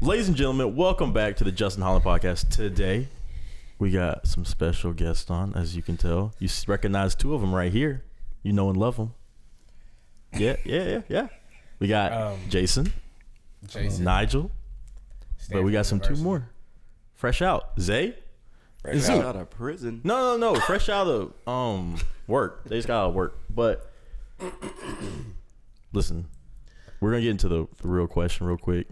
Ladies and gentlemen, welcome back to the Justin Hollen podcast. Today, we got some special guests on, as you can tell. You recognize two of them right here. You know and love them. Yeah. We got Jason, Nigel, but we got some two more. Fresh out. Zay. Fresh out of prison. No. Fresh out of work. They just got out of work. But listen, we're gonna get into the real question real quick.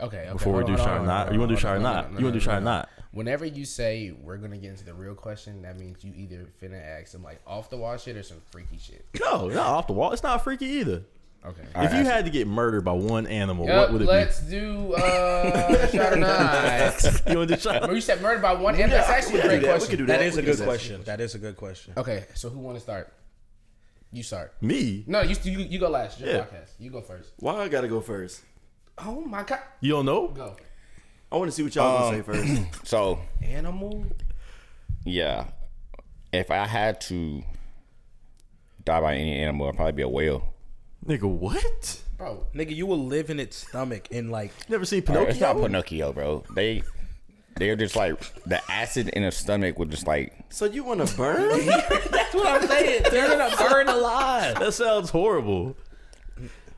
Okay. Before we do shy or not. You want to do shy or not? You want to do shy or not? Whenever you say we're gonna get into the real question, that means you either finna ask some like off the wall shit or some freaky shit. No, not off the wall. It's not freaky either. Okay. If you had to get murdered by one animal, what would it let's do shot or not. be? You want to do shot? You said murdered by one animal. That's actually a great question. That is a good question. That is a good question. Okay, so who want to start? You start. Me? No, you go last. Your podcast. You go first. Why I gotta go first? Oh my god. You don't know? Go. I want to see what y'all gonna say first. So, Animal. yeah, if I had to die by any animal, it'd probably be a whale. Nigga, what? Bro. Nigga, you will live in its stomach and like. Never seen Bro, Pinocchio? it's not Pinocchio, bro. They're just like the acid in the stomach would just like. So you want to burn? That's what I'm saying. They're gonna burn alive. That sounds horrible.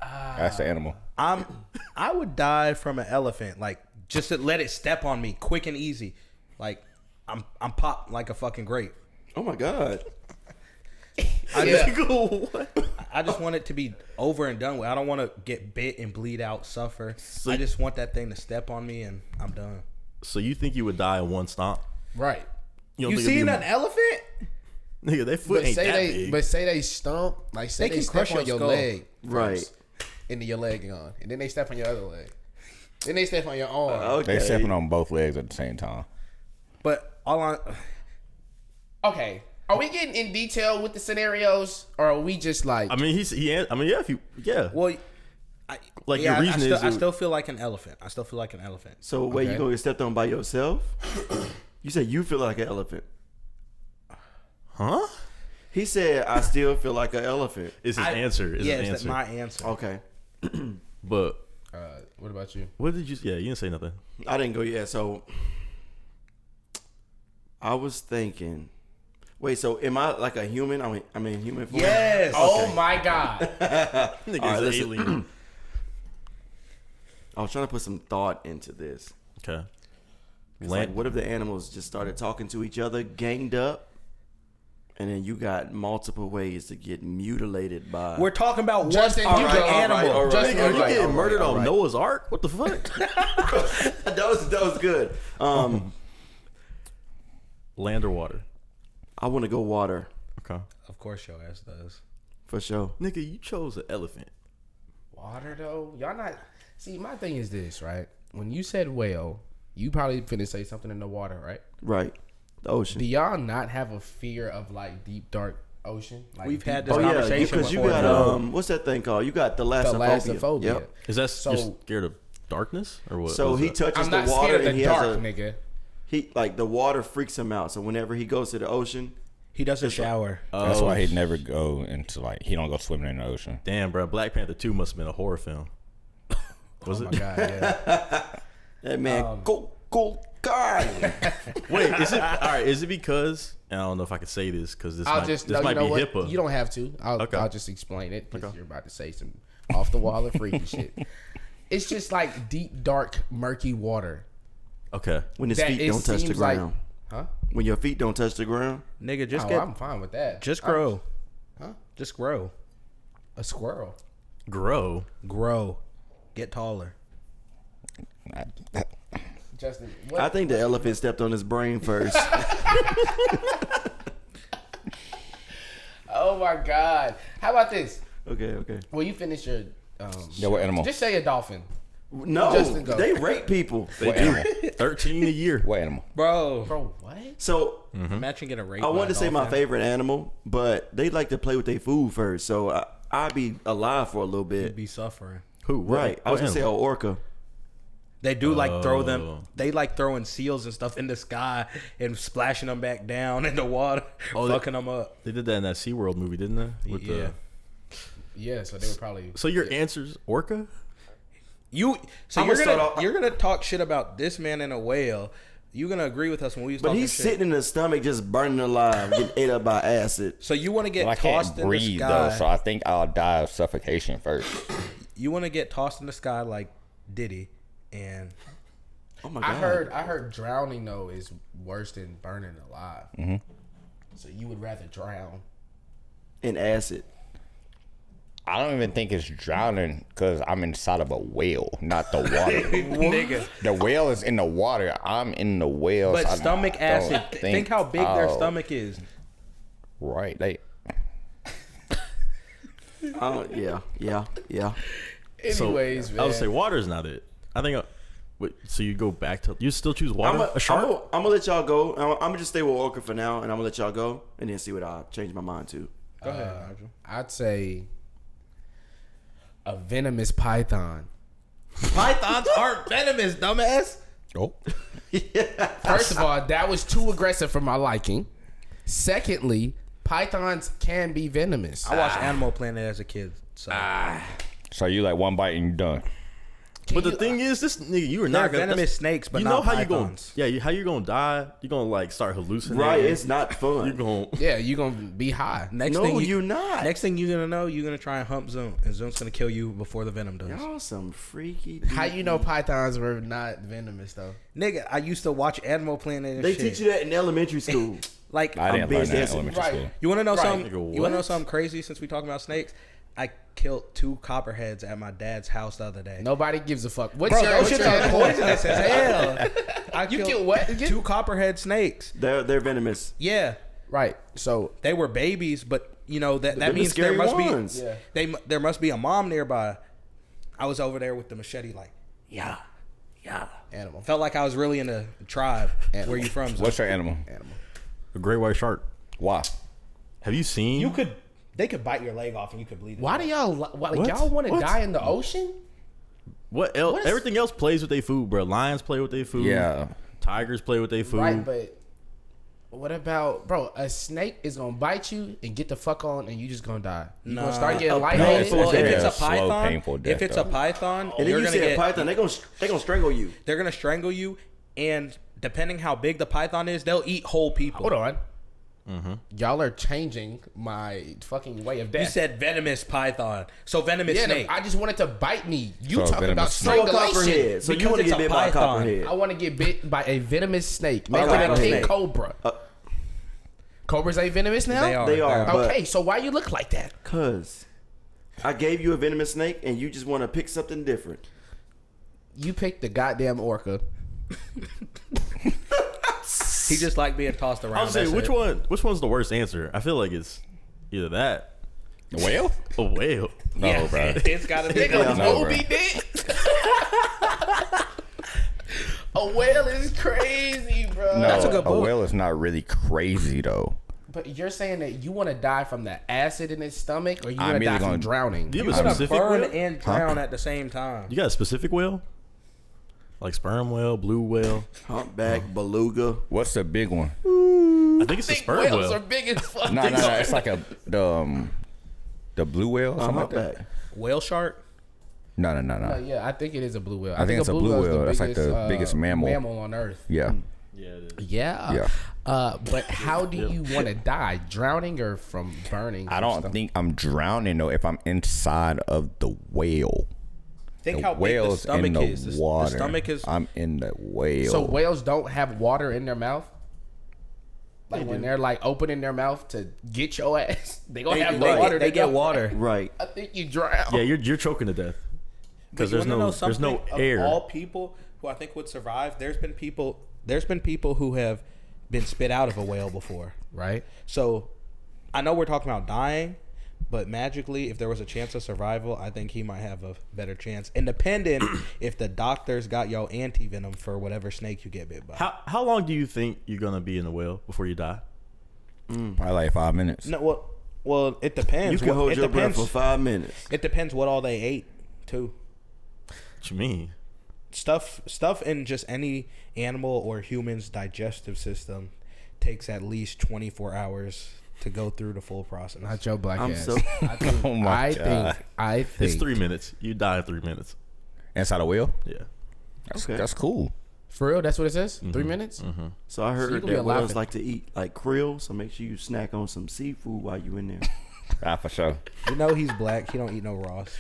That's the animal. I would die from an elephant, like just to let it step on me quick and easy. Like I'm popped like a fucking grape. Oh my god. I just want it to be over and done with. I don't want to get bit and bleed out, suffer. I just want that thing to step on me and I'm done. So you think you would die in one stomp? Right. don't You think it'd seen be- an elephant? Nigga, their foot ain't that big. But say they stomp, like say They they can step crush on your your skull. leg, Right. first, and then your leg gone, and then they step on your other leg, then they step on your arm. Okay. They're stepping on both legs at the same time. But Okay, are we getting in detail with the scenarios, or are we just like? I mean, yeah. well, Like, your reason is I it- still feel like an elephant. I still feel like an elephant. So wait, Okay. you gonna get stepped on by yourself? You said you feel like an elephant. Huh? He said I still feel like an elephant. It's his answer. It's his It's answer. my answer. Okay. But what about you? what did you? Yeah, you didn't say nothing. I didn't go yet. So I was thinking. Wait, so am I like a human? I mean human form? Yes. Oh my god! Nigga, All right, is listen. an alien. I was trying to put some thought into this. Okay. 'Cause, like, what if the animals just started talking to each other, ganged up, and then you got multiple ways to get mutilated by? We're talking about Justin, one you fucking go- animal. all right. Justin, Nigga, you right, getting all murdered all on right. Noah's Ark? What the fuck? that was good. Land or water? I want to go water Okay. Of course, your ass does. for sure. Nigga, you chose an elephant. Water though, y'all not. See, my thing is this, right? When you said whale, you probably finna say something in the water, right? Right, the ocean. Do y'all not have a fear of like deep dark ocean? Like We've deep had this Oh yeah, conversation because you before. got what's that thing called? You got the thalassophobia. Yep. Is that So- just scared of darkness or what? So What's he that? touches I'm the not water scared of and the he dark, has a nigga. he like the water freaks him out. So whenever he goes to the ocean, He doesn't shower. That's why he'd never go into he don't go swimming in the ocean. Damn, bro. Black Panther 2 must have been a horror film. Was Oh it? my god, yeah. that man go God. Wait, is it all right? Is it because? And I don't know if I could say this because this I'll might, just this no, might you know be what? HIPAA. You don't have to. I'll just explain it because you're about to say some off the wall and freaky shit. It's just like deep, dark, murky water. Okay. When his That feet it don't touch the seems like- ground. Huh? When your feet don't touch the ground. Nigga, just I'm fine with that. just grow. Huh? Just grow. A squirrel. Grow. Grow. Get taller. Justin, what? I think the elephant stepped on his brain first. Oh my god. How about this? Okay. Well, you finish your. Yeah, what animal? Just say a dolphin. No, Justin, go. they rape people. They What do. animal? 13 a year. What animal? Bro. Bro, what? So Imagine getting raped. I by wanted a to say my dolphin. favorite animal, but they like to play with their food first. So I'd be alive for a little bit. You'd be suffering. Who? What? Right. I was What gonna say an animal? orca. They do like throw them. Oh. They like throwing seals and stuff in the sky and splashing them back down in the water, fucking them up. They did that in that SeaWorld movie, didn't they? With Yeah. Yeah, so they would probably. So your answer's orca? You're gonna talk shit about this man and a whale. You're gonna agree with us when we was But talking he's shit. sitting in the stomach just burning alive, getting ate up by acid. So you want to get Well, I tossed can't in breathe the sky. though, so I think I'll die of suffocation first. You want to get tossed in the sky like Diddy, and Oh my god! I heard drowning though is worse than burning alive. Mm-hmm. So you would rather drown? In acid. I don't even think it's drowning because I'm inside of a whale, not the water. nigga. The whale is in the water. I'm in the whale. But so I stomach don't acid. Think how big their oh, stomach is. Right. They, Yeah. Anyways, man. I would say water's not it. I think. So you go back to you still choose water? A shark? I'm gonna let y'all go. I'm gonna just stay with orca for now, and I'm gonna let y'all go, and then see what I change my mind to. Go ahead, Nigel. I'd say a venomous python. Pythons aren't venomous, dumbass. oh. First of all, that was too aggressive for my liking. Secondly, pythons can be venomous. I watched Animal Planet as a kid. So So you like one bite and you're done. But the thing is, this nigga, you are they're not gonna venomous snakes, but you not know how pythons. you going? How you gonna die? You gonna like start hallucinating? Right? It's not fun. You gonna Yeah, you're gonna be high. Next no, thing you're not. Next thing you're gonna know, you're gonna try and hump Zunt, and Zunt's gonna kill you before the venom does. Y'all some freaky. How you know pythons were not venomous though? Nigga, I used to watch Animal Planet and They shit. teach you that in elementary school. Like, I didn't learn that in business. elementary Right. school. you want to know Right. something? Nigga, You what? want to know something crazy? Since we talking about snakes, I killed 2 copperheads at my dad's house the other day. Nobody gives a fuck. What's Bro, your, those what's shits your are animal? poisonous as hell. I You killed what? 2 copperhead snakes. They're venomous. Yeah, Right. So they were babies, but you know that They're the means there scary must ones. be there must be a mom nearby. I was over there with the machete, like, yeah. animal. Felt like I was really in a tribe. Animal. Where you from? Zunt? What's your animal? Animal. a great white shark. Why? Have you seen? They could bite your leg off and you could bleed. Why do y'all What? y'all want to What? die in the ocean? What else? What is- Everything else plays with their food, bro. Lions play with their food. Yeah. Tigers play with their food. Right, but what about, bro? A snake is gonna bite you and get the fuck on, and you just gonna die. You gonna start getting No, lightheaded. well, if it's Yeah, a slow, python, painful death, if it's a though. python, And then you're you gonna say a get python, they gonna strangle you. they're gonna strangle you, and depending how big the python is, they'll eat whole people. Hold on. Y'all are changing my fucking way of death. You said venomous python, so venomous yeah, snake. I just wanted to bite me. You So talking about venomous So a strangulation? copperhead. So you Because want to it's get a bit by a python. copperhead. I want to get bit by a venomous snake. Make it a copperhead. king cobra. Cobras ain't venomous now. They are. They are. Okay, so why you look like that? Cause I gave you a venomous snake, and you just want to pick something different. You picked the goddamn orca. He just like being tossed around. I was saying, That's which it. Which one's the worst answer? I feel like it's either that, A whale? a whale. No, Yeah, bro. it's gotta be. Nigga, No, Moby Dick. A whale is crazy, bro. No, That's a good book. whale is not really crazy though. But you're saying that you want to die from the acid in his stomach, or you I'm want to die either from gonna- drowning? Do you You're have a gonna specific burn whale? and drown at the same time. You got a specific whale? Like sperm whale, blue whale. Humpback, beluga. What's the big one? I think it's a Think sperm whales whale. are big as fuck. No, it's like the blue whale, or something like Humpback. that. Whale shark. No. Yeah, I think it is a blue whale. I think it's a blue whale is whale. That's like the biggest mammal. Mammal on Earth. Yeah. Yeah, it is. Yeah. Yeah. But how do you want to die? Drowning or from burning? I don't think I'm drowning though if I'm inside of the whale. Think The how big the whale's stomach in the is. The water. stomach is. I'm in the whale. So whales don't have water in their mouth. Like when they're like opening their mouth to get your ass, they gonna have They water. get to go. water. Right. I think you drown. Yeah, you're choking to death because But you there's wanna know no something? air. Of all people who I think would survive, there's been people who have been spit out of a whale before. Right. So I know we're talking about dying, but magically, if there was a chance of survival, I think he might have a better chance. Independent if the doctors got your anti-venom for whatever snake you get bit by. How long do you think you're gonna be in the whale before you die? Probably like 5 minutes. No, well, it depends. You can hold your breath for 5 minutes. It depends what all they ate, too. What you mean? Stuff in just any animal or human's digestive system takes at least 24 hours to go through the full process. Not your black I'm ass. so- I think, Oh my God. I think It's 3 minutes. You die in 3 minutes. Inside a whale? Yeah. That's cool. For real, that's what it says. 3 minutes. So I So you heard gonna be that alive whales in- like to eat like krill, so make sure you snack on some seafood while you in there. For sure. You know he's black. He don't eat no raw fish.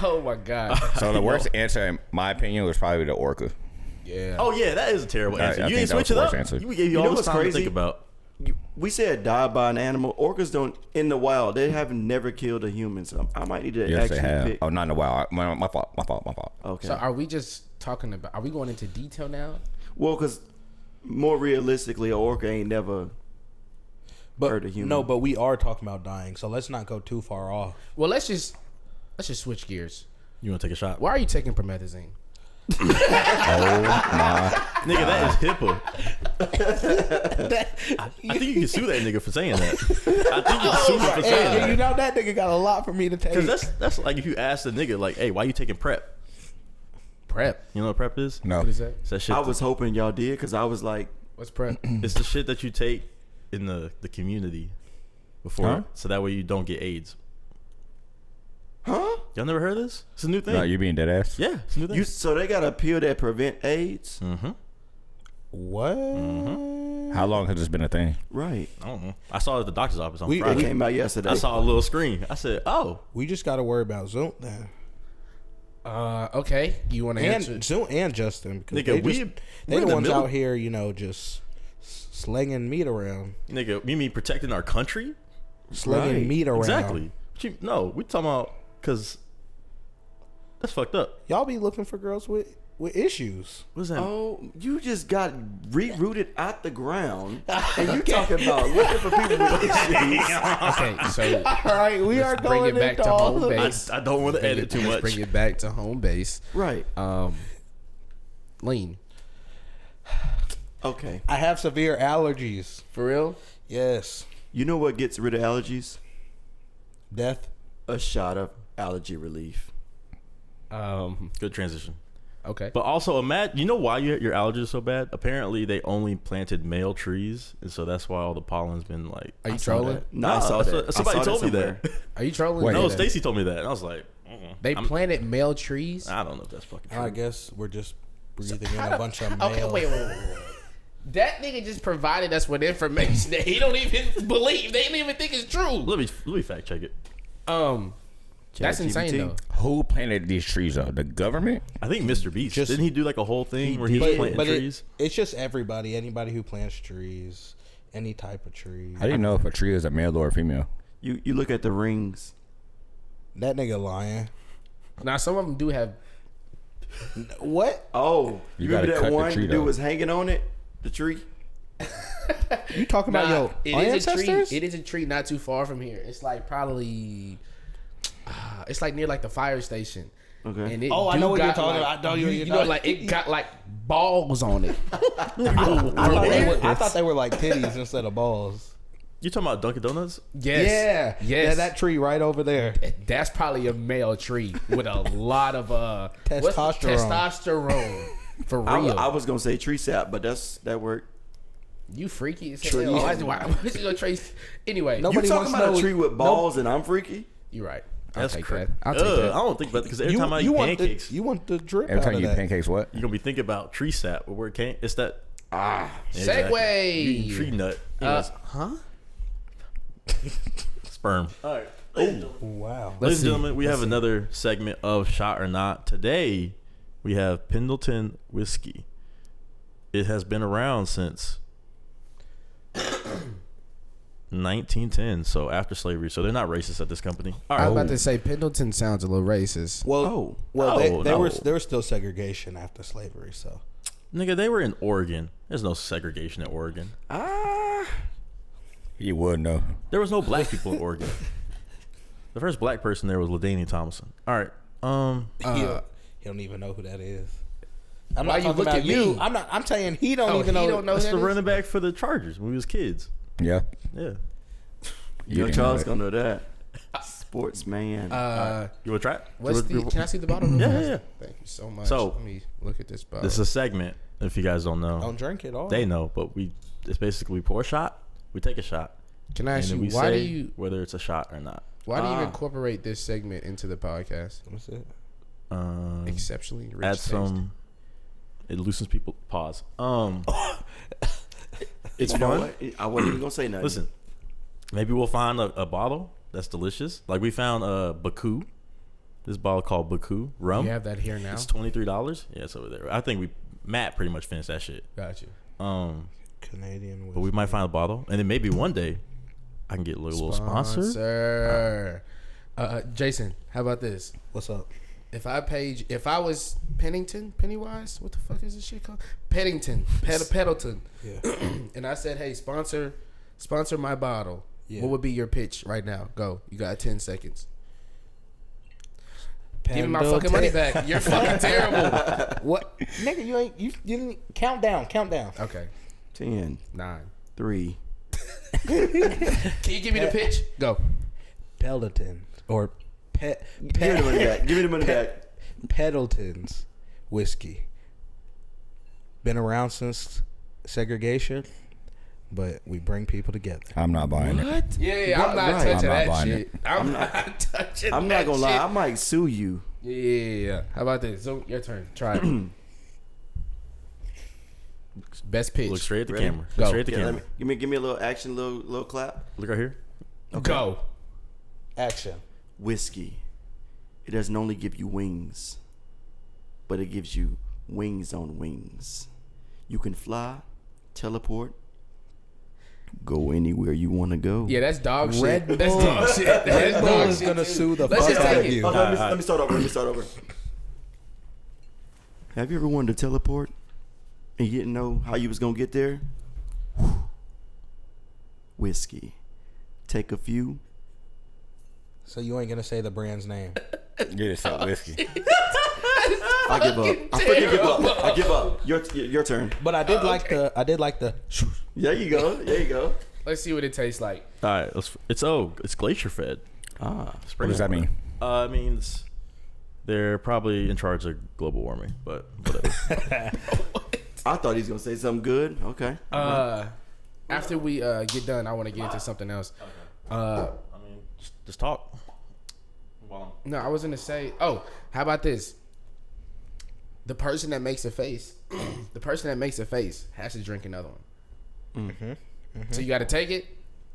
Oh my god. So the worst answer, in my opinion, was probably the orca. Yeah. Oh yeah, that is a terrible answer. I You think ain't that was switch it the up. worst answer. We gave you You all know this what's time to crazy? think about. We said die by an animal. Orcas don't in the wild. They have never killed a human. So I might need to Yes, they actually have. pick. Oh, not in a while. My fault. Okay. So are we just talking about? Are we going into detail now? Well, because more realistically, an orca ain't never hurt a human. No, but we are talking about dying, so let's not go too far off. Well, let's just switch gears. You want to take a shot? Why are you taking promethazine? Oh my! Nigga, that is HIPAA. I think you can sue that nigga for saying that. I think you can sue him for saying Hey, that. you know that nigga got a lot for me to take. Because that's like if you ask the nigga like, hey, why you taking prep? Prep. You know what prep is? No. What is that? It's that shit. I was hoping y'all did because I was like, What's prep? It's the shit that you take in the community before, Huh? so that way you don't get AIDS. huh? Y'all never heard of this? It's a new thing. No, you being dead ass? Yeah, it's a new thing. So they got a pill that prevent AIDS, Mm-hmm. What? How long has this been a thing? right? I don't know. I saw it at the doctor's office on We- That Friday. came out yesterday. I saw a little screen. I said, "Oh, We just got to worry about Zunt then, Okay. You want to and answer? Zunt and Justin. Because nigga, they we're the in the ones middle. out here, you know, just slinging meat around, Nigga, you mean protecting our country? slinging Right. meat around. Exactly. No, we talking about because that's fucked up. Y'all be looking for girls with issues. What's that? Oh, you just got rooted out the ground, and you talking about looking for people with issues. Okay. So All right, we are let's bring going it back into to all home of base. I don't want to edit too Let's much. bring it back to home base. Right. Lean. Okay. I have severe allergies. For real? Yes, You know what gets rid of allergies? death. A shot of allergy relief. Good transition. Okay. But also, imagine, you know why your allergies are so bad? Apparently, they only planted male trees, and so that's why all the pollen's been like. Are you I saw trolling? that. No, I saw that. Somebody I saw told me somewhere. that. Are you trolling? Wait. No, Yeah. Stacy told me that, and I was like, They planted male trees. I don't know if that's fucking true. I guess we're just breathing in a bunch of male. Okay, wait. That nigga just provided us with information that he don't even believe. They don't even think it's true. Let me fact check it. That's insane ChatGPT. though. Who planted these trees though? The government? I think Mr. Beast Just- didn't he do like a whole thing where he was planting trees? It's just anybody who plants trees, any type of tree. How do you know if a tree is a male or a female? You look at the rings. That nigga lying. Now some of them do have. What? Oh, You you remember gotta that cut the one tree, dude though. was hanging on it? The tree? You talking about your it is a tree. ancestors? It is a tree not too far from here. It's like probably. It's like near like the fire station. Okay. And it Oh, I do know what you're got, talking like, about. I know you, what you you're know, talking- like it got like balls on it. I thought they were like titties instead of balls. You talking about Dunkin' Donuts? Yes. Yeah, Yes. that tree right over there. That's probably a male tree with a lot of Testosterone. Testosterone. For real. I was gonna say tree sap, but that worked. You freaky as Tree. hell. Why is you gonna trace? Anyway, Nobody you wants talking to about know a tree with balls and I'm freaky? you're right. That's take crazy. that. I'll take that. I don't think about it because every time I eat pancakes, you want the drip Every out time of you eat that. pancakes, what? you're gonna be thinking about tree sap. But where it came, it's that Segue. You eating tree nut. Huh? Sperm. All right. Wow. Ladies and gentlemen, we have another segment of Shot or Not. Today, we have Pendleton whiskey. It has been around since 1910, so after slavery. So they're not racist at this company. All I right. was about to say Pendleton sounds a little racist. Well, Oh, they no. were there was still segregation after slavery. So Nigga, they were in Oregon. There's no segregation in Oregon. You would know. There was no black people in Oregon. The first black person there was LaDainian Thomason. All right. he don't even know who that is. I'm Why not you talking look about at you. me? I'm saying he don't Oh, even he know. don't know That's who the that is? running back for the Chargers when we was kids. Yeah. Yeah. You Yo, didn't Charles know gonna know that. Sportsman. You want to try it? What's the? Can I see the bottle? Yeah, yeah. Thank you so much. So- Let me look at this bottle. This is a segment. If you guys don't know, Don't drink it all. they know, but it's basically we pour a shot, we take a shot, Can I and ask then you we why say whether it's a shot or not. do you incorporate this segment into the podcast? What's it? Exceptionally rich Add taste. some. It loosens people. Pause. It's You know fun. what? I wasn't even gonna say nothing. Listen, maybe we'll find a bottle that's delicious. Like we found Baku. This bottle called Baku rum. You have that here now? It's $23. Yeah, it's over there. I think Matt pretty much finished that shit. Got you. Canadian whiskey. But we might find a bottle, and then maybe one day I can get a little sponsor. Jason, how about this? What's up? If I was Pennywise, what the fuck is this shit called? Pendleton. Yeah. And I said, hey, sponsor my bottle. Yeah. What would be your pitch right now? Go. You got 10 seconds. Give me my fucking money back. You're fucking terrible. What, nigga? You didn't count down. Okay. 10, 9. 3. Can you give me the pitch? Go. Pendleton or Give me the money back. Give me the money back. Pendleton's whiskey. Been around since segregation, but we bring people together. I'm not buying it. What? Yeah, I'm not Right. touching I'm not that buying shit. I'm not touching I'm that not gonna lie. shit. I might sue you. Yeah. How about this? So your turn. Try it. Best pitch. Look straight at the Ready? camera. Go. Look straight at the Yeah, camera. give me a little action, little clap. Look right here. Go. Action. Whiskey. It doesn't only give you wings, but it gives you wings on wings. You can fly, teleport, go anywhere you want to go. Yeah, that's dog shit. Red That's Bull. dog shit. That's Red Bull dog is shit gonna too. sue the Let's fuck just out take of it. you. Oh, let me start over. Have you ever wanted to teleport and you didn't know how you was gonna get there? Whiskey. Take a few. So you ain't gonna say the brand's name? Get yourself whiskey. I give up. I freaking give up. I give up. Your turn. But I did like the. There you go. Let's see what it tastes like. All right. It's glacier fed. Ah. What does that mean? It means they're probably in charge of global warming, but whatever. I thought he was gonna say something good. Okay. After we get done, I want to get into something else. I mean, just talk. No, I was gonna say. Oh, how about this? The person that makes a face, has to drink another one. So you got to take it,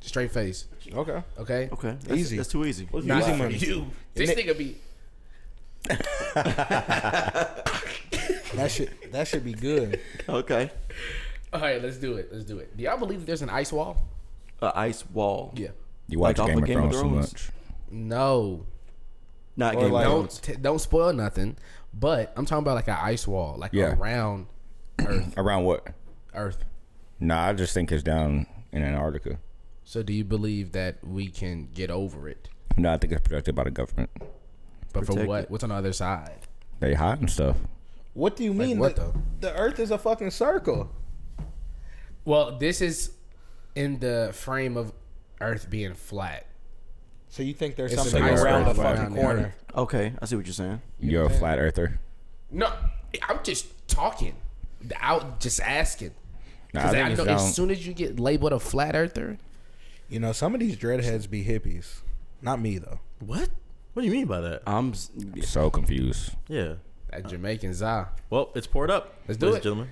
straight face. Okay. Okay. Okay. Easy. That's too easy. Not Easy for money. you. This nigga be. That should be good. Okay. All right, let's do it. Do y'all believe that there's an ice wall? Ice wall. Yeah. You watch Like off Game of of Thrones too much. No. Not Or Game like- of Thrones. Don't spoil nothing. But I'm talking about like an ice wall, like Yeah. around Earth. Around what? Earth. Nah, I just think it's down in Antarctica. So do you believe that we can get over it? No, I think it's protected by the government. But for Protect what? it. What's on the other side? They hot and stuff. What do you mean? what the, though? the Earth is a fucking circle. Well, this is in the frame of Earth being flat. So you think there's It's something an ice around the wall fucking around the corner? Earth. Okay. I see what you're saying. You're a flat earther. No, I'm just talking. Out just asking. Nah, I Because think I it's know down. as soon as you get labeled a flat earther, You know, some of these dreadheads be hippies. Not me though. What? What do you mean by that? I'm So confused. Yeah. that Jamaican za. Well, it's poured up. Let's do ladies it. and gentlemen.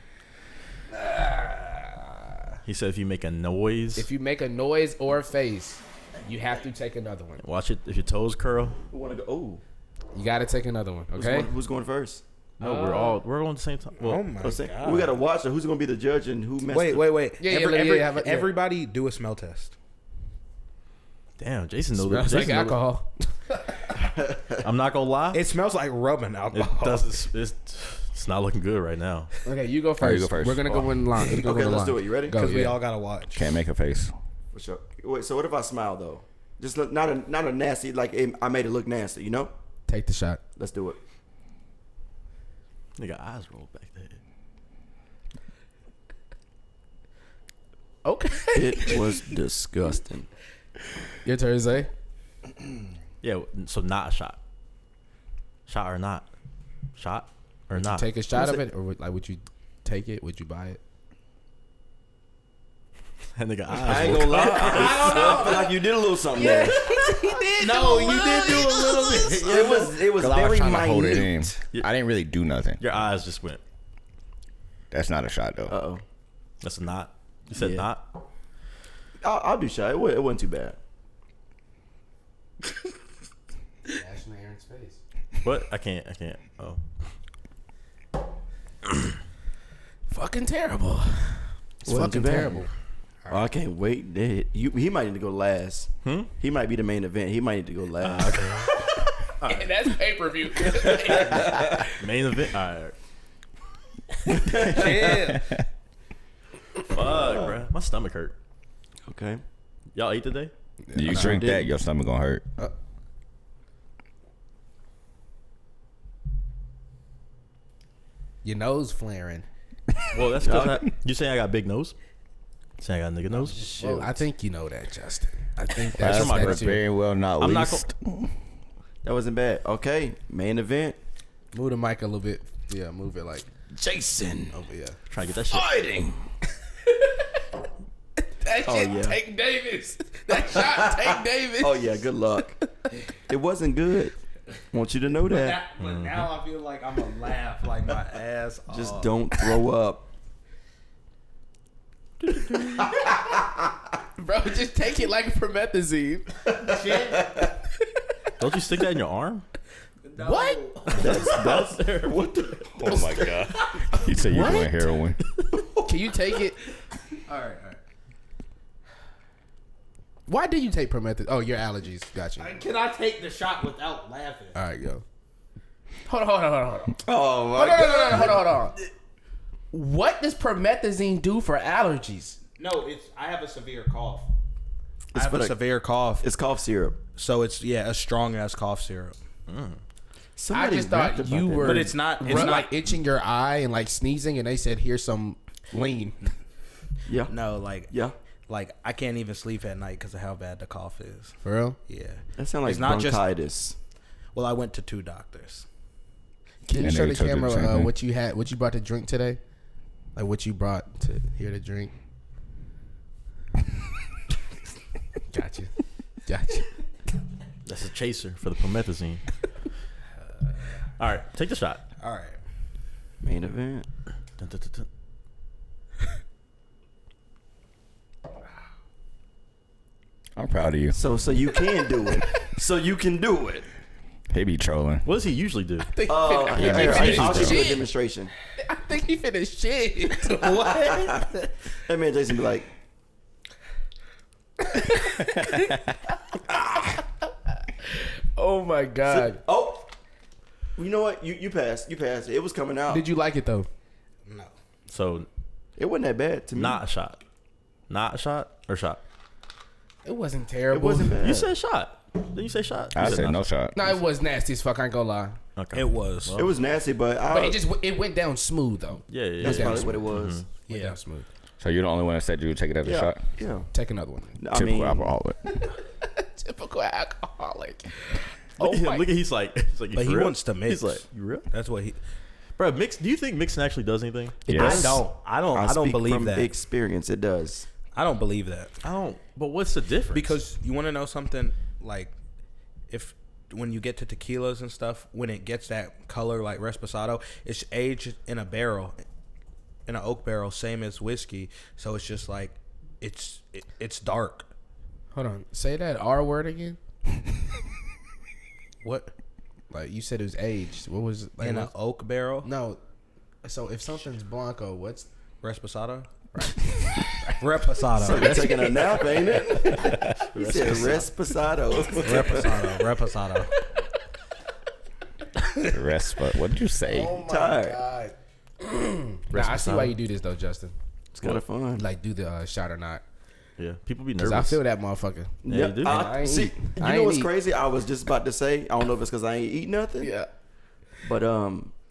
He said if you make a noise, If you make a noise or a face, you have to take another one. watch it. If your toes curl, Who want to go? Oh. You got to take another one, okay? Who's going first? no, we're on the same time. Well, Oh my I'm saying, god. we got to watch it. Who's going to be the judge and who messed Wait. Yeah, yeah, yeah. Everybody do a smell test. damn, Jason knows that. Smells like Jason knows alcohol. that. I'm not gonna lie. It smells like rubbing It alcohol. does. It's not looking good right now. Okay, you go All right, first. you go first. We're gonna go in line. Okay, let's do it. You ready? Go. Because we Yeah. all gotta watch. Can't make a face. For sure. Wait, so what if I smile though? Just not a nasty, like I made it look nasty, you know? Take the shot. Let's do it. Nigga, eyes rolled back there. Okay. It was disgusting. Your turn, Zay. Yeah, so not a shot. Shot or not? Shot or not? Take a shot of it, or would you take it? Would you buy it? That nigga eyes. I ain't gonna lie. I feel like you did a little something there. No, you did do a little bit. It was 'Cause I was very trying to hold it minute. in. I didn't really do nothing. Your eyes just went. That's not a shot though. Uh oh. That's not. You said Yeah. not. I'll do shot. It wasn't too bad. Ashton Aaron's face. What? I can't. Oh. Fucking terrible. It's Wasn't fucking too bad. terrible. Oh, I can't wait. He might need to go last. He might be the main event. He might need to go last. That's pay-per-view. Main event. All right. Yeah. Fuck, bro. My stomach hurt. Okay. Y'all ate today? You drink that, your stomach gonna hurt. Your nose flaring. Well, that's because you saying I got a big nose? Saying I got a nigga nose? Well, I think you know that, Justin. I think That's that's my that's very well not I'm not least. That wasn't bad. Okay. Main event. Move the mic a little bit. Yeah, move it like Jason. over. Yeah. Trying to get that shit. Fighting. That Oh, shit, yeah. Take Davis. That shot, Take Davis. Oh yeah. Good luck. It wasn't good. Want you to know that. But now I feel like I'm gonna laugh like my ass off. Just don't throw up. Bro, just take it like promethazine. Don't you stick that in your arm? What? That's what the. Oh my god! You say you're doing heroin? Can you take it? All right. Why did you take promethazine? Oh, your allergies. Got you. Can I take the shot without laughing? All right, go. Hold on. Oh my god. Hold on. What does promethazine do for allergies? No, I have a severe cough. It's for the- severe cough. It's cough syrup. So it's a strong ass cough syrup. Somebody I just rapped thought about you that. were, But it's not- it's ru- not- like itching your eye and like sneezing, and they said, "Here's some lean." Yeah. No, like Yeah. like I can't even sleep at night because of how bad the cough is. For real? Yeah. That sounds like It's not just- bronchitis. Well, I went to 2 doctors. Can you And show they the told you the camera same thing? what you had, what you brought to drink today? Like what you brought to here to drink? Gotcha. That's a chaser for the promethazine. All right, take the shot. All right. Main event. Dun, dun, dun, dun. I'm proud of you. So you can do it. So you can do it. He be trolling. What does he usually do? Oh, I here, think he I'll finished give you a shit. demonstration. I think he finished shit. That man Jason be like, Oh my god. oh, you know what? You passed. You passed. It was coming out. Did you like it though? No. So, It wasn't that bad to me. not a shot. Not a shot or shot? It wasn't It terrible. wasn't bad. You said shot. Did you say shot? You I said not no shot. No, it was nasty as fuck. I ain't gonna lie. Okay. It was. It was nasty, but But it went down smooth though. Yeah. that's Yeah. probably what it was. Went down smooth. So you're the only one that said you would take it as a Yeah. shot. Yeah. Take another one. I Typical mean, alcoholic. Typical alcoholic. Look at him. Look at he's like you But for he real? wants to mix. He's like, you real? That's what he. Bro, mix. Do you think mixing actually does anything? Yes. I don't speak believe from that. experience. It does. I don't believe that. I don't. But what's the difference? Because you want to know something, like if when you get to tequilas and stuff, when it gets that color like Reposado, it's aged in a barrel, in an oak barrel, same as whiskey. So it's just like it's dark. Hold on. Say that R word again. What? Like you said it was aged. What was it? Like, In an what- oak barrel, No. So if something's Blanco, what's Reposado. Reposado. So you're taking a nap, ain't it? He said Reposado. Reposado. The rest, but what did you say? Oh my Tired. god. Nah, I see why you do this though, Justin. It's kind of fun. Like do the shot or not. yeah, people be Cause nervous. I feel that motherfucker. Yeah, you do. I ain't See, eat. you I know ain't what's eat. crazy? I was just about to say. I don't know if it's because I ain't eat nothing. Yeah. But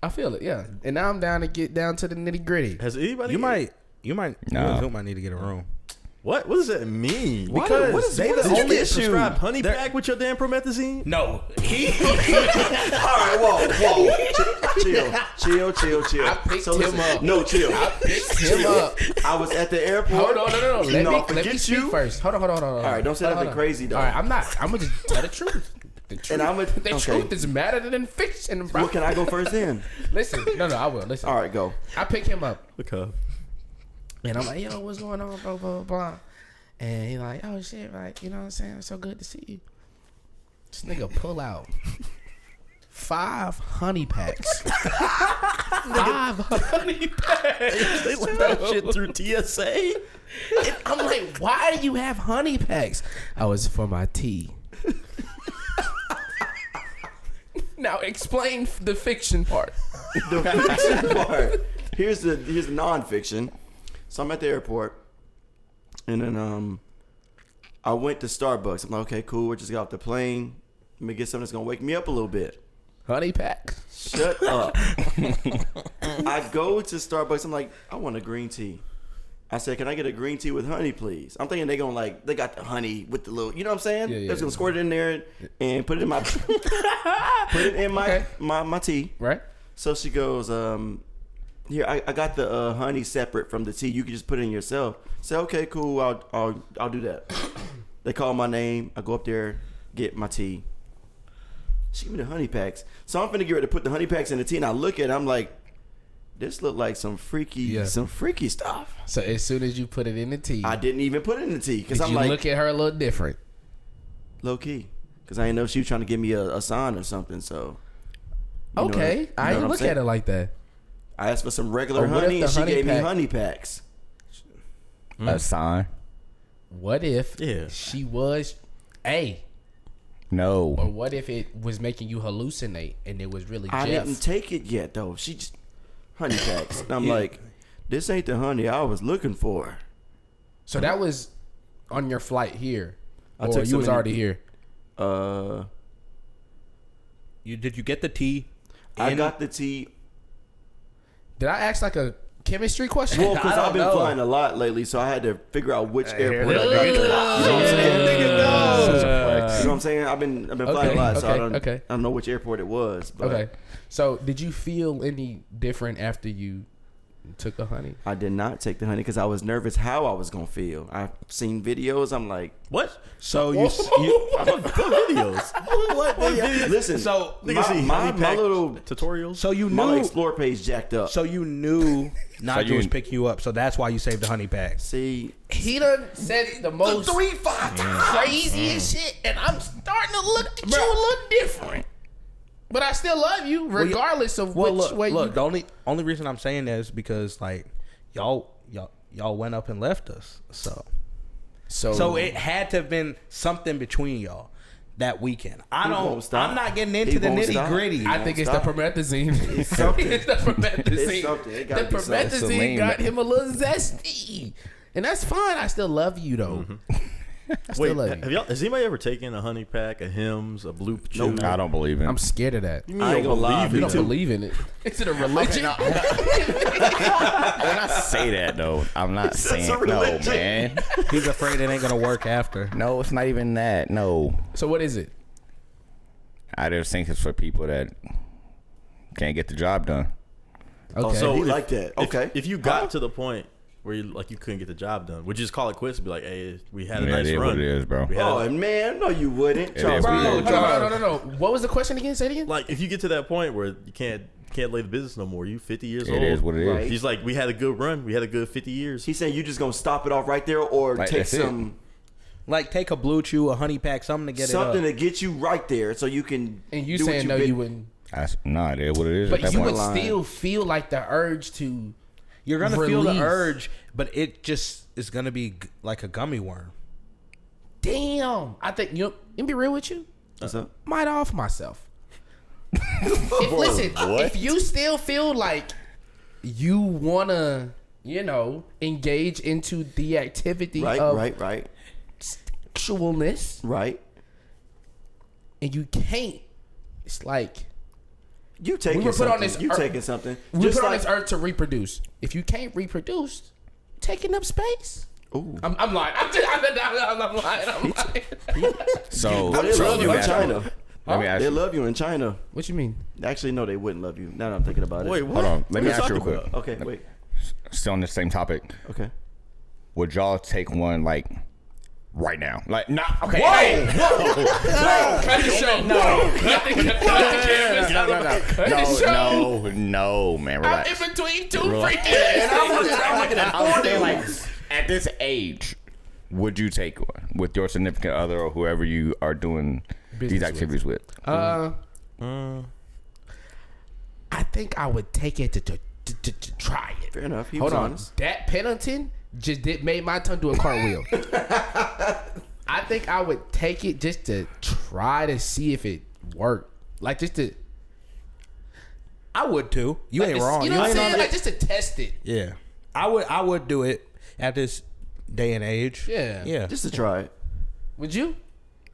I feel it, yeah. And now I'm down to get down to the nitty gritty. Has anybody? You might. No. You might need to get a room. What does that mean? Because what is they what the did you only get issue. prescribed honey pack with your damn promethazine? No, All right, whoa. Chill. I picked him up. No, chill. I picked him up. I was at the airport. Hold on, no. Let me forget speak you. first. Hold on. All right, don't say nothing crazy, though. All right, I'm not. I'm gonna just tell the truth. The truth, truth is better than fiction, bro. Well, can I go first then? Listen, no, I will. Listen. All right, go. I pick him up. Okay. And I'm like, yo, what's going on, blah, blah, blah. And he's like, oh, shit, like, you know what I'm saying? It's so good to see you. This nigga pull out 5 honey packs. 5 honey packs. They let that shit through TSA. And I'm like, why do you have honey packs? I was for my tea. Now explain the fiction part. The fiction part. Here's the non-fiction. So I'm at the airport, and then I went to Starbucks. I'm like, okay, cool. We just got off the plane. Let me get something that's gonna wake me up a little bit. Honey pack. Shut up. I go to Starbucks. I'm like, I want a green tea. I said, can I get a green tea with honey, please? I'm thinking they got the honey with the little, you know what I'm saying? Yeah, They're just gonna squirt it in there and put it in my my tea. Right. So she goes, here, I got the honey separate from the tea. You can just put it in yourself. Say, okay, cool. I'll do that. They call my name. I go up there, get my tea. She give me the honey packs. So I'm finna get ready to put the honey packs in the tea, and I look at it. I'm like, this look like some freaky stuff. So as soon as you put it in the tea, I didn't even put it in the tea because did I'm you like, look at her a little different? Low key, because I didn't know she was trying to give me a sign or something. So okay, I didn't look at it like that. I asked for some regular Or what honey, if and the she honey gave me pack- honey packs. A sign? What if Yeah. she was A? No. Or what if it was making you hallucinate and it was really I Jeff? didn't take it yet though. She just honey packs. And I'm like, this ain't the honey I was looking for. So that was on your flight here, I or took you some was in- already here. did you get the tea? I got the tea. Did I ask like a chemistry question? Well, because I I've been don't know. flying a lot lately, so I had to figure out which airport I got. it. You know what I'm saying? You know Such a flex. what I'm saying? I've been flying a lot, so I don't know which airport it was. But Okay. So did you feel any different after you took the honey? I did not take the honey because I was nervous how I was gonna feel. I've seen videos. I'm like, What? So you What videos? What videos? listen. so Niggas see my honey pack little tutorials. so you my knew Explore page jacked up. so you knew Nigel you- was picking you up, so that's why you saved the honey packs. See, He done said the most 3-5 craziest shit, and I'm starting to look at you a little different. But I still love you, regardless of Well, which way look. you. The only reason I'm saying that is because like y'all went up and left us, so it had to have been something between y'all that weekend. won't stop. I'm not getting He into the won't nitty stop. gritty. I think it's Stop. the promethazine. It's something. It's the promethazine. It's something. It The gotta be something. It's a promethazine lame- got him a little zesty, and that's fine. I still love you though. I still Wait, love you. has anybody ever taken a honey pack, a Hims, a Blue Chew? I don't believe I'm it. scared of that. You mean I ain't you gonna don't lie, believe You it? don't believe in it. Is it a religion? When I say that though, I'm not saying a no, religion. man. He's afraid it ain't gonna work after. No, it's not even that. No, So what is it? I just think it's for people that can't get the job done. Okay. so he if- like that. Okay. If you got to the point where you couldn't get the job done, would you just call it quits and be like, hey, we had a Yeah, nice it is run. what it is, bro. We had Oh a- man, no, you wouldn't. It Charles, is what we it know is. Charles. No. What was the question again? Say it again. like if you get to that point where you can't lay the business no more, you 50 years It old. is what it is. Right. He's like, we had a good run. We had a good 50 years. He's saying you just gonna stop it off right there, or Like, take that's it. some Like take a Blue Chew, a honey pack, something to get something it to get you right there, so you can. And you do what saying no, been- you wouldn't. Nah, it is what it is. at But that you point. would still feel like the urge to. You're gonna feel the Release. urge, but it just is gonna be like a gummy worm. Damn. I think you. Let me be real with you. What's up? Might off myself. If you still feel like you wanna, engage into the activity Right, of right, sexualness, right. and you can't, it's like You taking We were put something. on this You earth- taking something. we Just put on like this earth to reproduce. If you can't reproduce, taking up space. Ooh. I'm lying. I'm lying. So They love you in China. Let me ask They you. love you in China. What you mean? Actually, no, they wouldn't love you. Now that I'm thinking about it. Wait, what? Hold on. Let What me are you ask you real talking quick. about? Okay, wait. Still on the same topic. Okay. Would y'all take one like right now? Like not okay. Cut the show. No. Cut the cameras. Cut the show. No, man. I'm Relax. in between two Relax. freaking. I'm looking at I'm saying, like, at this age, would you take one with your significant other or whoever you are doing these Business activities with? I think I would take it to try it. Fair enough. He Hold was on. honest. That Pendleton just made my tongue do a cartwheel. I think I would take it just to try to see if it worked. Like just to. I would too. You like ain't to- wrong. You know what I'm ain't saying? on Like it. just to test it. Yeah, I would do it at this day and age. Yeah. Yeah. Just to try it. Would you?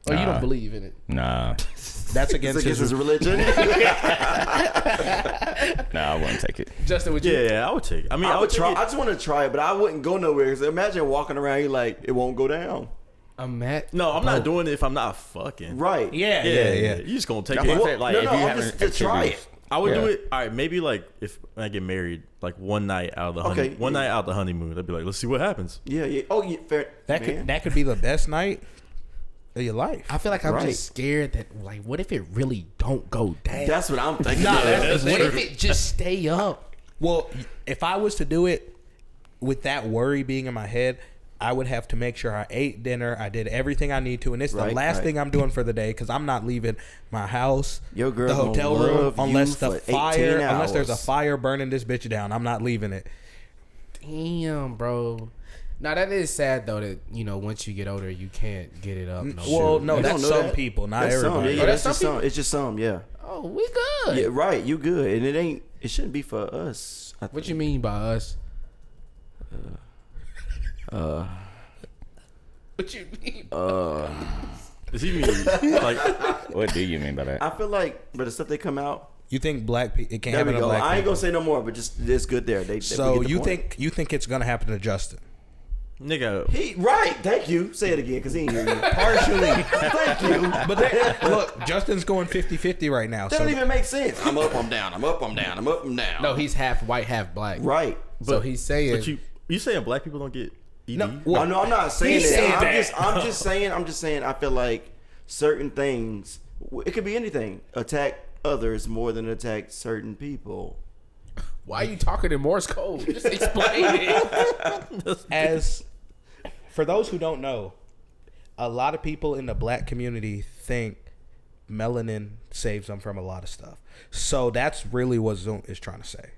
Or you don't believe in it? Nah, That's It's against against his his religion. nah, I wouldn't take it. Justin, would you? Yeah, I would take it. I mean, I would take try. it. I just want to try it, but I wouldn't go nowhere. Cause imagine walking around, you like it won't go down. I'm mad. No, I'm not doing it if I'm not fucking. Right. Yeah. You just gonna take That's it. what I'm saying. Like, no, if no, you I'm having just to try activities- it. I would Yeah. do it. All right, maybe like if I get married, like one night out of the Okay. one night out the honeymoon, I'd be like, let's see what happens. Yeah, yeah. Oh, yeah. Fair. that could be the best night of your life. I feel like I'm Right. just scared that, like, what if it really don't go down? That's what I'm thinking. Nah, Yeah. that's What if it just stay up? Well, if I was to do it with that worry being in my head, I would have to make sure I ate dinner. I did everything I need to, and it's the Right, last right. thing I'm doing for the day because I'm not leaving my house, Your girl the hotel gonna room, love unless you the for 18 fire, unless there's a hours. fire burning this bitch down. I'm not leaving it. Damn, bro. Now that is sad though. That once you get older, you can't get it up. No Well, more. no, You that's don't know some that. people, not That's some. everybody. Yeah, Oh, that's that's just some some. It's just some. Yeah. Oh, we good. Yeah. Right. You good, and it ain't. It shouldn't be for us. I What think. you mean by us? What you mean? Is he mean like? What do you mean by that? I feel like, but the stuff they come out. You think black people? It can't There we happen to go. black I ain't people. gonna say no more, but just it's good there. They So we get the you point. think it's gonna happen to Justin? Nigga, He right? Thank you. Say it again, cause he ain't hear you. Partially. Thank you. But look, Justin's going 50-50 right now. That So don't even make sense. I'm up, I'm down. I'm up, I'm down. I'm up, I'm down. No, he's half white, half black. right. So he's saying. but you saying black people don't get ED? no, Well, no, I'm not saying He said that. that. I'm just saying. I feel like certain things. It could be anything. Attack others more than attack certain people. Why are you talking in Morse code? Just explain it. as for those who don't know, a lot of people in the black community think melanin saves them from a lot of stuff. So that's really what Zunt is trying to say.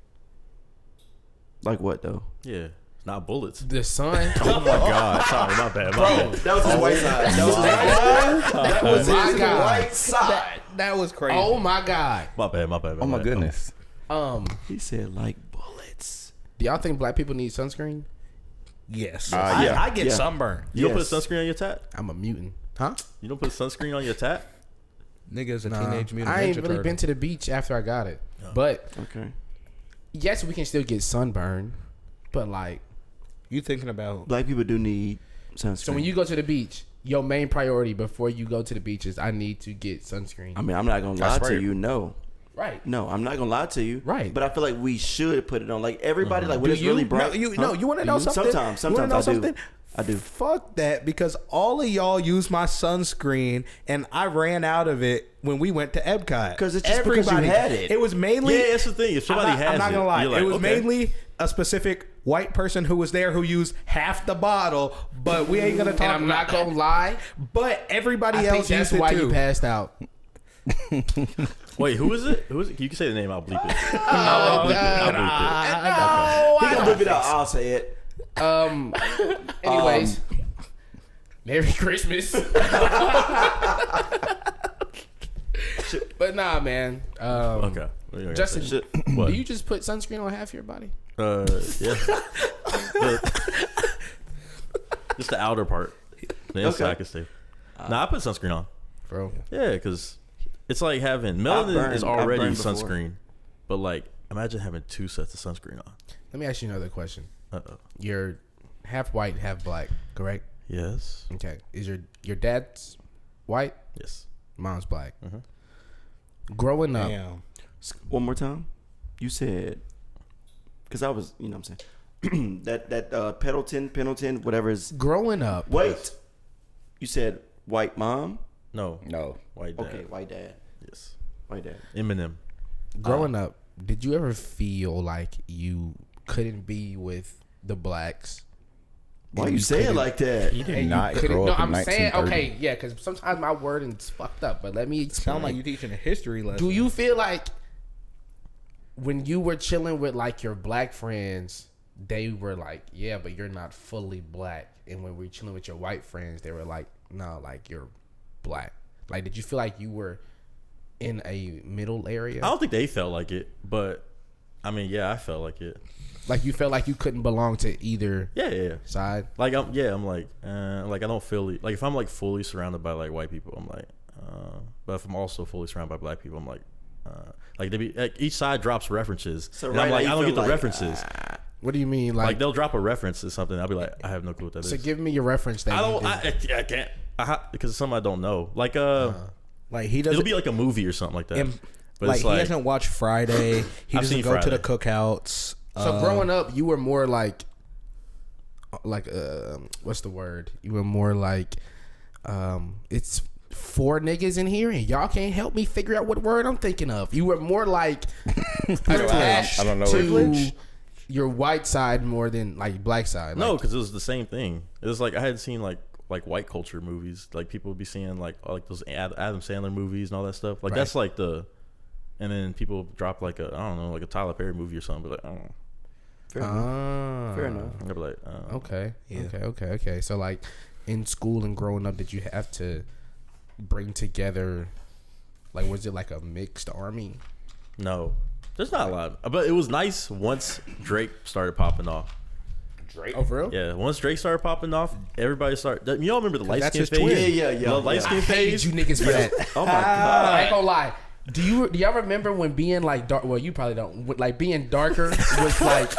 Like what though? Yeah, it's not bullets. The sun. Oh my god, sorry, my bad, my bad. That was his white side. That was his white side. That was My his God. white side. That was crazy. Oh my god. My bad. Oh my goodness. He said like bullets. Do y'all think black people need sunscreen? Yes. Yeah. I get Yeah. sunburn. You don't put Yes. sunscreen on your tat? I'm a mutant. Huh? You don't put sunscreen on your tat? Nigga's a teenage mutant I ain't ninja really turtle. been to the beach after I got it. But Okay. yes, we can still get sunburn. But like, You thinking about Black people do need sunscreen. so when you go to the beach, your main priority before you go to the beach is I need to get sunscreen. I mean, I'm not gonna lie That's to right. you. No. Right. No, I'm not gonna lie to you. Right. But I feel like we should put it on. Like everybody, like when Do it's really bright. No, you Huh? want to Do know something? Sometimes You wanna know I do. something? I do. Fuck that, because all of y'all use my sunscreen, and I ran out of it when we went to Epcot. 'Cause it's just because you had it. It was mainly. Yeah, that's the thing. If somebody has I'm not gonna it, lie. you're like, It was okay. mainly a specific white person who was there who used half the bottle, but we ain't gonna talk. And I'm not about gonna lie. But everybody I think else that's used it why too. you passed out. Wait, who is it? Who is it? You can say the name. I'll bleep it. Oh, I'll bleep He gonna whip it out. I'll say it. Anyways, Merry Christmas. But nah, man. it. Okay. What are you gonna Justin, say? What? do you just put sunscreen on half your body? Yeah. Just the outer part. The inside Okay. I can stay. Nah, I put sunscreen on. Bro. Yeah, because it's like having I've melanin is burned already before. sunscreen, but like imagine having two sets of sunscreen on. Let me ask you another question. Uh-oh. Your half white, half black, correct? Yes. Okay. Is your dad's white? Yes. Mom's black. Growing up, Damn. One more time. You said, because I was, you know what I'm saying, that Pendleton, whatever is. growing up. Wait. You said white mom? No. No. White dad. Okay, white dad. Yes. White dad. Eminem. Growing up, did you ever feel like you couldn't be with the blacks? Why And you say it couldn't- like that? He did and you not couldn't- grow No, up in I'm saying 1930. okay, yeah, because sometimes my wording's fucked up. But let me explain. Sound like you teaching a history lesson. Do you feel like when you were chilling with like your black friends, they were like, yeah, but you're not fully black, and when we were chilling with your white friends, they were like, no, like you're black. Like, did you feel like you were in a middle area? I don't think they felt like it, but I mean, yeah, I felt like it. Like you felt like you couldn't belong to either Yeah. side? Like I'm like I don't feel like if I'm like fully surrounded by like white people, I'm like, but if I'm also fully surrounded by black people, I'm like they be like each side drops references, So and right I'm now like you I don't feel get the like, references. What do you mean? Like they'll drop a reference to something, I'll be like, I have no clue what that is. So give me your reference. That I you don't. did. I can't. Because it's something I don't know. Like Like he doesn't. it'll be like a movie or something like that. and, But like it's he hasn't watched Friday. He I've doesn't seen go to the Friday. cookouts. So growing up, you were more like what's the word? You were more like it's 4 niggas in here and y'all can't help me figure out what word I'm thinking of. You were more like attached I don't know to what- your white side more than like black side. No, Like, because it was the same thing. It was like I had seen like white culture movies. Like people would be seeing like those Adam Sandler movies and all that stuff. Like Right. that's like the, and then people drop like a I don't know like a Tyler Perry movie or something. But like I don't know. Fair enough. Fair enough. I'd be like Okay. Yeah. Okay. So like in school and growing up, did you have to bring together? Like, was it like a mixed army? no, there's not a lot. But it was nice once Drake started popping off. Oh, for real? Yeah, once Drake started popping off, everybody started. You all remember the light that's skin his phase? twin. Yeah. The light I skin hated phase. you niggas for that. Oh my god. I ain't gonna lie. Do y'all remember when being like dark? Well, you probably don't. Like being darker was like.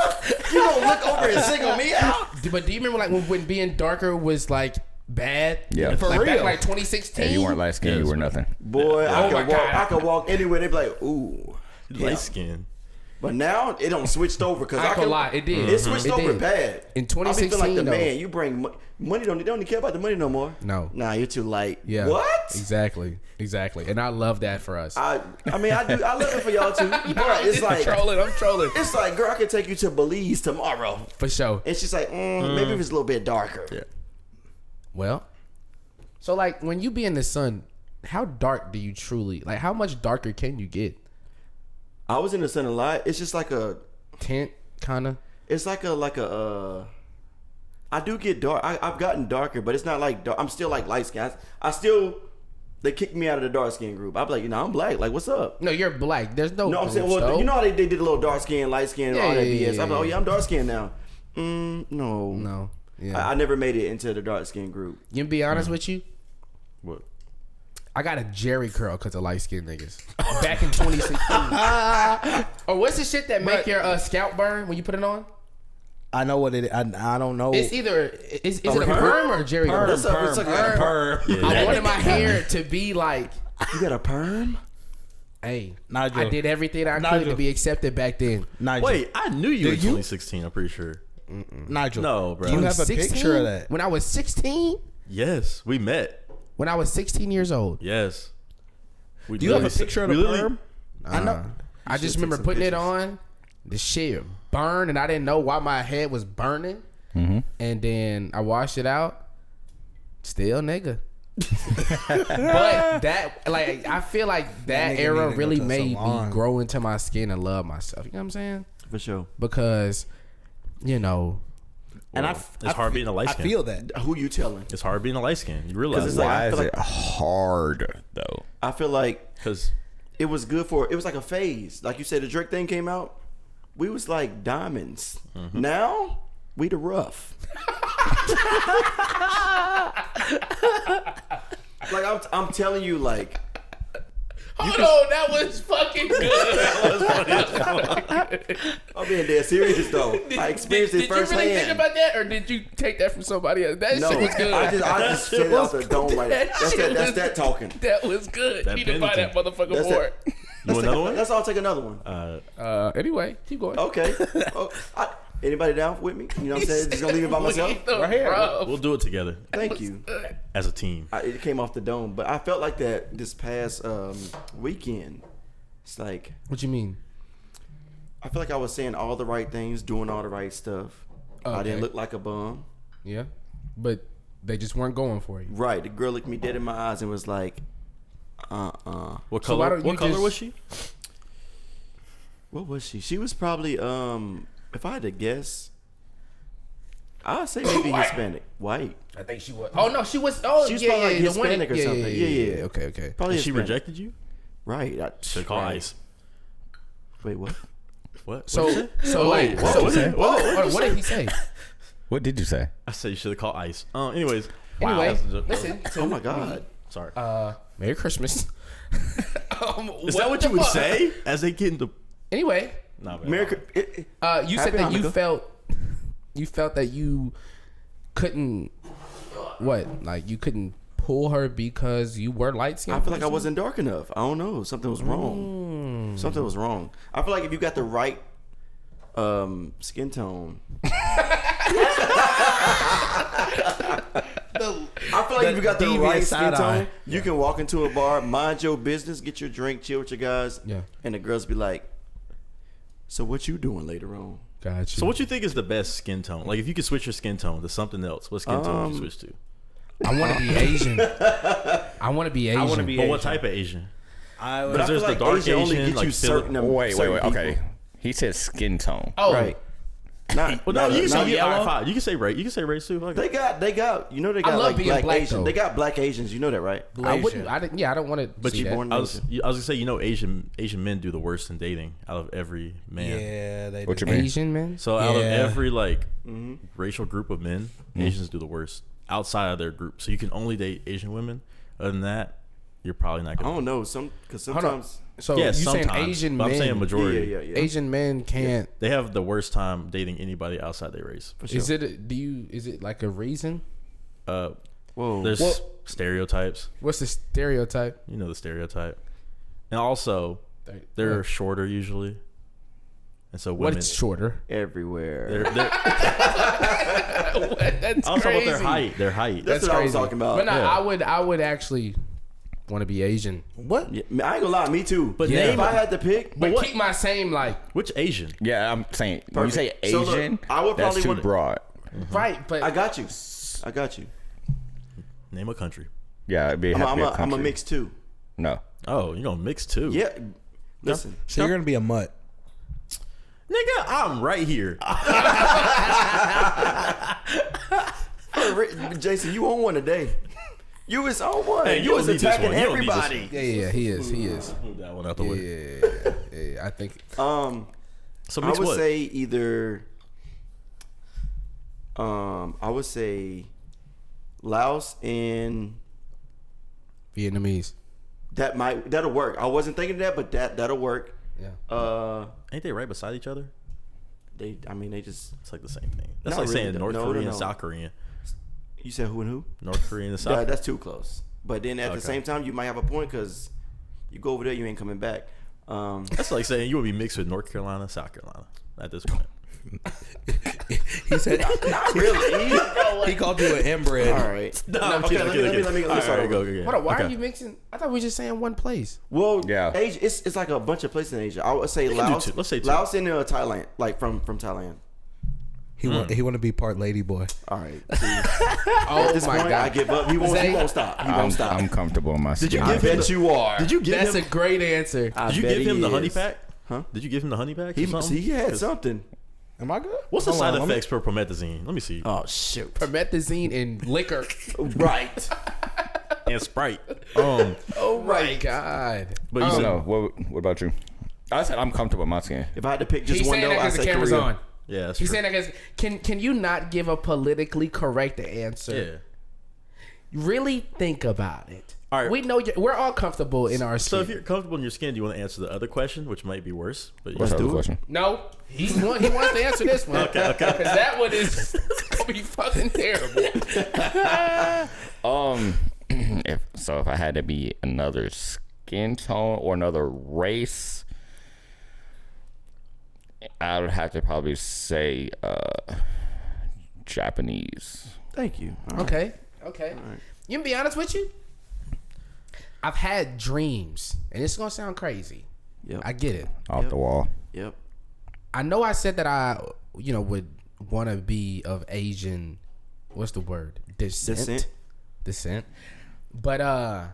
You gonna look over and single me out? But do you remember like when being darker was like bad? Yeah. Like, For back real. like 2016. If you weren't light skinned, Yes, you were man. nothing. Boy, Oh my God. I could walk anywhere. They be like, ooh. Light skin. But now it don't switched over because I ain't gonna lie, it did. It switched It over did. bad. In I be feeling 2016, like the though. man. You bring money. Don't even care about the money no more. No. Nah, you're too light. Yeah. What? Exactly. And I love that for us. I mean, I do. I love it for y'all too. But it's like I'm trolling. it's like, girl, I can take you to Belize tomorrow. For sure. And she's like, maybe if it's a little bit darker. Yeah. Well, so like when you be in the sun, how dark do you truly like? How much darker can you get? I was in the sun a lot. It's just like a. Tint, kind of. It's like a. I do get dark. I've gotten darker, but it's not like dark. I'm still like light skin. I still. They kicked me out of the dark skin group. I'm like, I'm black. Like, what's up? No, you're black. There's no. No, I'm saying, groups, well, though. you know how they did a little dark skin, light skin, Yeah, all that yeah, BS. yeah, I'm like, oh yeah. yeah, I'm dark skin now. No. No. Yeah. I never made it into the dark skin group. You can be honest with you. What? I got a Jerry curl because of light skinned niggas. Back in 2016. Or what's the shit that make your scalp burn when you put it on? I know what it is. I don't know. It's either is it a perm? perm or a Jerry curl? That's up. It's like a perm. I wanted my hair to be like, You got a perm? hey, Nigel. I did everything I could Nigel. to be accepted back then. Nigel. Wait, I knew you in Did you? 2016. I'm pretty sure. Nigel. No, bro. Do you have a 16? picture of that? When I was 16? Yes, we met. When I was 16 years old. Yes. We Do you have a literally- picture of we the literally- perm? I know. I just should remember take some putting it pictures. on. The shit burned, and I didn't know why my head was burning. And then I washed it out. Still nigga. But that, like, I feel like that nigga era need to go really to the made me salon. grow into my skin and love myself. You know what I'm saying? For sure. Because, you know, And It's hard being a light I skin. feel that. Who you telling? It's hard being a light skin. You realize it's that. like- Why I is feel it hard though? I feel like Because it was good for. It was like a phase. Like you said, the Drake thing came out. We was like diamonds. Now we the rough. Like I'm telling you, like Hold on, that was fucking good. That was funny. I'm being dead serious though. I experienced it firsthand. Did you really think about that, or did you take that from somebody else? That shit was good. I just said it off the dome right there. That's that talking. That was good. You need to buy that motherfucker more. You want another one? Let's all take another one. Anyway, keep going. Okay. Anybody down with me? You know what I'm saying? Just gonna leave it by myself. Right here. We'll do it together Thank you. as a team. It came off the dome, but I felt like that this past weekend. It's like, What you mean? I feel like I was saying all the right things, doing all the right stuff. I didn't Okay. look like a bum. Yeah, but they just weren't going for you. Right. The girl looked me dead in my eyes and was like, What So why color? don't you What color just- was she? What was she? She was probably, if I had to guess, I'd say maybe Hispanic. White. I think she was. Oh no, she was. Oh, She was yeah, probably like yeah, the one- Hispanic or something. Yeah. Okay. Probably And she Hispanic. rejected you? Right. Should call ICE. Wait, what? What? So, What'd you say? so wait. What? So, What'd you say? hold on, what did he say? What did you say? I said you should have called ICE. Anyways. Anyway, That's a joke. listen. Oh my God. Sorry. Merry Christmas. Is that what you would say as they get into? Anyway, Nah, man. America. you said Happy that Hanukkah. you felt that you couldn't you couldn't pull her because you were light skinned. I feel like I wasn't dark enough. I don't know. Something was wrong. Something was wrong. I feel like if you got the right skin tone. I feel like if you got the right skin tone, you can walk into a bar, mind your business, get your drink, chill with your guys, and the girls be like, "So what you doing later on?" Gotcha. So what you think is the best skin tone? Like if you could switch your skin tone to something else, what skin tone would you switch to? I want to be Asian. I want to be Asian. be But Asian. what type of Asian? But I Because feel there's the like dark Asian only Asian, gets like you certain. Wait. certain Okay. people. He said skin tone. Oh, Right. Not, Well, no, you can say yellow. yellow. Fine. You can say race. You can say race too. Fuck They it. got. You know they got love like being black black, Asian. though. They got black Asians. You know that, right? I wouldn't. I didn't. Yeah, I don't want to. But see you that. born- I was gonna say, you know, Asian men do the worst in dating out of every man. Yeah, they What do. you mean? Asian man. So out of Yeah. every racial group of men, Asians do the worst outside of their group. So you can only date Asian women. Other than that, you're probably not I gonna. don't know. Because sometimes. So Yeah, you saying sometimes, Asian but men? I'm saying majority. Yeah. Asian men can't. They have the worst time dating anybody outside their race. For sure. Is it? Is it like a reason? Whoa. There's stereotypes. What's the stereotype? You know the stereotype. And also, they're shorter usually. And so women. What's shorter? everywhere. They're That's also crazy. about their height. Their height. That's what I was talking about. But no, Yeah. I would actually want to be Asian. What? Yeah, I ain't gonna lie, me too. But yeah, name if I had to pick, But what- keep my same Which Asian? Yeah, I'm saying when you say Perfect. So look, Asian, I would that's probably too wanna- broad. right. But I got you. Name a country. Yeah, it'd be have to be a I'm a country. mix too. No. Oh, you're gonna mix two. Yeah. Listen, So you're gonna be a mutt. Nigga, I'm right here. Jason, you on one today. You was on one. Hey, you was don't need this attacking one. You don't need this everybody. yeah, he is. Move that one out the way. Yeah. I think. So I mix would what? say either. I would say Laos and Vietnamese. that'll work. I wasn't thinking of that, but that'll work. Yeah. Ain't they right beside each other? They just. It's like the same thing. That's Not like really, saying though. North No, Korean no, and no. South Korean. You said who and who? North Korean and South. That's too close. But then at the Okay. same time, you might have a point because you go over there, you ain't coming back. That's like saying you would be mixed with North Carolina, South Carolina at this point. He said Not really. he called you an inbred. All right. I'm okay, kidding, let me All start right, over. go. Hold on. Why Okay. are you mixing? I thought we were just saying one place. Well, Yeah. Asia, it's like a bunch of places in Asia. I would say can do Laos. two. Let's say two. Laos and Thailand, like from Thailand. He want to be part lady boy. All right. See, Oh at this my point, god! I give up. He won't stop. He won't stop. I'm comfortable in my skin. Did you I give him bet the, you are. Did you give That's him? a great answer. I Did you bet give him he the honey is. pack? Huh? Did you give him the honey pack? or He something? see, he had something. Am I good? What's the Hold side on, let me- effects for promethazine? Let me see. Oh shoot. Promethazine and liquor. Right. And Sprite. Oh my god! But you I don't said, know. What about you? I said I'm comfortable in my skin. If I had to pick just He's one saying note, that I because the say camera's Korea. on. yeah, that's He's true. saying that because can you not give a politically correct answer? Yeah. Really think about it. All right. We know we're all comfortable in our skin. So if you're comfortable in your skin, do you want to answer the other question, which might be worse? But What's the other question? No, he wants to answer this one. Okay. Because that one is gonna be fucking terrible. If I had to be another skin tone or another race, I would have to probably say Japanese. Thank you. All right. Okay. All right. You can be honest with you. I've had dreams, and it's gonna sound crazy. Yep. I get it. Off the wall. Yep. I know I said that I, would want to be of Asian. What's the word? Descent. But I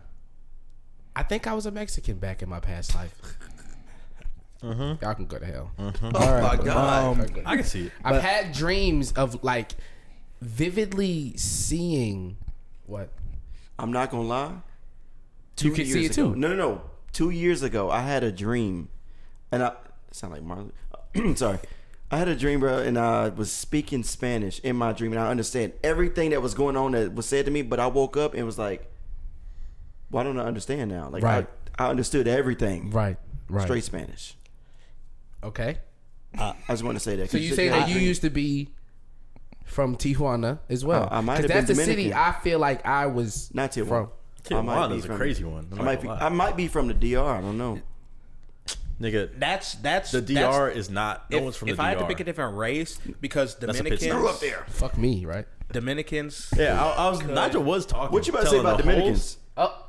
think I was a Mexican back in my past life. Y'all can go to hell. Oh my God. I can see it. I've had dreams of like vividly seeing what. I'm not gonna lie. You can see it too. No. 2 years ago, I had a dream, and I sound like Marley. Sorry, I had a dream, bro, and I was speaking Spanish in my dream, and I understand everything that was going on that was said to me. But I woke up and was like, "Why don't I understand now?" Like, Right. I understood everything. Right. Straight Spanish. Okay. I just want to say that. So you say that you used to be from Tijuana as well? I might have that's been the city Dominican. I feel like I was Not Tijuana. from. Tijuana's a crazy one. I might be from the DR. I don't know. Nigga, That's the DR is not. No one's from the DR. If I had to pick a different race, because a pit Dominicans stop. Grew up there. Fuck me, right? Dominicans. Yeah, I was. Nigel was talking. What you about to say telling about the Dominicans? Oh,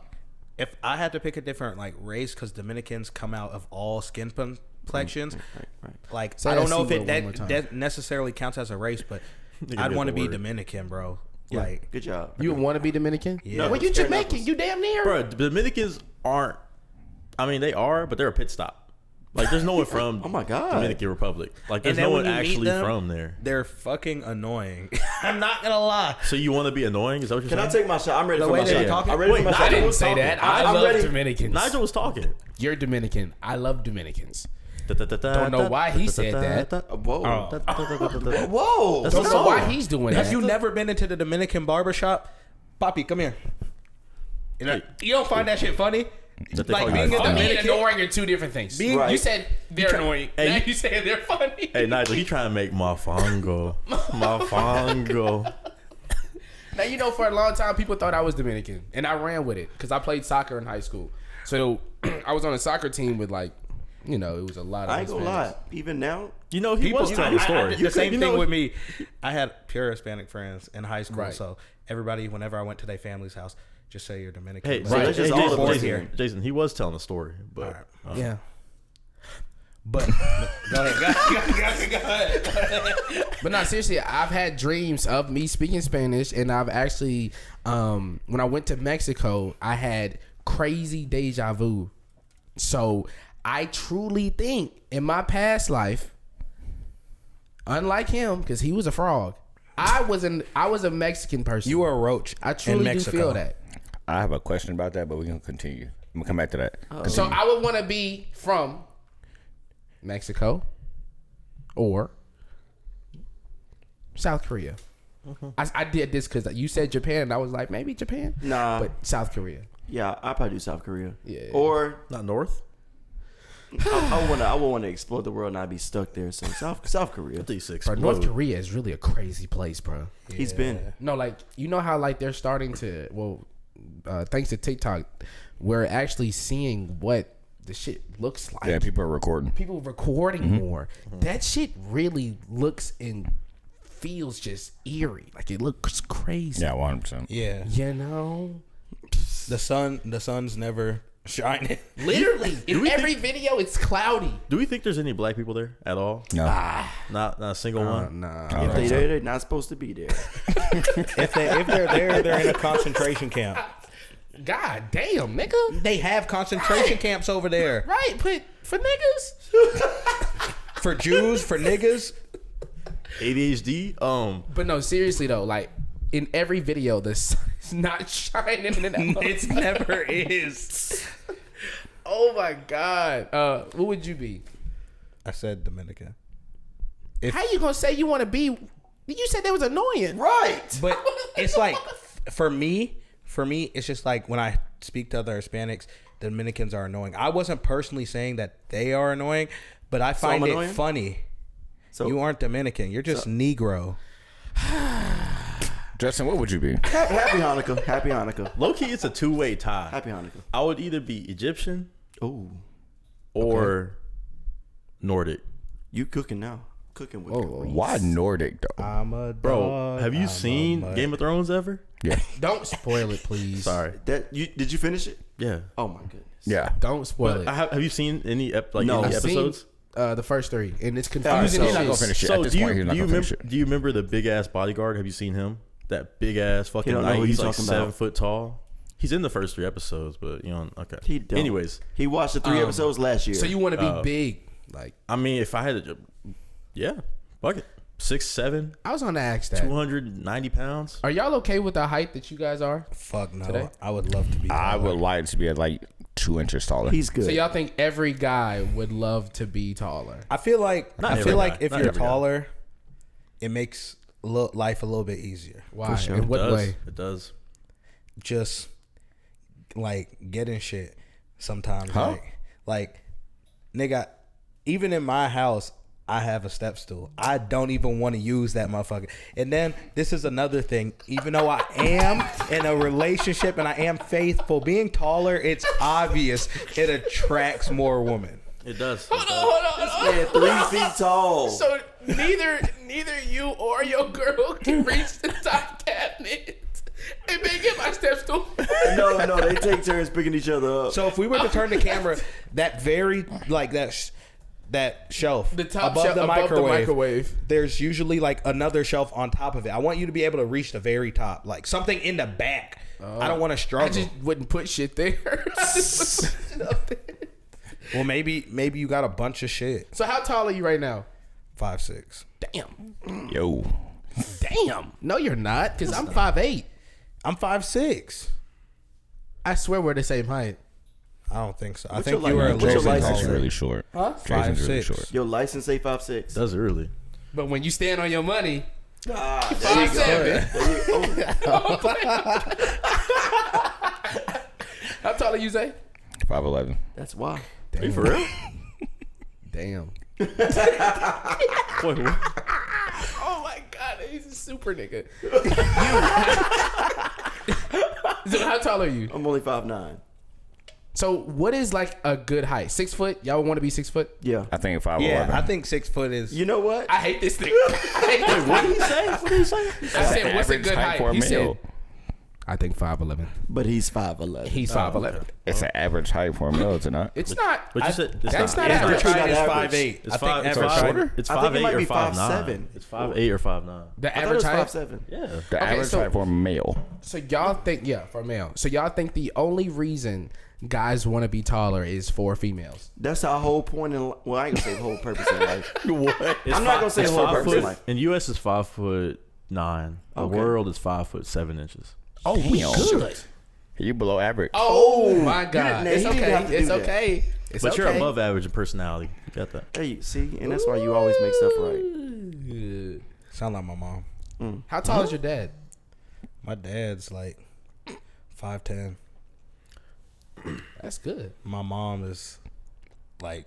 If I had to pick a different like race, because Dominicans come out of all skin complexions, Right. like Say I don't that know if C it word one more time. that necessarily counts as a race, but Nigga I'd did want to the be word. Dominican, bro. Yeah. Like, Good job. you want to be Dominican? Yeah. Well, you Straight Jamaican. knuckles. You damn near. Bro, Dominicans aren't. I mean, they are, but they're a pit stop. Like, there's no one from Oh my God. Dominican Republic. Like, there's and then no when one you meet actually them, from there. they're fucking annoying. I'm not gonna lie. So you want to be annoying? Is that what you're Can I saying? take my shot? I'm ready The for way my that shot. you're talking- I'm ready Wait, for my no, shot. I didn't What's say talking? that. I I'm love ready. Dominicans. Nigel was talking. You're Dominican. I love Dominicans. Don't know why he said that. Whoa. Whoa. Whoa. That's Don't a know song. why he's doing Have that. you never been into the Dominican barbershop? Poppy, come here. You don't find that shit funny? That they Like call being you a funny. Funny and Dominican. annoying are two different things. Right. You said they're annoying. Hey, Now you- you say they're funny. Hey, Nigel, he trying to make Mafango. Mafango. Now, you know, for a long time, people thought I was Dominican, and I ran with it because I played soccer in high school. So I was on a soccer team with, like, it was a lot of I ain't gonna Hispanics. lie. Even now, You know, he was telling the story. The same You thing know- with me. I had pure Hispanic friends in high school, Right. so everybody, whenever I went to their family's house, just say you're Dominican. Hey, But- right. that's just Hey, all of us Jason, Jason, he was telling the story, but Yeah. But go ahead. But no, seriously, I've had dreams of me speaking Spanish, and I've actually, when I went to Mexico, I had crazy deja vu. So I truly think in my past life, unlike him, because he was a frog, I was a Mexican person. You were a roach. I in truly do Mexico. feel that. I have a question about that, but we're gonna continue. I'm gonna come back to that. So I would want to be from Mexico or South Korea. I did this because you said Japan, and I was like, maybe Japan. Nah. But South Korea. yeah, I probably do South Korea. Yeah. Or not North. I would want to explore the world and not be stuck there. So South Korea. D6. Bro, North Korea is really a crazy place, bro. He's been. No, like, you know how, like, they're starting to, thanks to TikTok, we're actually seeing what the shit looks like. Yeah, people are recording. People recording more. That shit really looks and feels just eerie. Like, it looks crazy. Yeah, 100%. Yeah, You know? the sun's never shining. Literally, in every video, it's cloudy. Do we think there's any black people there at all? No. Not a single one. Nah. If they there, they're not supposed to be there. If they're there, they're in a concentration camp. God damn, nigga. They have concentration camps over there Right, but for niggas. for Jews, for niggas. ADHD. But no, seriously though, like, in every video, the sun is not shining in that. It never is. Oh my god. What would you be? I said Dominican. How you gonna say you want to be? You said that was annoying. Right. But it's like, for me, for me, it's just like when I speak to other Hispanics, Dominicans are annoying. I wasn't personally saying that they are annoying, but I find it annoying? funny. So You aren't Dominican. You're just Negro. Justin, what would you be? happy Hanukkah. Happy Hanukkah. Low key, it's a two-way tie. Happy Hanukkah. I would either be Egyptian Oh, or Nordic. you cooking now? Cooking with your Reese. Why Nordic though? I'm a dog. Bro, have you I'm seen a mutt. Game of Thrones ever? Yeah. Don't spoil it, please. Sorry. Did you finish it? Yeah. Oh my goodness. Yeah. Don't spoil But it. have you seen any No. any I've episodes? The first 3, and it's Alright, confusing. so- He's not gonna finish it. At this point, he's not gonna finish it. Do you remember the big ass bodyguard? Have you seen him? That big ass fucking don't know knight. who He's you're like talking 7 about. foot tall. He's in the first 3 episodes, but okay. He don't. Anyways, He watched the 3 episodes last year. So you want to be big? Like I mean, if I had to, yeah, fuck it, 6'7", I was gonna ask that. 290 pounds. Are y'all okay with the height that you guys are? Fuck no. Today? I would love to be. I taller. would like to be like 2 inches taller. He's good. So y'all think every guy would love to be taller? I feel like Not I every feel guy. like if Not you're every guy. taller, it makes life a little bit easier. Why? sure. In It what does. way? It does. Just like getting shit sometimes. Huh? Like nigga, even in my house, I have a step stool. I don't even want to use that motherfucker. And then this is another thing. Even though I am in a relationship and I am faithful, being taller, it's obvious it attracts more women. It does. Man, 3 feet tall. So neither you or your girl can reach the top cabinet. Hey man, get my step stool. No, they take turns picking each other up. So if we were to turn the camera, that very like that shelf The top above shelf the above the microwave, microwave. there's usually like another shelf on top of it. I want you to be able to reach the very top, like something in the back. I don't want to I struggle. just wouldn't put shit there. I just would put shit up there. Well, maybe you got a bunch of shit. So how tall are you right now? 5'6". Damn. Yo. Damn. No, you're not, because I'm 5'8". I'm 5'6". I swear we're the same height. I don't think so. I What's think your you were a license? What's your little bit license? Jason's taller. really short. Huh? Jason's really 5'6". short. Your license say 5'6". Does it really? But when you stand on your money, Ah, there you go. 5'7". There you go. How tall are you, Zay? 5'11". That's why. Are you for real? Damn. Wait, what? Oh my god, he's a super nigga. So how tall are you? I'm only 5'9". So what is like a good height? 6 foot? Y'all want to be 6 foot? Yeah. I think 5'11". Yeah, I think 6 foot is. You know what? I hate this thing. What did he say? What did he say? I said, what's a Average good height? for a He said, male. I think 5'11". But he's 5'11". He's 5'11". It's an average height for a male, is it not? It's not. But you said it's That's not. not average average. height is Average. 5'8". It's I think five. It's average height. shorter. It's I think it 5'8" might or be 5'9". 5'7". It's 5'8" or 5'9". The I thought it average was height. 5'7". Yeah. The average so- height for a male. So y'all think, yeah, for a male. So y'all think the only reason guys want to be taller is for females? That's our whole point in life. Well, I ain't gonna say the whole purpose in life. What? I'm not gonna say It's the whole 5 purpose foot. in life. In U.S. is 5'9". The Okay. world is 5'7". Oh, we Damn. good. You below average. Oh my god, didn't- it's he didn't okay. have to do It's that. okay. It's But okay. you're above average in personality. You got that? Hey, see, and that's why you always make stuff right. Sound like my mom. How tall is your dad? My dad's like 5'10". That's good. My mom is like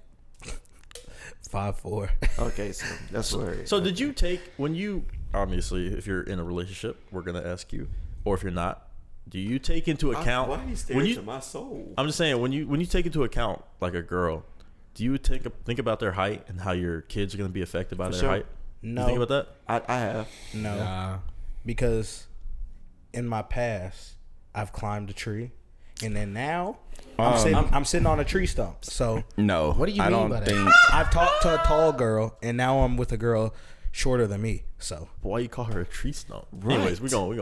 5'4". Okay, so that's where. So did you take when you obviously if you're in a relationship, we're gonna ask you, or if you're not, do you take into account Why are you staring when into you? my soul? I'm just saying when you take into account like a girl, do you think about their height and how your kids are gonna be affected by For their sure. height? No. You think about that? I have. No, because in my past I've climbed a tree, and then now I'm sitting on a tree stump. So No. What do you I mean don't by that? think. I've talked to a tall girl, and now I'm with a girl shorter than me. So Why you call her a tree stump? Anyways, we gonna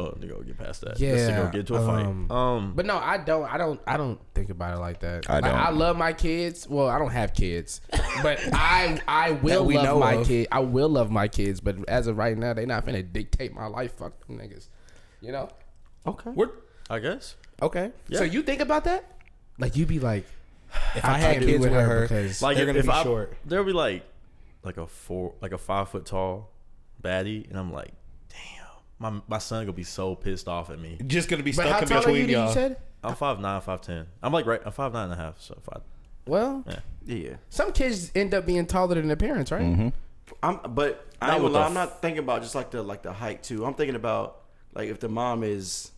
get past that. Yeah, Let's go get into a fight. But no, I don't think about it like that. I Like, don't. I love my kids. Well, I don't have kids, but I will That we love know my of. kid. I will love my kids, but as of right now, they not finna dictate my life. Fuck them niggas. You know? Okay. I guess. okay, So you think about that? Like you be like, if I had can't kids be with her, because Like they're gonna if be I, short. there'll be like a 5 foot tall baddie, and I'm like, damn. my son gonna be so pissed off at me. Just gonna be But stuck how in tall are you? between y'all. You said. I'm 5'9", 5'10". I'm like I'm 5'9.5", so 5. Well, Yeah. some kids end up being taller than their parents, right? But I ain't gonna lie, I'm not thinking about just like the height too. I'm thinking about like if the mom is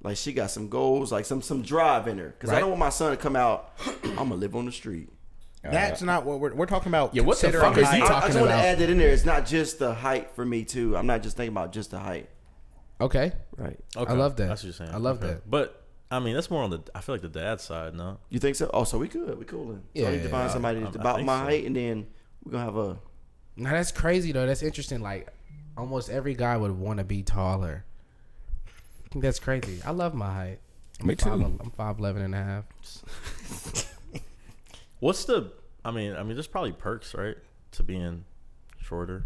like she got some goals, like some drive in her. Because I don't want my son to come out. I'm gonna live on the street. That's not what we're talking about. Yeah, what the fuck considering is he height. talking I just want to about? add that in there. It's not just the height for me too. I'm not just thinking about just the height. Okay. Right. Okay. I love that. That's what you're saying. I love that. But I mean, that's more on the. I feel like the dad side, no. You think so? Oh, so we good. We coolin'. So I need to find somebody that's about my height, and then we're gonna have a. Now that's crazy though. That's interesting. Like almost every guy would want to be taller. I think that's crazy. I love my height. Me too. I'm 5'11" and a half. What's the? I mean, there's probably perks, right, to being shorter.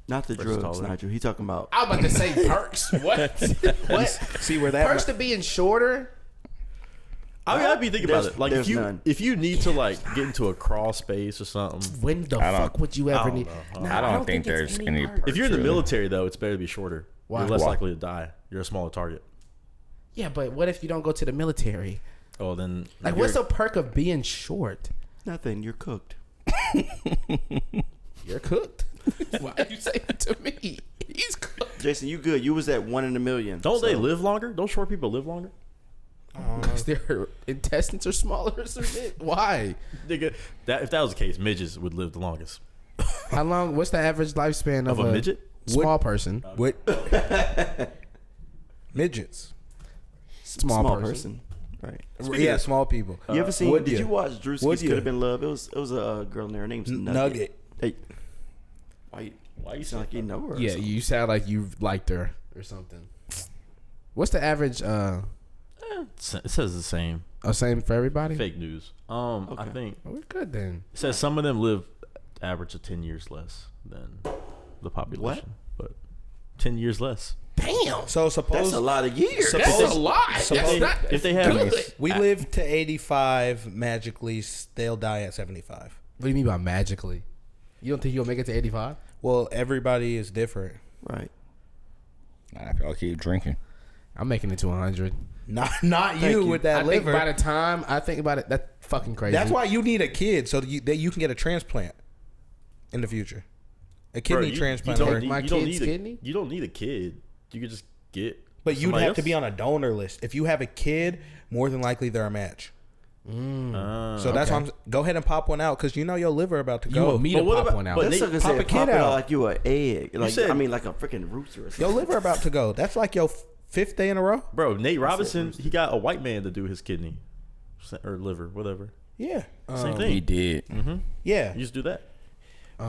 Not the Versus drugs, taller. Nigel. He talking about. I was about to say perks. What? What? See where that Perks to being shorter? I mean, I'd be thinking about There's- it. Like there's if none. you need to like get into a crawl space or something. When the I don't- fuck would you ever don't need? know. Nah, I don't think it's there's any perks. If you're in the Really? military, though, it's better to be shorter. Why? You're less Why? likely to die. You're a smaller target. Yeah, but what if you don't go to the military? Oh, then Like, what's the perk of being short? Nothing. You're cooked. You're cooked. Why are you saying it to me? He's cooked. Jason, you good? You was at 1 in a million. Don't so- they live longer? Don't short people live longer? Because their intestines are smaller or something? Why? Nigga, if that was the case, midgets would live the longest. How long? What's the average lifespan of Of a midget? Small person. What? Midgets. Small person. Right. Yeah, small people. You ever seen? would Did ya? you watch Would Drewski's ya? Could Have Been Love? It was a girl in there. Her name's Nugget. Nugget. Hey, why you sound like you know her? or Yeah, something? you sound like you liked her or something. What's the average? It says the same. Same for everybody. Fake news. I think We're good then. it says some of them live average of 10 years less than the population. But 10 years less. Damn, So suppose That's a lot of years. that's a lot. That's not If they have good. we live to 85 magically, they'll die at 75. What do you mean by magically? You don't think you'll make it to 85? Well, everybody is different. Right. Nah, I'll keep drinking. I'm making it to 100. Not you you. with that I think liver. by the time I think about it, that's fucking crazy. That's why you need a kid so that you can get a transplant in the future. A kidney transplant. don't or- need- my kid's kidney? You don't need a kid. You could just get. but you'd somebody have to else. be on a donor list. If you have a kid, more than likely they're a match. So that's why go ahead and pop one out because you know your liver about to you go. want me to But what pop about- one out. but That they sucker pop a said kid pop it out. out like you an egg. Like said- I mean, like a freaking rooster or Your something. liver about to go. That's like your fifth day in a row. Bro, Nate Robinson, he got a white man to do his kidney or liver, whatever. Yeah. Same He thing. did. Yeah. You just do that.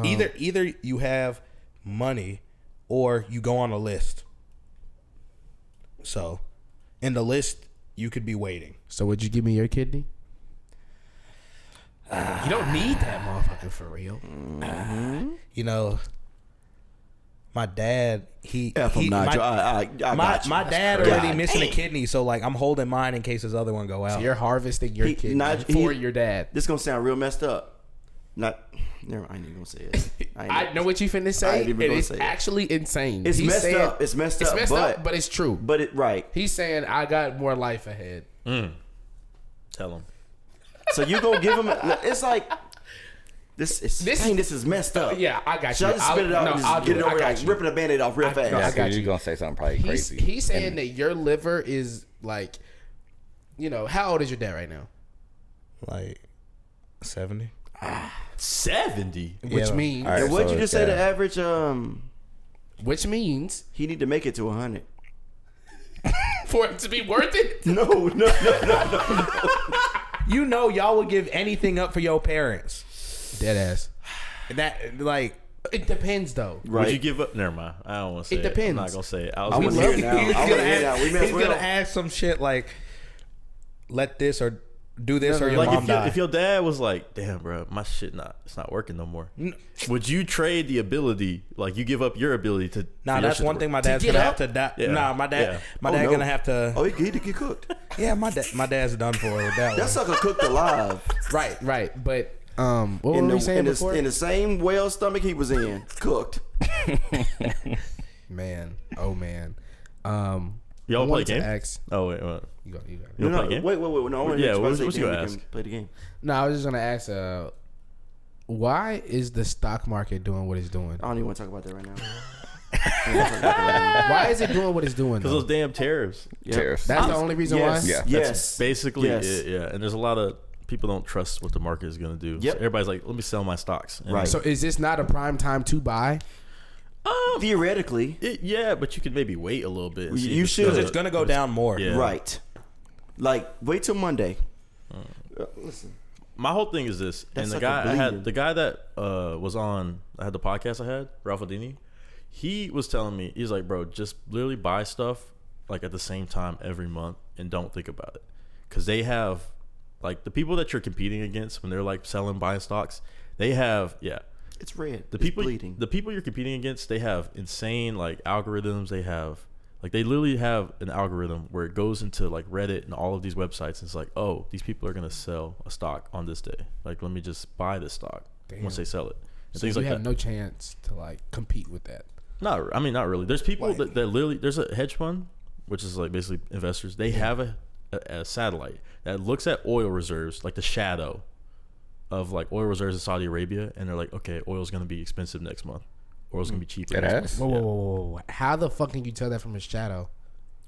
Either you have money or you go on a list. So, in the list, you could be waiting. So would you give me your kidney? You don't need that motherfucker for real. You know, my dad, F him, Nigel. I got you. my dad crazy. already God missing a damn. kidney, so like I'm holding mine in case his other one go out. So you're harvesting your kidney for your dad. This gonna sound real messed up. Never. I ain't even gonna say it. I know what you finna I say, ain't even and gonna it's say it. actually insane. It's He's messed saying- up. It's messed up. but it's true. But it right. He's saying I got more life ahead. Tell him. So you gonna give him? It's like this is messed up. Yeah, I got Should you. I just spit it out and I'll just get do it over, I like got you. ripping a band-aid off real fast? no, I Yeah, got you're you. gonna say something probably crazy. He's saying that your liver is like, you know, how old is your dad right now? like 70. 70. Which Yeah. means, All right. And what'd you So just say? The it's, average which means he need to make it to 100. for it to be worth it. No. You know, y'all would give anything up for your parents. Dead ass. That like It depends though. Right. Would you give up? Never mind. I don't want to say It it. depends. I'm not gonna say it. I I was wanna gonna hear say it now. I wanna hear it now. We may as he's gonna well. ask some shit like, let this or do this or your like mom die. if your dad was like, damn, bro, my shit it's not working no more. Would you trade the ability? Like you give up your ability to? Nah, for your that's shit to one work? my dad's get gonna up? have to die. Yeah. Nah, my dad Yeah. no. gonna have to. Oh, he need to get cooked. Yeah, my dad's done for with that That one. sucker cooked alive. Right. But what were In we saying the, before? in the same whale stomach he was in, cooked. Man, oh man. Y'all play a game? Oh wait, what? You got. You play a game? Wait. No, yeah, what you gonna ask? Play the game. No, I was just gonna ask. Why is the stock market doing what it's doing? I don't even want to talk about that right now. Why is it doing what it's doing? Because those damn tariffs. Yep. Tariffs. That's the only reason why. Yeah. Yes. Basically, Yes. it, yeah. And there's a lot of people don't trust what the market is going to do. Yep. So everybody's like, let me sell my stocks. And Right. So is this not a prime time to buy? Theoretically, yeah, but you could maybe wait a little bit. And see You if should. Because it's gonna go down more. Yeah. right? Like, wait till Monday. Listen, My whole thing is this, That's and the like guy a I had, bleeding. the guy that was on, I had the podcast I had, Ralph Aldini. He was telling me, he's like, bro, just literally buy stuff like at the same time every month and don't think about it, because they have like the people that you're competing against when they're like selling, buying stocks. They have it's red. the It's people bleeding. the people you're competing against, they have insane like algorithms. They have like they literally have an algorithm where it goes into like Reddit and all of these websites, and it's like, oh, these people are gonna sell a stock on this day, like let me just buy this stock. Once they sell it, and So things you like have that. no chance to like compete with that. Not really. There's people Like- that literally, there's a hedge fund, which is like basically investors. They have a satellite that looks at oil reserves, like the shadow of like oil reserves in Saudi Arabia, and they're like, okay, oil's gonna be expensive next month. Oil's gonna be cheaper. It next has? month. Whoa. How the fuck can you tell that from a shadow?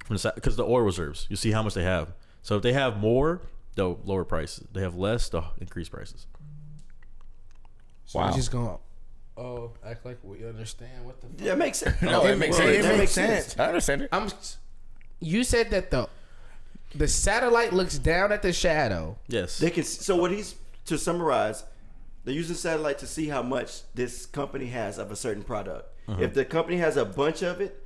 Because the oil reserves, you see how much they have. So if they have more, they'll lower prices. They have less, they'll increase prices. So Wow. we're just going, act like we understand what the fuck. That makes sense. No, it makes sense. That makes sense. I understand it. You said that the satellite looks down at the shadow. Yes. They can. So what he's to summarize, they're using satellite to see how much this company has of a certain product. If the company has a bunch of it,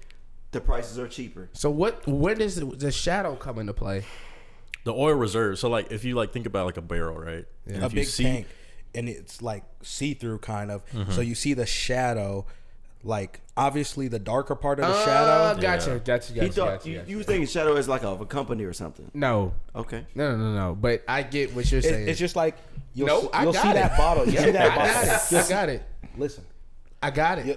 the prices are cheaper. So where does the shadow come into play? The oil reserves. So like if you like think about like a barrel, right? Yeah. And A if you big tank, and it's like see-through kind of. So you see the shadow, like obviously the darker part of the shadow. Gotcha. You were thinking shadow is like of a company or something. No. Okay. No. But I get what you're saying. It's just like you'll I see got that it. bottle. You see that bottle. I got it. Listen, I got it. You-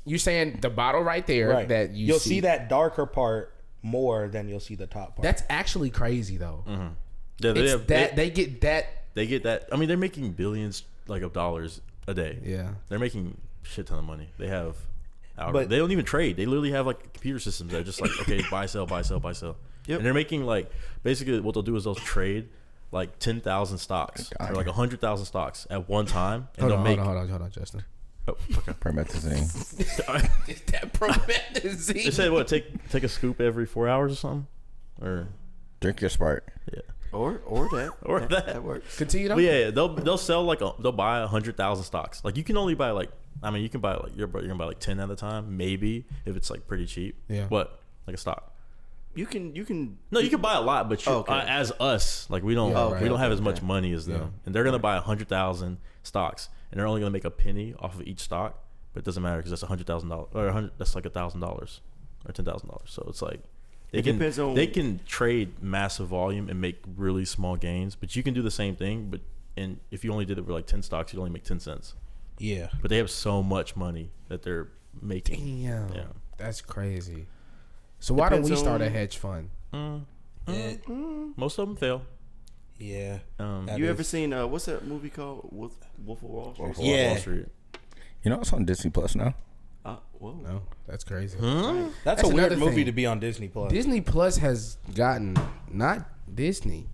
You saying the bottle right there right? that You'll see that darker part more than you'll see the top part. That's actually crazy though. Yeah, It's have, they get that. They get that. I mean, they're making billions like of dollars a day. Yeah. They're making shit ton of money. They have, But- they don't even trade. They literally have like computer systems that are just like, okay, buy, sell, buy, sell, buy, sell. Yep. And they're making like basically what they'll do is they'll trade like 10,000 stocks or like 100,000 stocks at one time, and Hold they'll on, make. hold on, Justin. Oh, okay. Promethazine. Is that promethazine? They said what? Take a scoop every 4 hours or something, or Drink your Sprite. yeah. Or that. Or that. That works. Continue though. But yeah, they'll sell like they'll buy 100,000 stocks. Like you can only buy like, I mean, you can buy like you're gonna buy like 10 at a time, maybe if it's like pretty cheap. Yeah. But like a stock. You can. No, you can buy a lot, but you, Okay. as us, like we don't Yeah, we don't have as okay. much money as them, and they're gonna buy 100,000 stocks, and they're only gonna make a penny off of each stock. But it doesn't matter because that's $100,000 or that's like $1,000 or $10,000. So it's like It depends on- they can trade massive volume and make really small gains, but you can do the same thing. But and if you only did it with like 10 stocks, you'd only make 10 cents. yeah. But they have so much money that they're making. Damn. Yeah. That's crazy. So why don't we Depends start a on- hedge fund? Most of them fail. Yeah. That You is- ever seen what's that movie called? Wolf of Wall Street. Yeah. Wall Street. You know it's on Disney Plus now. Whoa. No, that's crazy. That's That's a weird another movie thing. to be on Disney Plus. Disney Plus has gotten not Disney,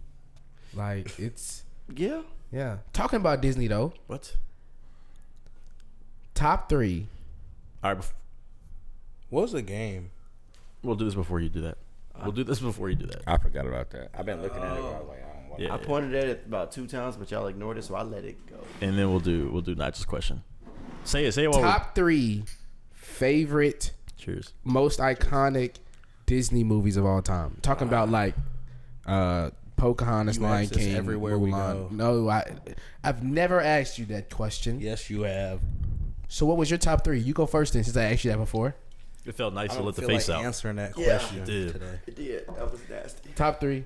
like it's Yeah. Talking about Disney though, What? top 3. All right. What was the game? We'll do this before you do that. We'll do this before you do that. I forgot about that. I've been looking at it. But I was like, I don't want Yeah. I pointed at it about 2 times, but y'all ignored it, so I let it go. And then we'll do Nigel's question. Say it while Top 3 favorite, cheers. most iconic Disney movies of all time. Talking about like Pocahontas, You Lion ask this King, everywhere we Mulan. go. No, I've never asked you that question. Yes, you have. So what was your top 3? You go first then, since I asked you that before. It felt nice I to don't let the feel face like out. answering that Yeah. question It did. today. It did. That was nasty. Top 3.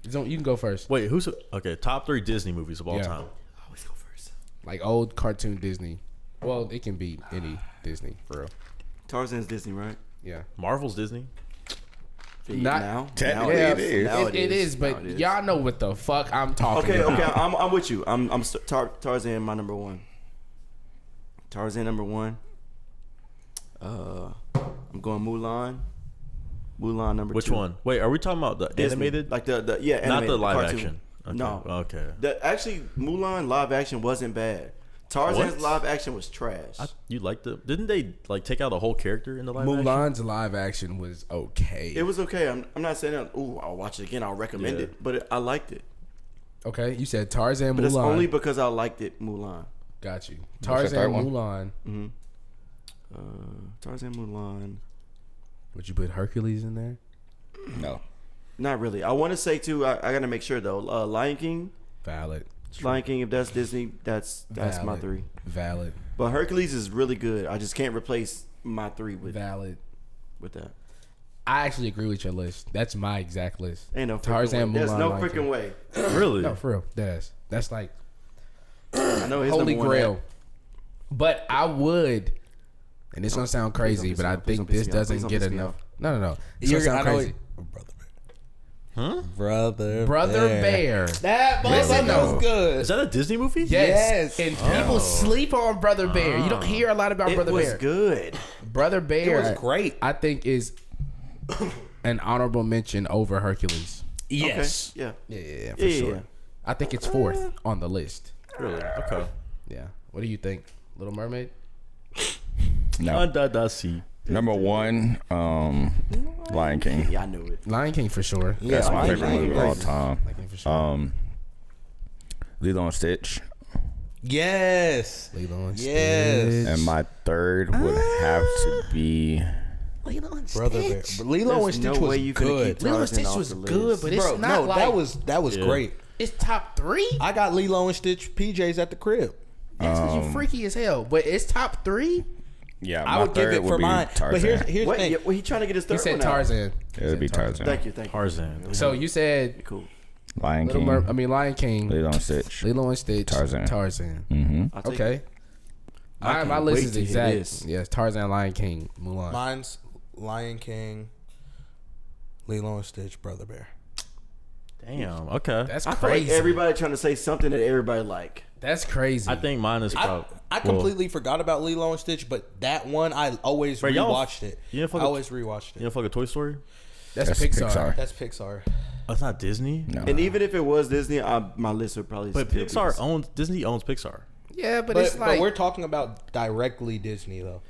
You can go first. Wait, who's okay? Top 3 Disney movies of all Yeah. time. I always go first. Like old cartoon Disney. Well, it can be any Disney for real. Tarzan's Disney, right? Yeah. Marvel's Disney. Not now. Technically, Now it is. Now it is, but Now it is. y'all know what the fuck I'm talking Okay, about. okay, I'm with you. Tarzan, my number one. Tarzan number one. I'm going Mulan. Mulan number Which 2. one? Wait, are we talking about the Disney. animated? Like the animated, Not the live cartoon. action. Okay. No. Okay. Actually, Mulan live action wasn't bad. Tarzan's What? live action was trash. You liked it? Didn't they like take out a whole character in the live action? Mulan's live action was okay. It was okay. I'm not saying that. Ooh, I'll watch it again. I'll recommend Yeah. it, but I liked it. Okay, you said Tarzan, But Mulan. it's only because I liked it. Mulan. Got you. the Tarzan, third one? Mulan. Mm-hmm. Tarzan, Mulan. Would you put Hercules in there? No. Not really. I want to say too. I gotta make sure though. Lion King. Valid. Lion King. If that's Disney, that's my Valid. 3. Valid. But Hercules is really good. I just can't replace my 3 with Valid. that. I actually agree with your list. That's my exact list. Ain't no freaking Tarzan, way. There's Mulan, no Lion freaking King. way. Really? No, for real. That's like I know his holy number one. grail. But I would, and it's gonna sound crazy, piss but me I off. Please think don't piss this me off. Please doesn't don't get piss me enough. off. No. It's gonna sound crazy. Brother Bear. That Listen, motherfucker was good. Is that a Disney movie? Yes. Yes. And people sleep on Brother Bear. You don't hear a lot about It Brother was Bear. good. Brother Bear It was great. I think is an honorable mention over Hercules. Yes. Okay. Yeah, for Yeah, sure. yeah. I think it's 4th on the list. Really? Okay. Yeah. What do you think? Little Mermaid? No. See. Number 1, Lion King. Yeah, I knew it. Lion King for sure. That's my Lion favorite King movie of all is- time. Lion King for sure. Lilo and Stitch. Yes. Lilo and Yes. Stitch. And my 3rd would have to be Brother Bear. But Lilo There's and Stitch no was way you could good. keep Lilo and Tarzan Stitch off was the good, list. but it's Bro, not no, like that was Yeah. great. it's top 3. I got Lilo and Stitch PJs at the crib. That's because you freaky as hell. But it's top 3. Yeah, I my would give third it for would be mine. Tarzan. But here's the Wait, thing. yeah, he trying to get his He third said one out. Tarzan. It would be Tarzan. Thank you. Tarzan. So you said Cool. Lion King. Lion King, Lilo and Stitch. Lilo and Stitch, Tarzan. Tarzan. I'll take Okay. it. I My can't list wait is to hear exact. this. Yes, Tarzan, Lion King, Mulan. Mine's Lion King, Lilo and Stitch, Brother Bear. Damn. Okay. That's I feel like crazy. everybody trying to say something that everybody like. That's crazy. I think mine is probably. I completely forgot about Lilo and Stitch, but that one I always Bro, y'all- rewatched it. you didn't fuck I with- always rewatched You it. know, fuck a Toy Story. that's That's Pixar. Pixar. That's Pixar. Oh, it's not Disney. No. And even if it was Disney, my list would probably. But still be Pixar the- owns Disney owns Pixar. Yeah, but it's like But we're talking about directly Disney though.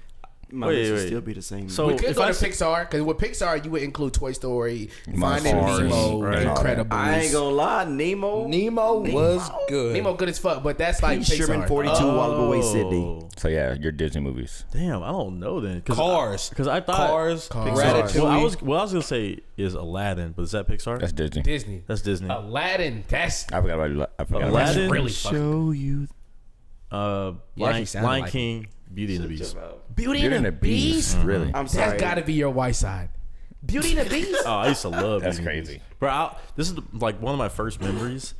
My Wait, list would wait. still be the same. So we could if go I to say- Pixar because with Pixar you would include Toy Story, Monsters, Finding Nemo, right. Incredibles. I ain't gonna lie, Nemo. Nemo was good. Nemo good as fuck, but that's like Pete Sherman, Pixar. 42 while away Sydney. Oh. So yeah, your Disney movies. Damn, I don't know then. Cars. Because I thought Cars, Cars. Ratatouille. What I was gonna say is Aladdin, but is that Pixar? That's Disney. Disney. That's Disney. Aladdin. That's I forgot about. I forgot Aladdin. about. really fucking. Show you. He actually Lion sounded like King, Beauty and the Beast. Beauty Beauty and the Beast. Really? I'm sorry. That's got to be your white side. Beauty and the Beast. Oh, I used to love. That's Beauty and the crazy. Beast. Bro, this is like one of my first memories.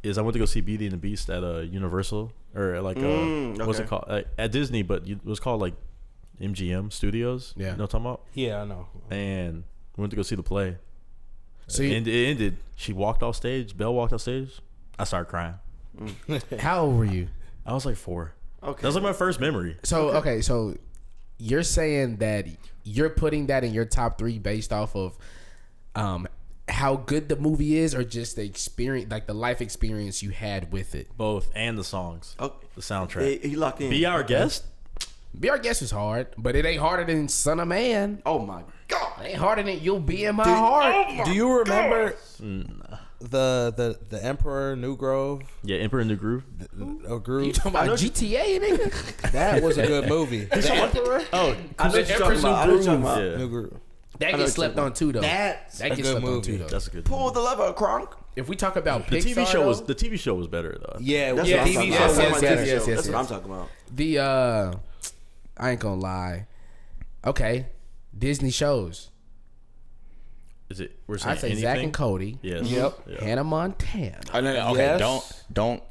Is I went to go see Beauty and the Beast at Universal or like what's it okay. called at Disney, but it was called like MGM Studios. Yeah. You know what I'm talking about? Yeah, I know. And we went to go see the play. So And it ended. She walked off stage. Belle walked off stage. I started crying. how old were you? I was like 4. Okay. That was like my first memory. So okay, so you're saying that you're putting that in your top 3 based off of how good the movie is, or just the experience, like the life experience you had with it. Both and the songs, Okay. the soundtrack. He locked in. Be Our Guest. Be Our Guest was hard, but it ain't harder than Son of Man. Oh my God. It ain't harder than You'll Be in My Heart. Do you remember the Emperor New Grove? Yeah, Emperor in the Groove. You Groove? talking about GTA, nigga? That was a good movie. Emperor? Oh, I know what you're talking about. I know what you're talking about. yeah. New Groove. That know gets what slept you're on too, though. That's That a gets good slept on movie. too, though. That's a good. Pull the lever, Kronk. If we talk about The Pixar, TV show was though, the TV show was better though. Yeah, That's Yeah, what I'm TV talking shows, about. yes, My yes, TV yes, show. yes, That's what I'm yes. talking about. the I ain't gonna lie. Okay, Disney shows. Is it? We're I saying say anything? Zack and Cody. Yes. Yep. Yeah. Hannah Montana. Oh, no, okay, Yes. don't.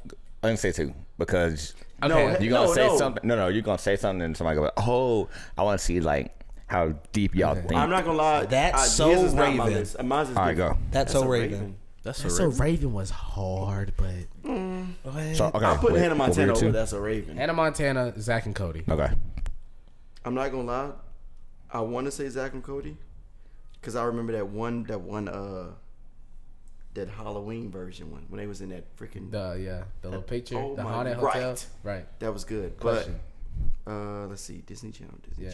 I didn't say 2 because Okay. you're gonna say No. something. No, you're gonna say something, and somebody go, "Oh, I want to see like how deep y'all think. I'm not gonna lie. That's so his is not my Raven. list. Mine's is All right, different. go. That's so Raven. That's That's so Raven was hard, but So, okay, I'm putting wait, Hannah what were Montana your over two? That's a Raven. Hannah Montana, Zach and Cody. Okay. I'm not gonna lie. I want to say Zach and Cody, because I remember that Halloween version when they was in that freaking. The little picture, Oh the my- haunted right. hotel, right? That was good. Question. But let's see, Disney Channel. Yeah.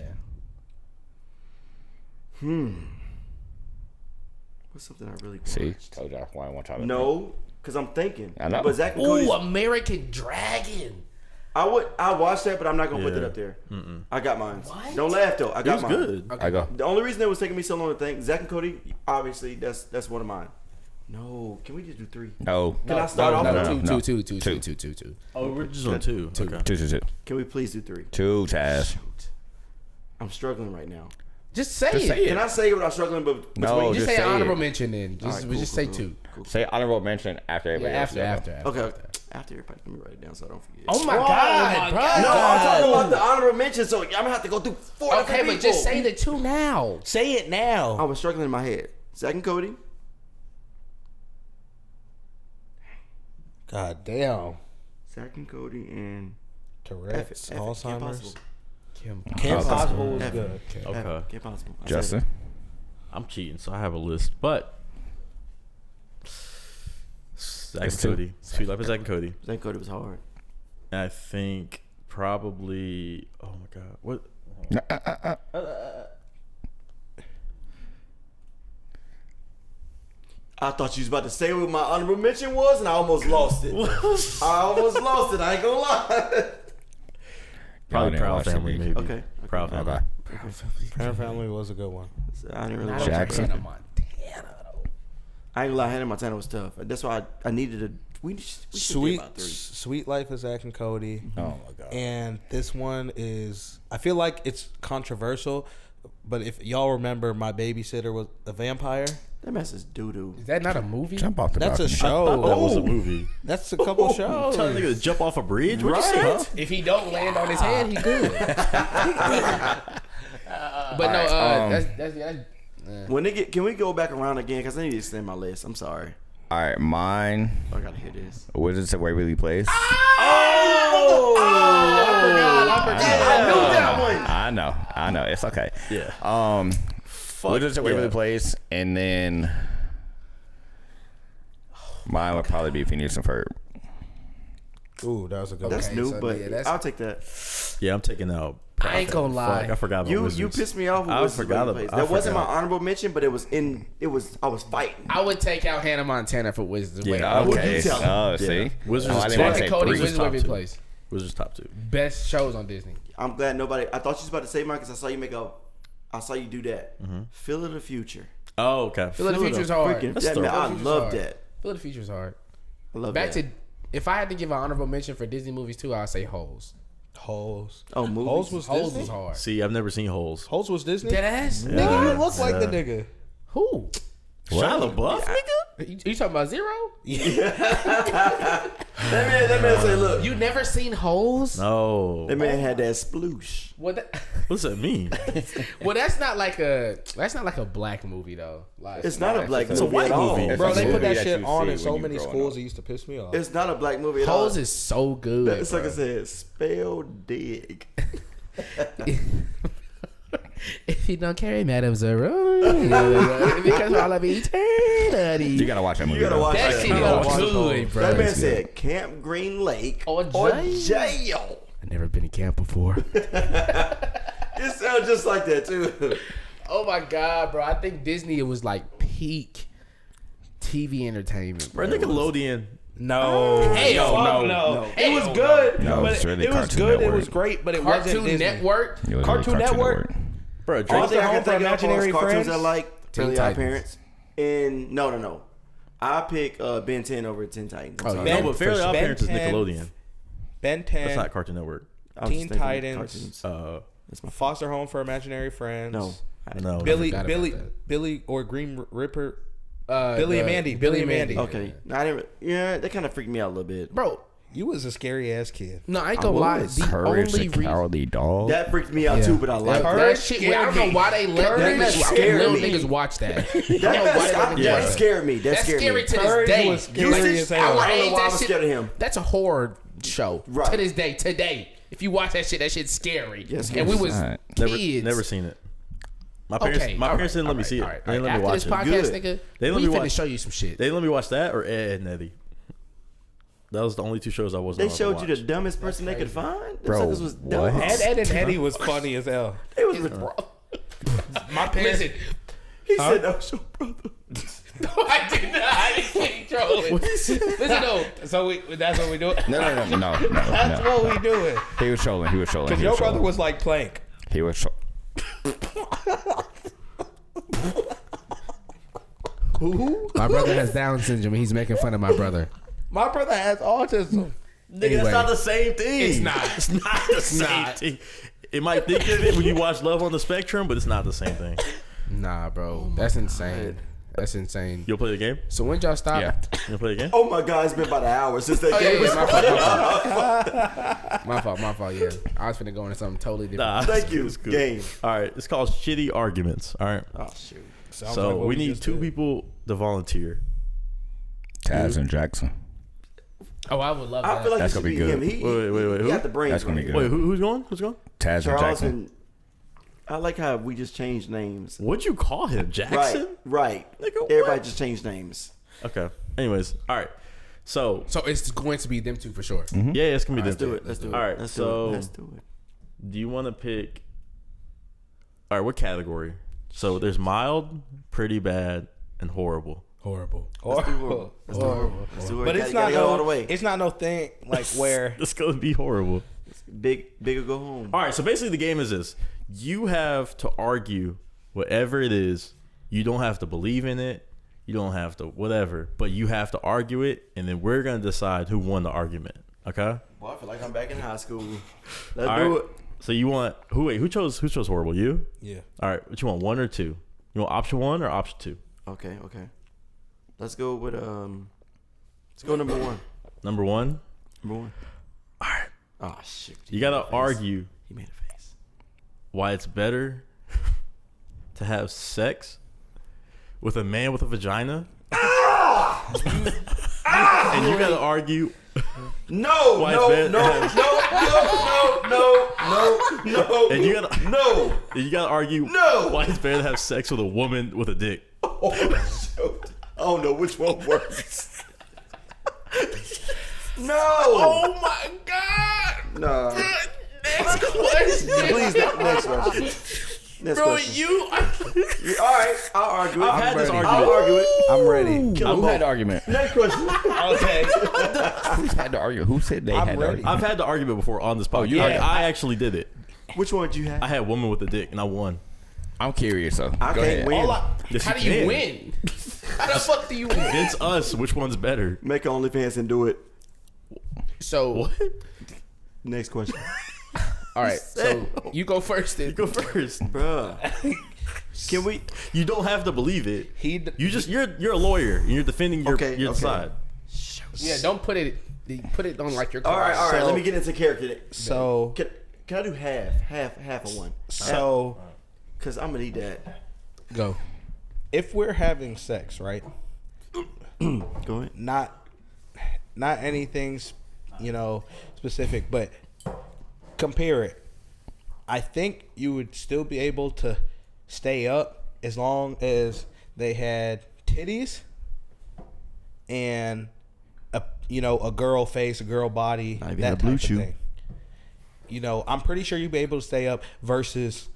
What's something I really See, watched? told y'all why I want y'all to No, because I'm thinking. I know. But Zach and Cody's, American Dragon. I watched that, but I'm not gonna put Yeah. it up there. Mm-mm. I got mine. What? Don't laugh though. I It got was mine. good. Okay. I go. The only reason it was taking me so long to think, Zach and Cody, obviously that's one of mine. No, can we just do 3? No. Can I start off with no. Two. Oh, we're just on 2. Okay. 2. Can we please do 3? 2, Chaz. Shoot. I'm struggling right now. Just say Just it. say it. Can I say what I'm struggling but No, Just just say say honorable it. mention then. All right, We cool, just cool, say cool, 2. cool. Say honorable mention after Yeah, everybody else. after. Okay. After everybody, let me write it down so I don't forget. Oh my God, bro. No, I'm talking about the honorable mention, so I'm gonna have to go through 4 Okay, different but just people. say the 2 now. Say it now. I was struggling in my head. Zach and Cody. God damn. Zach and Cody and Tourette's, Kim Alzheimer's. Possible. Kim Okay. Possible was F. good. Okay. Kim Possible. I said Justin. it. I'm cheating, so I have a list, but Zach It's and 2. Cody. Sweet Life of Zach and Cody. Zach and Cody was hard. And I think probably. Oh my God. What? I thought you was about to say what my honorable mention was, and I almost lost it. I almost lost it. I ain't gonna lie. Probably didn't Proud watch Family, TV. maybe. Okay. Proud Family. Okay. Parent Family was a good one. I didn't really Not watch Jackson. it. Hannah Montana, though. I ain't gonna lie, Hannah Montana was tough. That's why I needed to. We should get about 3. Sweet Life of Zach and Cody. Oh my God. And this one is, I feel like it's controversial, but if y'all remember, My Babysitter was a vampire. That mess is doo doo. Is that not a movie? Jump off the That's a balcony. show. That was a movie. That's a couple shows. Telling a nigga to jump off a bridge? What you say? Huh? If he don't land on his head, he good. But no, that's When they get, can we go back around again? Because I need to extend my list. I'm sorry. All right, mine. I gotta hear this. Wizards of Waverly Place. Oh! I forgot. I knew that one. I know. It's okay. Yeah. Wizards of Waverly yeah. Place, and then mine would probably be Phineas and Ferb. Ooh, that was a good That's Okay, new, so but yeah, that's- I'll take that. Yeah, I'm taking out. I ain't gonna lie. Fuck, I forgot about You Wizards. pissed me off. With I Wizards of forgot Waverly about- Place. I That wasn't my forgot. honorable mention, but it was. I was fighting. I would take out Hannah Montana for Wizards. Yeah, Wait, I would Okay. you tell Oh, see. Wizards Oh, I is didn't want to Zach say and Cody, 3. Wizards of Waverly top 2. Place. Wizards top 2. Best shows on Disney. I'm glad nobody. I thought you was about to say mine because I saw you I saw you do that. Phil of the Future. Oh, okay. Phil of the Future's hard. Freaking- That's that, man, dope. I Phil of the love Future's that. Phil of the Future's hard. I love Back that. to, if I had to give an honorable mention for Disney movies too, I'd say Holes. Holes. Oh, movies. Holes was Holes Disney? was hard. See, I've never seen Holes. Holes was Disney? Dead ass. Nigga, you look like the nigga. Who? Shia LaBeouf, nigga? You talking about Zero? That man said, "Look, You never seen Holes? No. that man had that sploosh." What? That, What does that mean? well, that's not like a black movie though. Like, It's not a black It's a movie white at all. movie. Bro, It's a they put movie that that shit you on see in so when you many growing schools. up. It used to piss me off. It's not a black movie at all. Holes is so good. It's like I bro. said, spelled dig. If you don't carry Madame Zero, because all of eternity. You gotta watch that movie. You gotta though. watch That that. shit You gotta watch was good, bro. That man said Camp Green Lake Or jail. I've never been in camp before. It sounds just like that too. Oh my god, bro! I think Disney was like peak TV entertainment. Bro, Bro. Nickelodeon. No. Hell no. It was good. No, but it's really it was Cartoon good. Network. It was great, but it wasn't Cartoon Disney. Network. It was Cartoon Network? Bro, All Drake. thing I Home can for think of Imaginary cartoons Friends? I like, Teen Fairly Odd Titans. Parents. And no. I pick Ben 10 over Teen Titans. I'm Oh, sorry. yeah. No, but Fairly Odd Ben Parents is 10. Nickelodeon. Ben 10. That's not Cartoon Network. I was Teen just thinking Titans. cartoons. That's my Foster Home for Imaginary Friends. No. No. Billy, forgot about Billy or Green Ripper. Billy and Mandy. Billy and Mandy. Okay. No, I didn't. Yeah, that kind of freaked me out a little bit. Bro, You was a scary ass kid. No, I ain't gonna lie. The Courage only the Cowardly Dog. That freaked me out too, but I like that shit. I don't know why they let That scared little me. niggas watch that. That scared me. That That's scared scary me. to this day. Was scary as hell. I don't know why I was scared of him. That's a horror show Right. to this day. Today, if you watch that shit's scary. Yes, and we was Right. kids. Never seen it. My parents didn't let me see it. They didn't let me watch After this podcast, it. nigga, They let we me finna watch. show you some shit. They let me watch that or Ed and Eddie. That was the only two shows I wasn't. They allowed to showed watch. you the dumbest person they could find. Bro, This was dumb. what? Ed and Eddie was funny as hell. It was My parents. Listen, He said, "Oh, your brother." I did not. I didn't control it. Listen though. So that's what we do. No. That's what we doing. He was trolling. Because your brother was like Plank. He was. Who? My brother has Down syndrome and he's making fun of my brother. My brother has autism. Nigga, Anyway. that's not the same thing. It's not. It's not the same thing. It might think of it when you watch Love on the Spectrum, but it's not the same thing. Nah, bro. That's insane. That's insane. You'll play the game? So when y'all stop? Yeah. You'll play the game? Oh my God, it's been about an hour since they Oh, gave yeah, us. my fault. My fault. Yeah, I was finna go into something totally different. Nah, Thank you. it's cool. Game. All right, it's called Shitty Arguments. All right. Oh shoot. Sounds So like what we need just two did. people to volunteer. Taz and Jackson. Oh, I would love that. I feel like That's it should gonna be be him. good. He Wait, he who? got the brains. That's gonna be right. good. Wait, who's going? Who's going? Taz and Charles Jackson. and I like how we just changed names. What'd you call him? Jackson? Right. Nigga, what? Everybody just changed names. Okay. Anyways, all right. So So it's going to be them two for sure. yeah, it's gonna be Let's them do two. it. Let's do it. All right. Let's So do it. Let's do it. do you want to pick? All right. What category? So there's mild, pretty bad, and horrible. Horrible. Let's do it. Let's do it. Let's do it. But Gotta- it's gotta not go no, all the way. It's not no thing like where It's gonna be horrible. Big or go home. All right. So basically, the game is this: you have to argue whatever it is. You don't have to believe in it. You don't have to whatever, but you have to argue it, and then we're gonna decide who won the argument. Okay. Well, I feel like I'm back in high school. Let's All do right. it. So you want who? Wait, who chose horrible? You? yeah. All right. What you want? One or two? You want option one or option two? Okay. Let's go with Let's go number one. Number one. Number one. All right. Oh shit. You gotta argue He made a face. why it's better to have sex with a man with a vagina, and you gotta argue No, Why no, it's no, bad? no, and you gotta no. and you gotta argue No. why it's better to have sex with a woman with a dick. Oh, shoot. I don't know which one works. No. Oh my god! No. Next question. Please, next question. Next Bro, question. you. Yeah, all right, I'll argue it. I've had this ready. argument. I'll argue it. I'm ready. Kill 'em Who had the both. argument? Next question. Okay. Who's had the argument? Who said they I'm had the ready. argument? I've had the argument before on this podcast. you Like, had- I actually did it. Which one did you have? I had a woman with a dick, and I won. I'm curious, so I go can't ahead. win. Yes, How do you can. win? How the fuck do you win? It's us. Which one's better? Make OnlyFans and do it. So, What? Next question. all right. So you go first. Then. Go first. Bruh. Can we? You don't have to believe it. He You're a lawyer and you're defending your Okay, okay. side. Yeah, don't put it on like your All card. right. So- Let me get into character. so Can I do half of one? so Cause I'm gonna need that. Go. if we're having sex, right? Go ahead. Not anything, specific, but compare it. I think you would still be able to stay up as long as they had titties and a girl face, a girl body, Not even that a blue type of chew. thing. I'm pretty sure you'd be able to stay up versus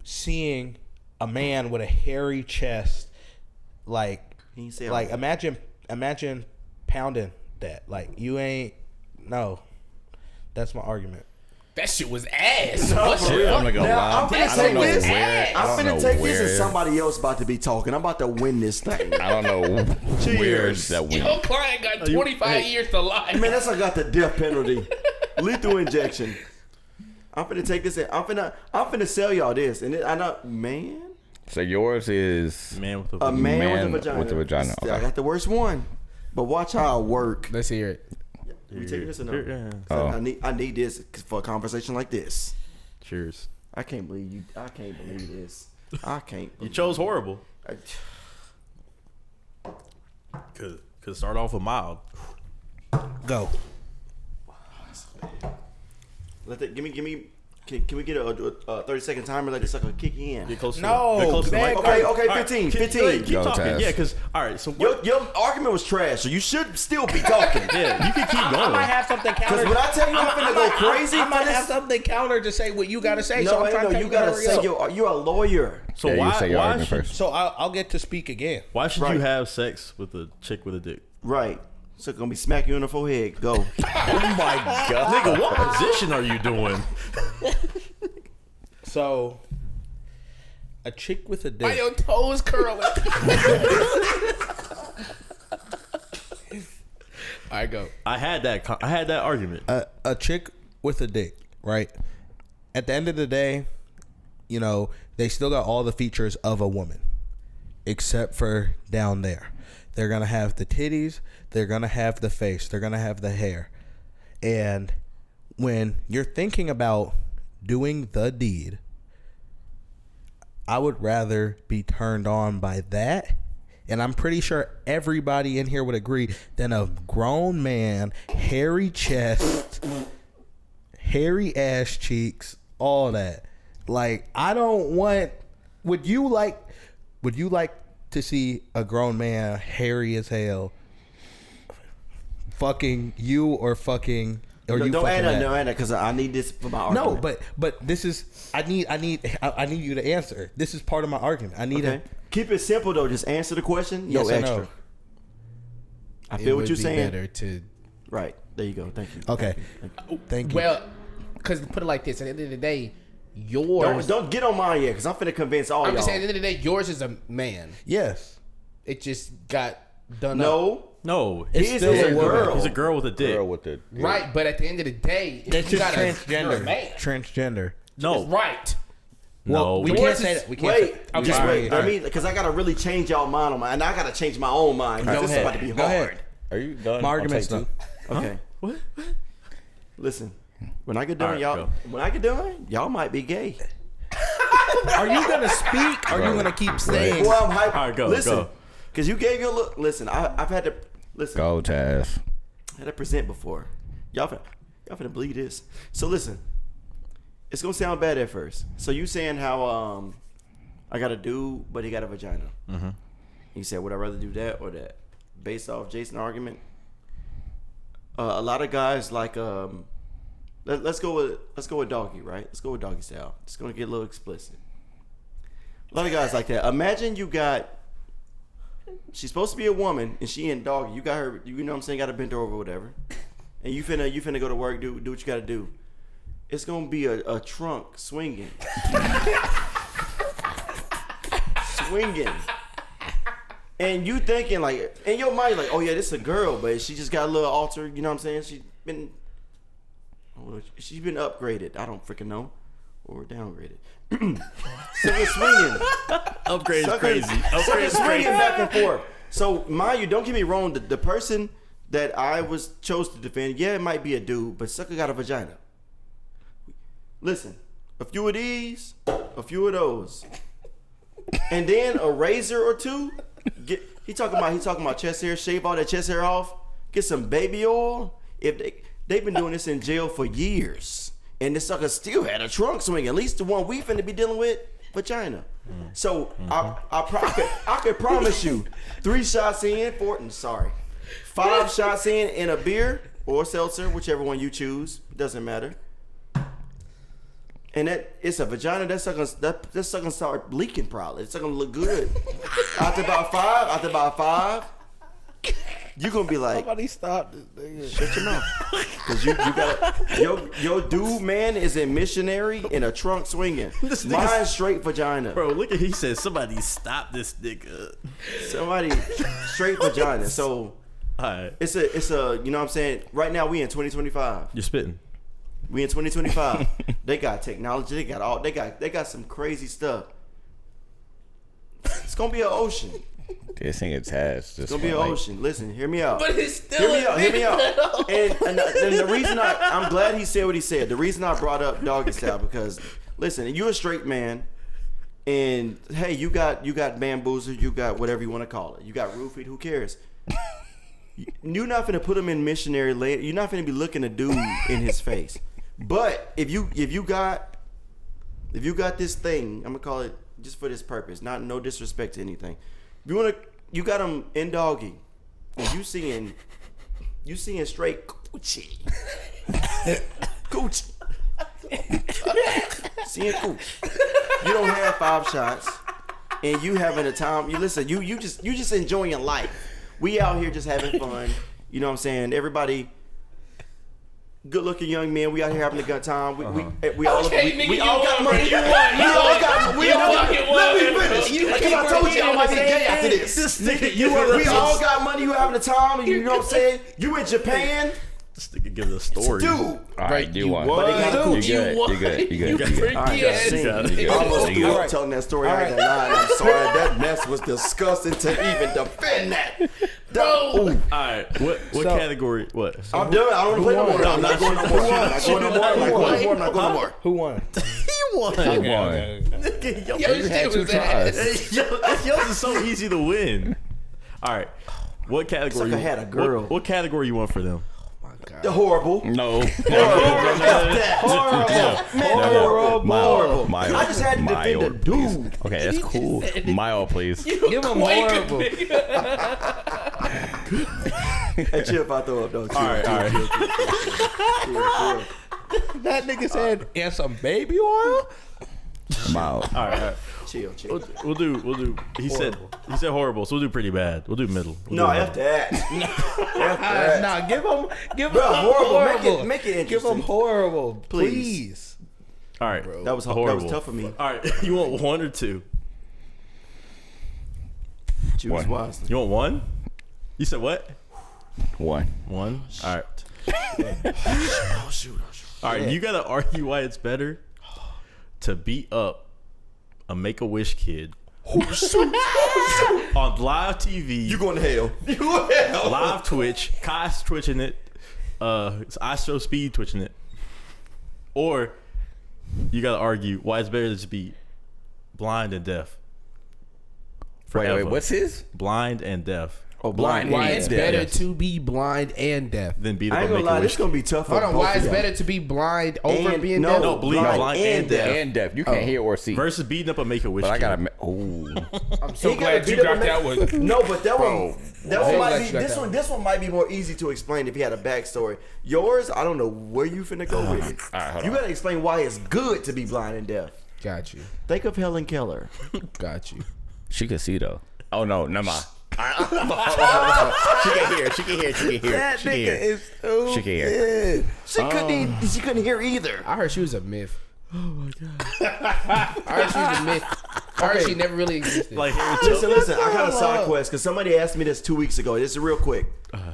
seeing a man with a hairy chest, like Can you say like all- imagine pounding that. Like you ain't no. That's my argument. That shit was ass. No, What for the real. fuck? I'm not gonna Now, lie. I'm finna I take don't know this. where. I'm I don't finna know take this where. and somebody else about to be talking. I'm about to win this thing. I don't know where Cheers. that Your went. client got 25 years to life. Man, that's like got the death penalty. Lethal injection. I'm finna take this. I'm finna sell y'all this, and I know, man, So yours is Man with a a man Man with a vagina. with a vagina, I okay. got the worst one, but watch how I work. Let's hear it. You taking this or no? Yeah. Oh. I need this for a conversation like this. Cheers. I can't believe you. I can't believe this. I can't. You chose horrible. I, Could start off with mild. Go. give me. Can we get a 30-second timer? Let the sucker kick in. Get close No, to it. Get close to the man, mic. Okay, All right, 15. Keep Go, talking. Taz. Yeah, because all right. So what? Your argument was trash, so you should still be talking. Yeah, you can keep I might going. have something counter. Because when I tell you I'm finna go crazy, I might for have this- something counter to say what you gotta say. No, so I'm trying to you gotta say you're a lawyer. So Yeah, you why? say your Why argument should, first. So I'll get to speak again. why should Right. you have sex with a chick with a dick? Right. So gonna be smacking you in the forehead. Go. Oh my god. Nigga, what position are you doing? So a chick with a Why dick. your toes curling? All right, go. I had that argument. A chick with a dick, right? At the end of the day, you know, they still got all the features of a woman, except for down there. They're gonna have the titties, they're gonna have the face, they're gonna have the hair. And when you're thinking about doing the deed, I would rather be turned on by that, and I'm pretty sure everybody in here would agree, than a grown man, hairy chest, hairy ass cheeks, all that. Like, I don't want. Would you like to see a grown man, hairy as hell, fucking you or fucking? Or you Don't fucking add that? that, because I need this for my argument. No, but this is I need you to answer. This is part of my argument. I need Okay. Keep it simple though. Just answer the question. Yes No or extra. no? I feel what you're saying. Better to Right. There you go. Thank you. Okay. Thank you. well, because put it like this. At the end of the day, yours. Don't get on mine yet, because I'm finna convince all I'm y'all. just saying. At the end of the day, yours is a man. Yes. It just got done up. No. No, It's His still is a a woman. girl. he's a girl with a dick. Girl with the Right, but at the end of the day, That's you just gotta- you're a transgender. man. Transgender. No, Right. no. we yours can't is- say that. We can't. Wait. Say, Just Okay. wait. All Let right. me, because I gotta really change y'all mind on mine, and I gotta change my own mind. 'cause Go this ahead. is about to be Go hard. ahead. Are you done? My on argument's take done. two? Okay. What? Listen. When I get done, All right, y'all. go. When I get done, y'all might be gay. Are you gonna speak? Or are you gonna keep saying? Well, I'm hyped. All right, go, Listen, go. because you gave your look. Listen, I've had to listen. Go, Taz. I had to present before. Y'all finna believe this. So listen, it's gonna sound bad at first. So you saying how I got a dude, but he got a vagina. Mm-hmm. He said, would I rather do that or that? Based off Jason's argument, a lot of guys like let's go with doggy, right? Let's go with doggy style. It's gonna get a little explicit. A lot of guys like that. Imagine you got. She's supposed to be a woman, and she in doggy. You got her. You know what I'm saying? Got her bent over, or whatever. And you finna go to work. Do what you gotta do. It's gonna be a trunk swinging, swinging. And you thinking like in your mind like, oh yeah, this is a girl, but she just got a little altered. You know what I'm saying? She's been upgraded. I don't freaking know, or downgraded. Sucker swinging. Upgrade is Sucker- crazy. sucker Upgrade is swinging crazy. back and forth. So mind you, don't get me wrong. The person that I chose to defend, yeah, it might be a dude, but sucker got a vagina. Listen, a few of these, a few of those, and then a razor or two. He talking about chest hair. Shave all that chest hair off. Get some baby oil. If they've been doing this in jail for years, and this sucker still had a trunk swing. At least the one we finna be dealing with, vagina. So I could promise you, 3 shots in, 5 shots in a beer or a seltzer, whichever one you choose, doesn't matter. And it's a vagina. That's gonna start leaking probably. It's not gonna look good. After about five, you gonna be like, Somebody stop this nigga. shut your mouth, because you got your dude man is a missionary in a trunk swinging. This nigga's- Mine straight vagina. Bro, look at he said somebody stop this nigga. Somebody straight vagina. So Alright. it's a you know what I'm saying. Right now we in 2025. You're spitting. We in 2025. They got technology. They got some crazy stuff. It's gonna be an ocean. This ain't a test. It's gonna be an ocean. Listen, hear me out. But it's still Hear me out. And the reason I'm glad he said what he said. The reason I brought up doggy style because listen, you're a straight man, and hey, you got bamboozled, you got whatever you want to call it. You got roofied. Who cares? You're not finna put him in missionary land. You're not finna be looking a dude in his face. But if you got this thing, I'm gonna call it just for this purpose. No disrespect to anything. You got him in doggy, and you seeing straight coochie, coochie, seeing coochie. You don't have 5 shots, and you having a time. You listen. You just enjoying life. We out here just having fun. You know what I'm saying? Everybody. Good looking young men, we out here having a good time. We all got money. We all got money. Let me finish. Because I told you I might be gay after this. We all got money. You having a time. And you know what I'm saying? You in Japan. This nigga gives a story. Dude. All right, do one. But You good. All right, I almost threw up telling that story. I ain't gonna lie. I'm sorry. That mess was disgusting to even defend that. Bro. All right. What category? What? I'm done. I don't play no more. I'm not going no more. I'm not going no more. Who won? He won. Yo, You had 2 tries. Yours is so easy to win. All right. What category? Sucker had a girl. What category you want for them? The horrible. No. Horrible. Mild. I just had to defend a dude. Okay, that's cool. Mild, please. Give him horrible. Hey, chill if I throw up, though. Chill. All right. That nigga said, and some baby oil? Mild. All right. Chill. We'll do. He said horrible, so we'll do pretty bad. We'll do middle. No, F that. Nah, give him Bro, horrible. horrible. Make it Give interesting. him horrible, please. All right. That was horrible. tough for me. All right. You want 1 or 2? Choose One. wisely. You want 1? You said what? 1. 1. All right. Oh shoot. All right. You gotta argue why it's better to beat up a Make-A-Wish kid on live TV. You going to hell. You going to hell. Live Twitch. Kai's twitching it. ISO Speed twitching it. Or you gotta argue why it's better to just be blind and deaf. Forever. Wait, what's his? Blind and deaf. Oh, blind. Why and it's deaf. better to be blind and deaf. Then beat I up ain't a gonna lie, Make-A-Wish this gonna be tough. Hold on, both why of it's y'all. better to be blind over And- being no, deaf? No, blind and deaf. And deaf. You can't hear or see. versus beating up a Make-A-Wish But I kid. gotta. Oh. I'm so He glad gotta you beat got up a that Make- one. No, but that one I'm might glad be you got this that one. This one might be more easy to explain if you had a backstory. Yours, I don't know where you finna go with it. All right, hold You on. gotta explain why it's good to be blind and deaf. Got you. Think of Helen Keller. Got you. She can see though. Oh no, never mind. She can hear. She can hear. That She can nigga hear. is stupid. She can hear. She couldn't hear either. I heard she was a myth. Oh my god. I heard she was a myth. I heard she never really existed. Like, Listen. I got a side quest because somebody asked me this 2 weeks ago. This is real quick.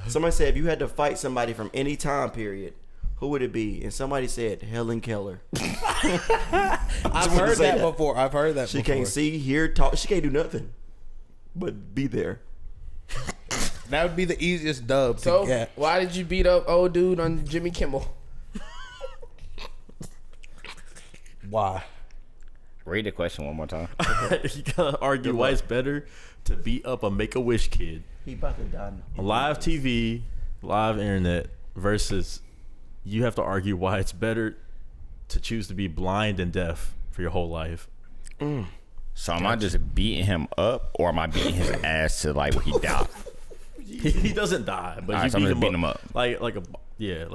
Somebody said if you had to fight somebody from any time period, who would it be? And somebody said Helen Keller. I've heard that before. I've heard that She before. can't see, hear, talk. She can't do nothing but be there. That would be the easiest dub to so get. why did you beat up old dude on Jimmy Kimmel? Why? Read the question one more time. you gotta argue why it's better to beat up a Make-A-Wish kid He about to die. on live TV, live internet, versus you have to argue why it's better to choose to be blind and deaf for your whole life. So am I just beating him up, or am I beating his ass to like where he died? He doesn't die, but Alright, you so I'm beat just beating him him up. Like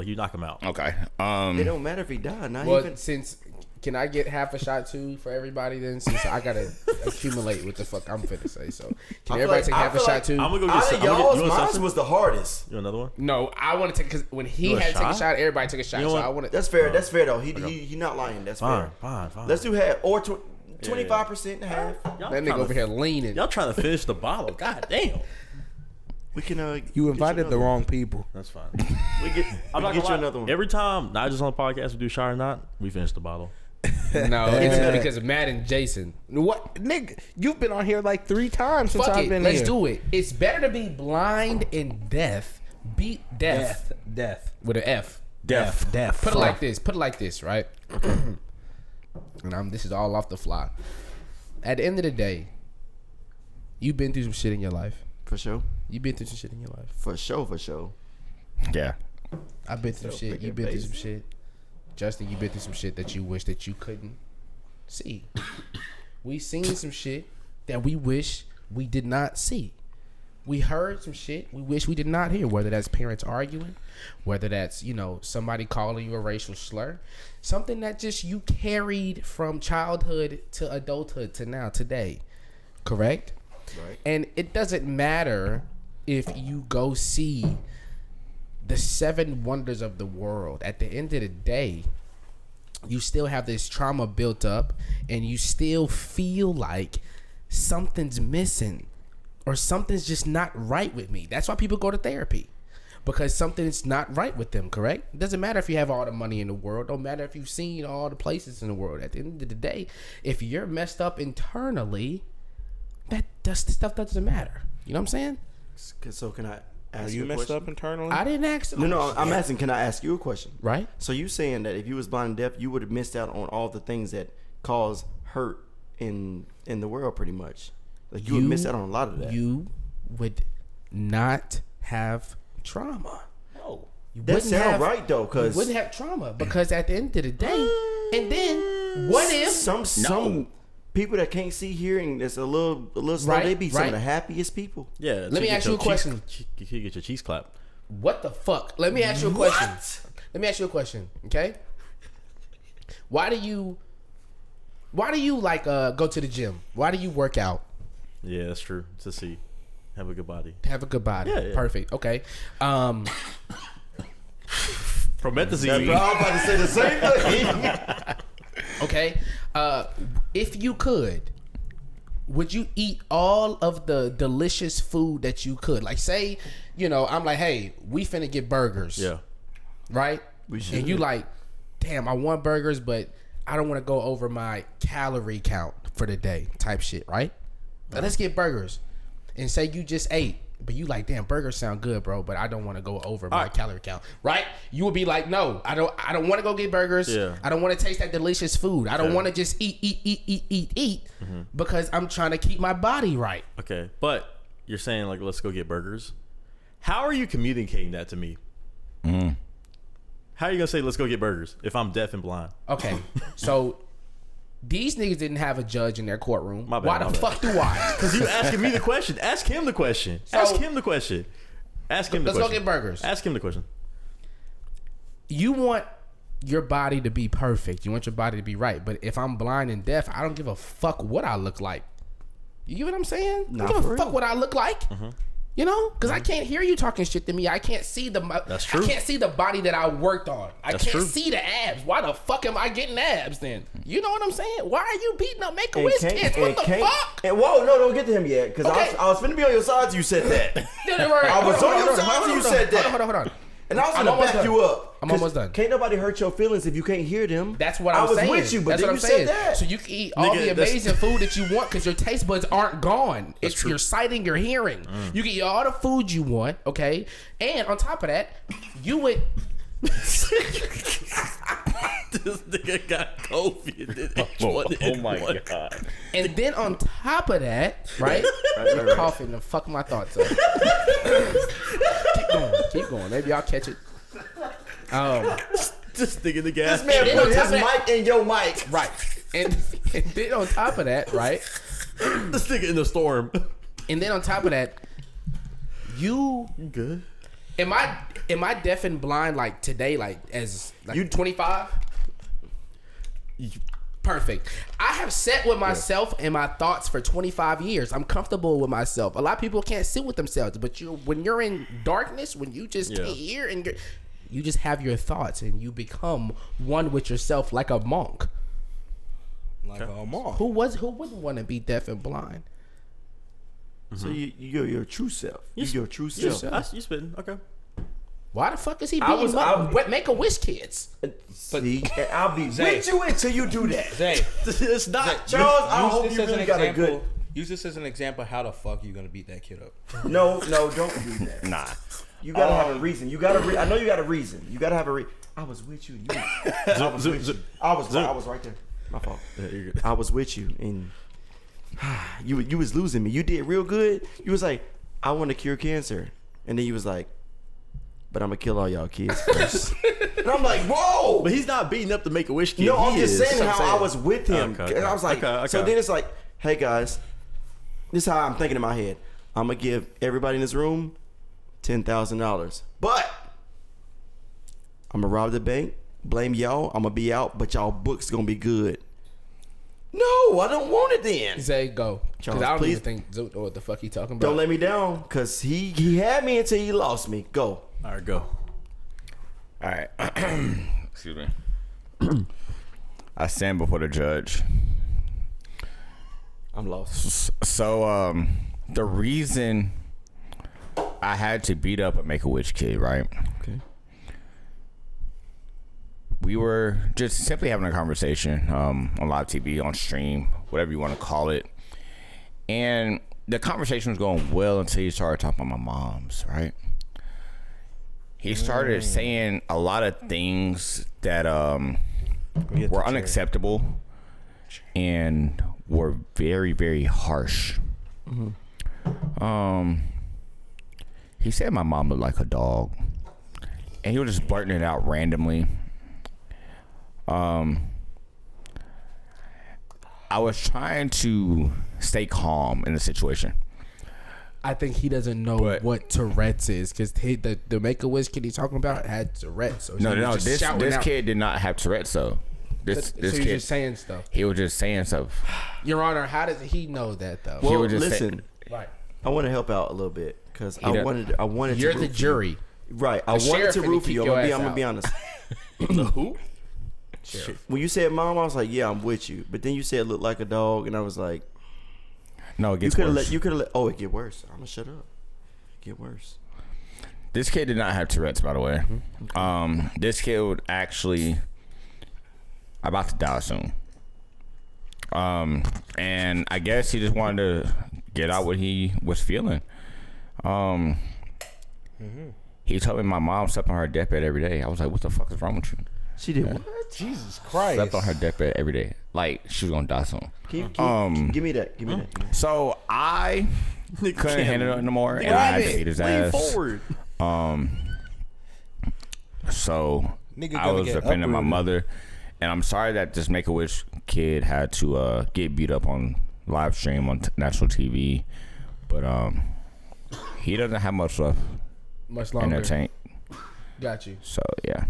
you knock him out. Okay. It don't matter if he died. Not Well, even. since can I get half a shot too for everybody then? Since I gotta accumulate what the fuck I'm finna say. So can everybody take half a shot too? I'm gonna go Out get of you y'all's, want mine something? was the hardest. You want another one? No, I want to take because when he You want a had to take a shot? shot, everybody took a shot. You So want- I want to. That's fair. That's fair though. He not lying. That's fair. Fine. Let's do half or 25% and half. Y'all That nigga trying over to- here leaning. Y'all trying to finish the bottle? God damn. We can. You invited the wrong people. That's fine. We get. I'm we not get gonna you lie. another one. Every time Nigel's on the podcast, we do shot or not, we finish the bottle. No, it's because of Matt and Jason. What, Nick? You've been on here like 3 times since Fuck I've it, been let's here. do it. It's better to be blind and deaf. Beat deaf. Death. With an F. Death. Put it like this. Put it like this, right? And this is all off the fly. At the end of the day, you've been through some shit in your life. For sure. You've been through some shit in your life. For sure. Yeah. I've been through some shit. You've been through some shit. Justin, you've been through some shit that you wish that you couldn't see. We seen some shit that we wish we did not see. We heard some shit we wish we did not hear, whether that's parents arguing, whether that's, somebody calling you a racial slur, something that just you carried from childhood to adulthood to now, today. Correct? Right. And it doesn't matter if you go see the 7 wonders of the world. At the end of the day, you still have this trauma built up and you still feel like something's missing or something's just not right with me. That's why people go to therapy, because something's not right with them, correct? It doesn't matter if you have all the money in the world. Don't matter if you've seen all the places in the world. At the end of the day, if you're messed up internally, stuff doesn't matter. You know what I'm saying? So can I ask Are you a messed question? up internally? I didn't ask. No, I'm asking, can I ask you a question? Right? So you saying that if you was blind and deaf, you would have missed out on all the things that cause hurt in the world, pretty much. Like you would miss out on a lot of that. You would not have trauma. No. You That wouldn't sound have- right though, You because wouldn't have trauma because at the end of the day, and then what if some people that can't see hearing that's a little slow, Right, they be some right. of the happiest people. Yeah. Let me ask you a question. You can get your cheeks clapped. What the fuck? Let me ask you a question. Let me ask you a question, okay? Why do you like go to the gym? Why do you work out? Yeah, that's true. To see, have a good body. Have a good body. Yeah. Perfect. Okay. Promethazine. I'm about to say the same thing. Okay. If you could, would you eat all of the delicious food that you could? Like, say, I'm like, hey, we finna get burgers. Yeah. Right? We should. And you like, damn, I want burgers, but I don't want to go over my calorie count for the day type shit, right? Now let's get burgers. And say you just ate, but you like, damn, burgers sound good, bro, but I don't want to go over my calorie count, right? You would be like, no, I don't want to go get burgers. Yeah. I don't want to taste that delicious food. I don't want to just eat because I'm trying to keep my body right. Okay, but you're saying like let's go get burgers. How are you communicating that to me? How are you gonna say let's go get burgers if I'm deaf and blind? Okay, so these niggas didn't have a judge in their courtroom. My bad, Why my the bad. fuck do I? Because you asking me the question. Ask him the question. So- Ask him the question. Ask him the Let's go question. get burgers. Ask him the question. You want your body to be perfect. You want your body to be right. But if I'm blind and deaf, I don't give a fuck what I look like. You get what I'm saying? I Nah, don't give for a fuck real. what I look like. Because I can't hear you talking shit to me. I can't see That's true. I can't see the body that I worked on. I That's can't true. see the abs. Why the fuck am I getting abs then? You know what I'm saying? Why are you beating up Make-A-Wish kids? What the fuck? And whoa, no, don't get to him yet, because Okay. I was finna be on your side till you said that. I was on your side till you said that. Hold on. And I was I'm gonna almost back done. you up. I'm 'Cause almost done. Can't nobody hurt your feelings if you can't hear them. That's what I I'm was saying. with you, but that's then what you I'm saying. said that. So you can eat all Nigga, the that's- amazing food that you want because your taste buds aren't gone. It's true. your sight and your hearing. You can eat all the food you want, okay? And on top of that, you would. This nigga got COVID. Oh my god. And then on top of that, right? You're coughing to fuck my thoughts up. Keep going. Maybe I'll catch it. This nigga in the gas. This man then put on top his of that- mic in your mic. Right. And then on top of that, right? This nigga in the storm. And then on top of that, you Good. am I deaf and blind like today, like as like You- 25? Perfect. I have sat with myself and my thoughts for 25 years. I'm comfortable with myself. A lot of people can't sit with themselves, but when you're in darkness, when you just can't hear and you just have your thoughts and you become one with yourself like a monk. Like a mom. Who wouldn't want to be deaf and blind? So you're your true self. You're your true self. Yourself. You spitting? Okay. Why the fuck is he beating Make-A-Wish kids? See, and I'll be with you until you do that. Zay, It's not. Charles, I hope you really got a good... Use this as an example. How the fuck you gonna beat that kid up? No, don't do that. Nah. You gotta have a reason. You gotta. I know you got a reason. You gotta have a reason. I was with you. I was right there. My fault. I was with you, and you was losing me. You did real good. You was like, I want to cure cancer, and then you was like, but I'm gonna kill all y'all kids first. And I'm like, whoa! But he's not beating up the Make-A-Wish kid. No, I'm He just is. saying how I was with him. Okay. And I was like, Okay. so then it's like, hey guys, this is how I'm thinking in my head. I'm gonna give everybody in this room $10,000, but I'm gonna rob the bank. Blame y'all. I'm gonna be out, but y'all books gonna be good. No, I don't want it then. Zay, go. Charles, Because I don't please. even think Zunt know what the fuck he talking about. Don't let me down, cause he had me until he lost me. Go. All right, go. All right. Excuse me. I stand before the judge. I'm lost. So, the reason I had to beat up a Make-A-Wish kid, right? Okay. We were just simply having a conversation on live TV, on stream, whatever you want to call it. And the conversation was going well until he started talking about my mom's, right? He started saying a lot of things that were unacceptable and were very, very harsh. He said my mom looked like a dog, and he was just blurting it out randomly. I was trying to stay calm in the situation. I think he doesn't know what Tourette's is because the Make-A-Wish kid he's talking about had Tourette's. So No. This kid did not have Tourette's though. This so kid he's just saying stuff. He was just saying stuff. Your Honor, how does he know that though? Well, would just listen. Right. I want to help out a little bit because I wanted. You're to the root for jury. you. Right. I wanted sheriff to finna root for kick you. your I'm ass gonna be out. honest. Who? When you said mom, I was like, yeah, I'm with you. But then you said look like a dog, and I was like, No, it you gets could have worse. let. You could have let. Oh, it get worse. I'm gonna shut up. Get worse. This kid did not have Tourette's, by the way. This kid would actually about to die soon. And I guess he just wanted to get out what he was feeling. He told me my mom slept on her deathbed every day. I was like, what the fuck is wrong with you? She did what? Jesus Christ. Slept on her deathbed every day. Like, she was gonna die soon. Give me that. Give me that. So I couldn't handle it no more, and I had to beat his ass. Forward. So Nigga I gonna was get defending my uprooted. mother, and I'm sorry that this Make-A-Wish kid had to get beat up on live stream on national TV, but he doesn't have much left Much in longer. the tank. Got you. So yeah,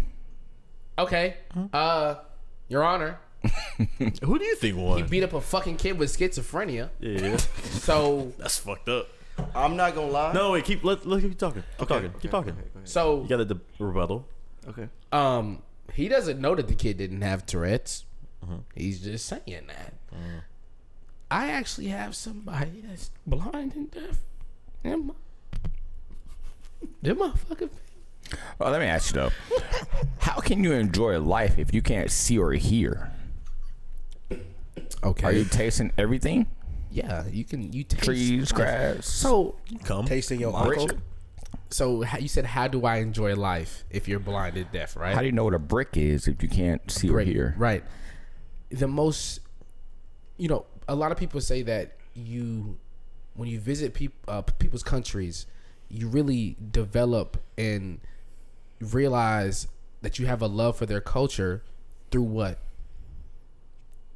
Okay. Your Honor, Who do you think he won? beat up a fucking kid with schizophrenia. Yeah, So that's fucked up. I'm not gonna lie. No, wait, keep talking. Keep talking. so You got the rebuttal. Okay. he doesn't know that the kid didn't have Tourette's. He's just saying that. I actually have somebody that's blind and deaf. Them motherfucking. well, let me ask you though, how can you enjoy life if you can't see or hear? Okay. Are you tasting everything? Yeah, you can. You taste Trees, life. grass. So Come. Tasting your Brick. uncle. So you said, how do I enjoy life if you're blind and deaf, right? How do you know what a brick is if you can't see or hear? Right. The most, a lot of people say that when you visit people's countries, you really develop and realize that you have a love for their culture through what?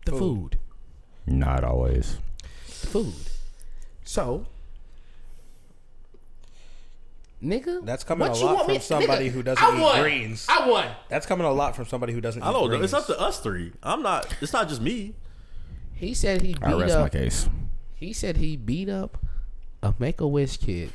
The food. Not always. Food. So, nigga, That's coming what a you lot want from me- somebody nigga, who doesn't I eat won. greens. I won. That's coming a lot from somebody who doesn't eat I don't know. greens. It's up to us three. I'm not. It's not just me. He said he I beat rest my up. case. He said he beat up a Make-A-Wish kid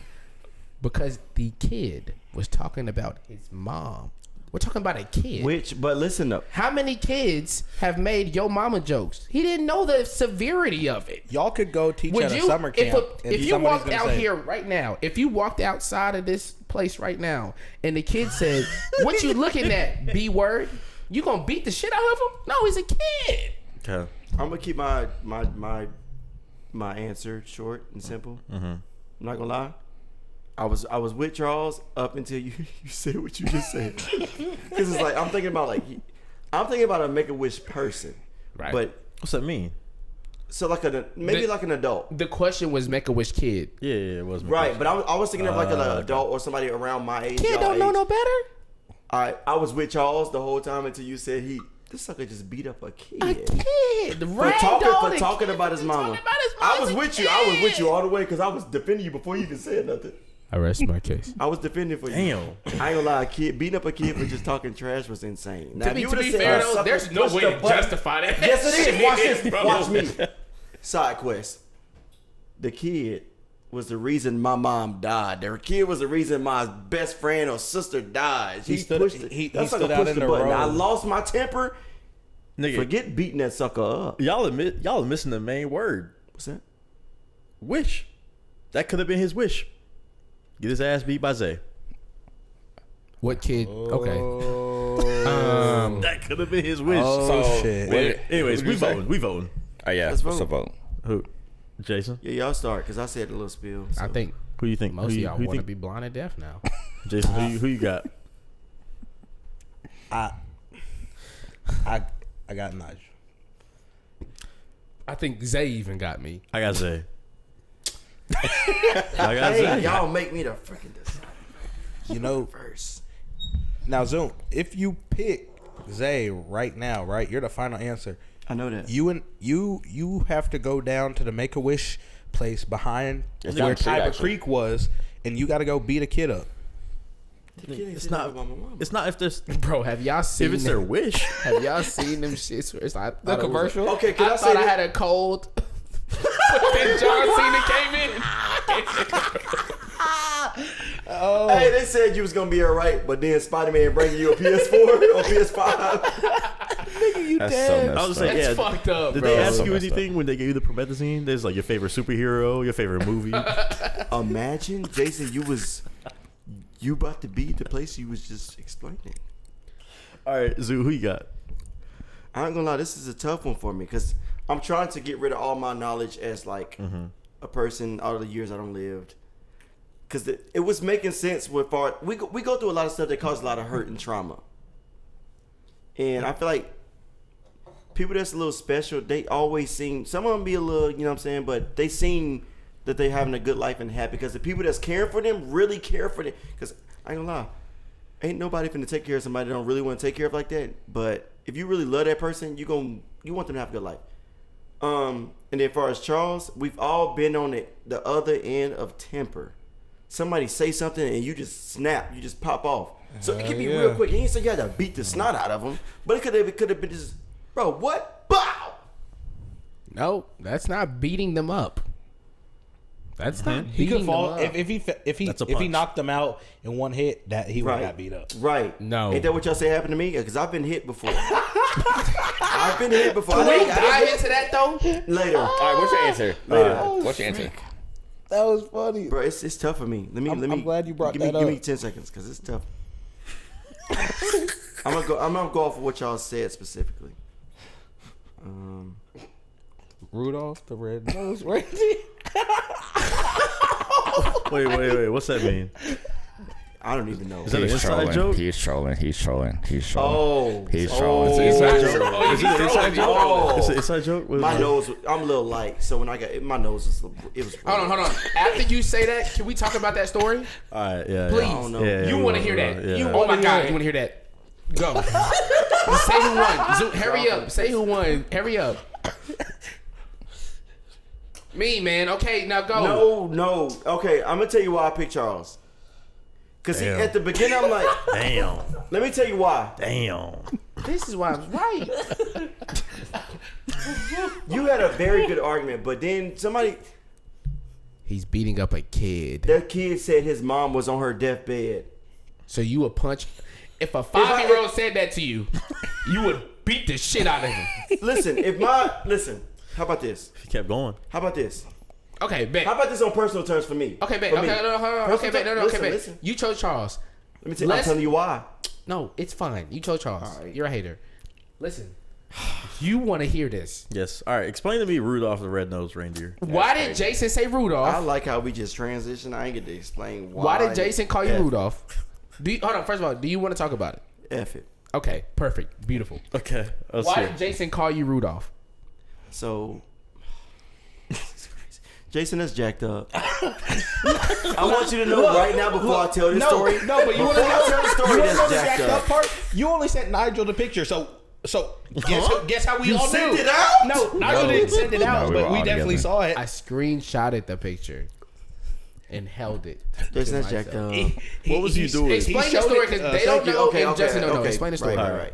because the kid was talking about his mom We're talking about a kid. But listen up. How many kids have made yo mama jokes? He didn't know the severity of it. Y'all could go teach at a summer camp. If you walked out here right now, if you walked outside of this place right now, and the kid said, "What you looking at? B word." You gonna beat the shit out of him? No, he's a kid. Okay. I'm gonna keep my answer short and simple. I'm not gonna lie. I was with Charles up until you said what you just said. Because it's like I'm thinking about a Make-A-Wish person, Right? But What's that mean? so like like an adult. The question was Make-A-Wish kid. Yeah, it was my Right, question. but I was thinking of like an adult or somebody around my age. Kid don't know no better. I was with Charles the whole time until you said this sucker just beat up a kid. A kid. For talking about his mama. I was with you all the way because I was defending you before you even said nothing. I rest my case. I was defending for you. Damn. I ain't gonna lie, beating up a kid for just talking trash was insane. Now, To be fair though, there's no way to justify that. Yes, it is. Watch this. Bro. Watch me. Side quest. The kid was the reason my mom died. The kid was the reason my best friend or sister died. He stood out in the road. I lost my temper. Nigga, Forget beating that sucker up. y'all are missing the main word. What's that? Wish. That could have been his wish. Get his ass beat by Zay. What kid? Okay. That could have been his wish. Oh, shit. Anyways, we voting. Oh yeah, Let's what's vote. a vote? Who? Jason? Yeah, y'all start because I said a little spiel. So. I think Who you think? most who of you, y'all who you want to think? be blind and deaf now. Jason, who you got? I got Nigel. I think Zay even got me. I got Zay. I got Hey, Zay. y'all make me the freaking decide. You know, First. now Zunt, if you pick Zay right now, right, you're the final answer. I know that. You have to go down to the Make-A-Wish place behind It's where down the street, Tiber actually. Creek was, and you got to go beat a kid up. It's not. It's not if there's. Bro, have y'all seen If it's their wish. Have y'all seen them shits where it's like The commercial? Okay, can I I say thought I that? had a cold. But then John Cena came in. Hey, they said you was gonna be alright, but then Spider-Man bringing you a PS4 or PS5. That's so messed I was up. like, That's yeah. fucked up, Did bro. they ask So you messed anything when they gave you the promethazine? There's like your favorite superhero, your favorite movie. Imagine, Jason, you about to be the place you was just explaining. All right, Zoo, who you got? I ain't gonna lie, this is a tough one for me because I'm trying to get rid of all my knowledge as like a person out of the years I don't lived. Because it was making sense with we go through a lot of stuff that causes a lot of hurt and trauma. And I feel like people that's a little special, they always seem, some of them be a little, you know what I'm saying, but they seem that they having a good life and happy because the people that's caring for them really care for them. Because I ain't gonna lie, ain't nobody finna take care of somebody that don't really want to take care of like that. But if you really love that person, you want them to have a good life. And then as far as Charles, we've all been on the other end of temper. Somebody say something and you just snap, you just pop off. So it can be real quick. He didn't say you had to beat the snot out of him, but it could have been just, bro, what? Bow! No, that's not beating them up. That's not He beating could fall them up. if he That's a if he punch. knocked them out in one hit, that he would have got beat up. Right. No. Ain't that what y'all say happened to me? Because I've been hit before. I've been hit before. Can we dive into that though? Later. All right, what's your answer? What's your answer? That was funny. Bro, it's tough for me. Let me. I'm glad you brought give that me, Give me up. 10 seconds because it's tough. I'm gonna go off of what y'all said specifically. Rudolph the red-nosed reindeer. Wait. What's that mean? I don't even know. Is that an He's inside trolling. joke? He's trolling. He's trolling. He's trolling. Oh. He's Oh. trolling. Is it an inside He's joke? trolling. Is it an inside joke? Oh. It's an inside joke? What is My it? nose, I'm a little light, so when I got my nose was, it was. Hold on. After you say that, can we talk about that story? All right, yeah. Please. I don't know. Yeah, You we want to will, hear we that? will, yeah. Oh my God, you want to hear that? Go. Say who won. Hurry up. Say who won. Hurry up. Me, man. Okay, now go. No. Okay, I'm gonna tell you why I picked Charles. Cause Damn. at the beginning I'm like, Damn. let me tell you why. Damn. This is why I was right. You had a very good argument, but then He's beating up a kid. that kid said his mom was on her deathbed. So you a punch. If a 5-year-old said that to you, you would beat the shit out of him. Listen, how about this? He kept going. How about this? Okay, bet. How about this on personal terms for me? Okay, bet. For Okay, me. no, hold on. Okay, bet. No, okay, bet. Listen. You chose Charles. Let me tell you, I'm telling you why. No, it's fine. You chose Charles. All right. You're a hater. Listen, you want to hear this. Yes. All right. Explain to me Rudolph the Red-Nosed Reindeer. Why did Jason say Rudolph? I like how we just transition. I ain't get to explain why. Why did Jason call you F Rudolph? Hold on. First of all, do you want to talk about it? F it. Okay, perfect. Beautiful. Okay. Why did Jason call you Rudolph? So, Jason is jacked up. I want you to know right now before I tell this story. No, but you want to tell the story that's jacked up part? You only sent Nigel the picture, so guess how we all sent knew? it out? No, Nigel didn't send it out, we but were we all definitely together. saw it. I screenshotted the picture and held it. Jason to is jacked myself. up. What was you doing? Explain the story because they don't know and Justin don't know. Okay. Explain the story. Right.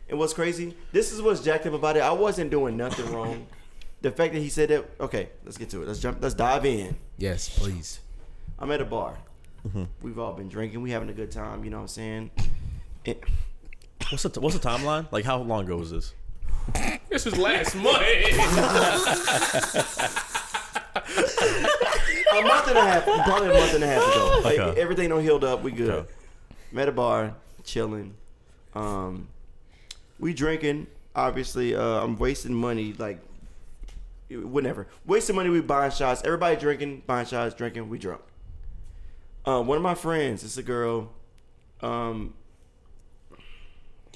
And what's crazy? This is what's jacked up about it. I wasn't doing nothing wrong. The fact that he said that. Okay, let's get to it. Let's dive in. Yes, please. I'm at a bar. We've all been drinking. We having a good time. You know what I'm saying? What's the timeline? Like, how long ago was this? This was last month. A month and a half. Probably a month and a half ago. Okay. Like, everything done healed up. We good. Okay. I'm at a bar, chilling. We drinking. Obviously, I'm wasting money. Like, whatever. Wasting money. We buying shots. Everybody drinking, buying shots, drinking. We drunk. One of my friends. It's a girl. Can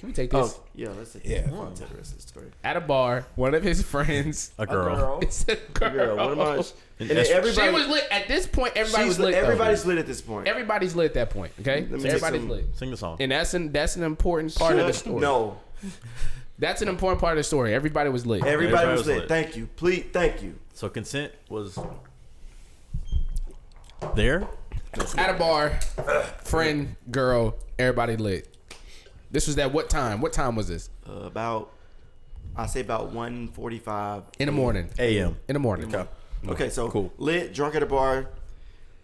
we take this? Oh, yeah. Let's take Yeah. I'll tell the rest of the story. At a bar, one of his friends. A girl. It's a girl. One of my. And then She everybody. She was lit. At this point, everybody was lit. Everybody's lit at this point. Everybody's lit at that point. Okay, Let me so take everybody's some- lit, Sing the song. and that's an important part of the story. No. That's an important part of the story. Everybody was lit. Everybody was lit. lit. Thank you. Please. Thank you. So consent was there. At a bar, friend, girl, everybody lit. This was at what time? What time was this? I say about 1:45 In the morning. A.M. In the morning. Okay. Okay, so Cool. lit, drunk at a bar.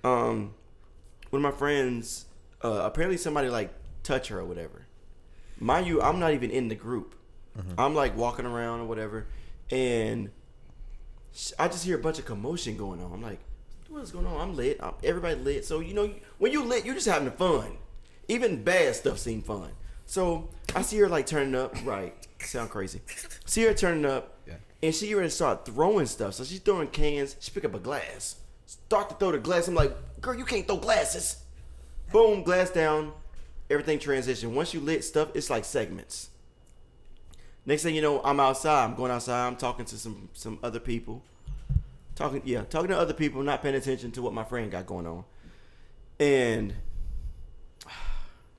One of my friends, apparently somebody like touched her or whatever. Mind you, I'm not even in the group. I'm like walking around or whatever, and I just hear a bunch of commotion going on. I'm like, what is going on? I'm lit. Everybody lit. So you know, when you lit, you're just having fun. Even bad stuff seems fun. So I see her like turning up. Right, sound crazy. See her turning up, and she ready to start throwing stuff. So she's throwing cans. She pick up a glass. Start to throw the glass. I'm like, girl, you can't throw glasses. Boom, glass down. Everything transition. Once you lit stuff, it's like segments. Next thing you know, I'm outside. I'm going outside. I'm talking to some other people. Talking to other people, not paying attention to what my friend got going on. And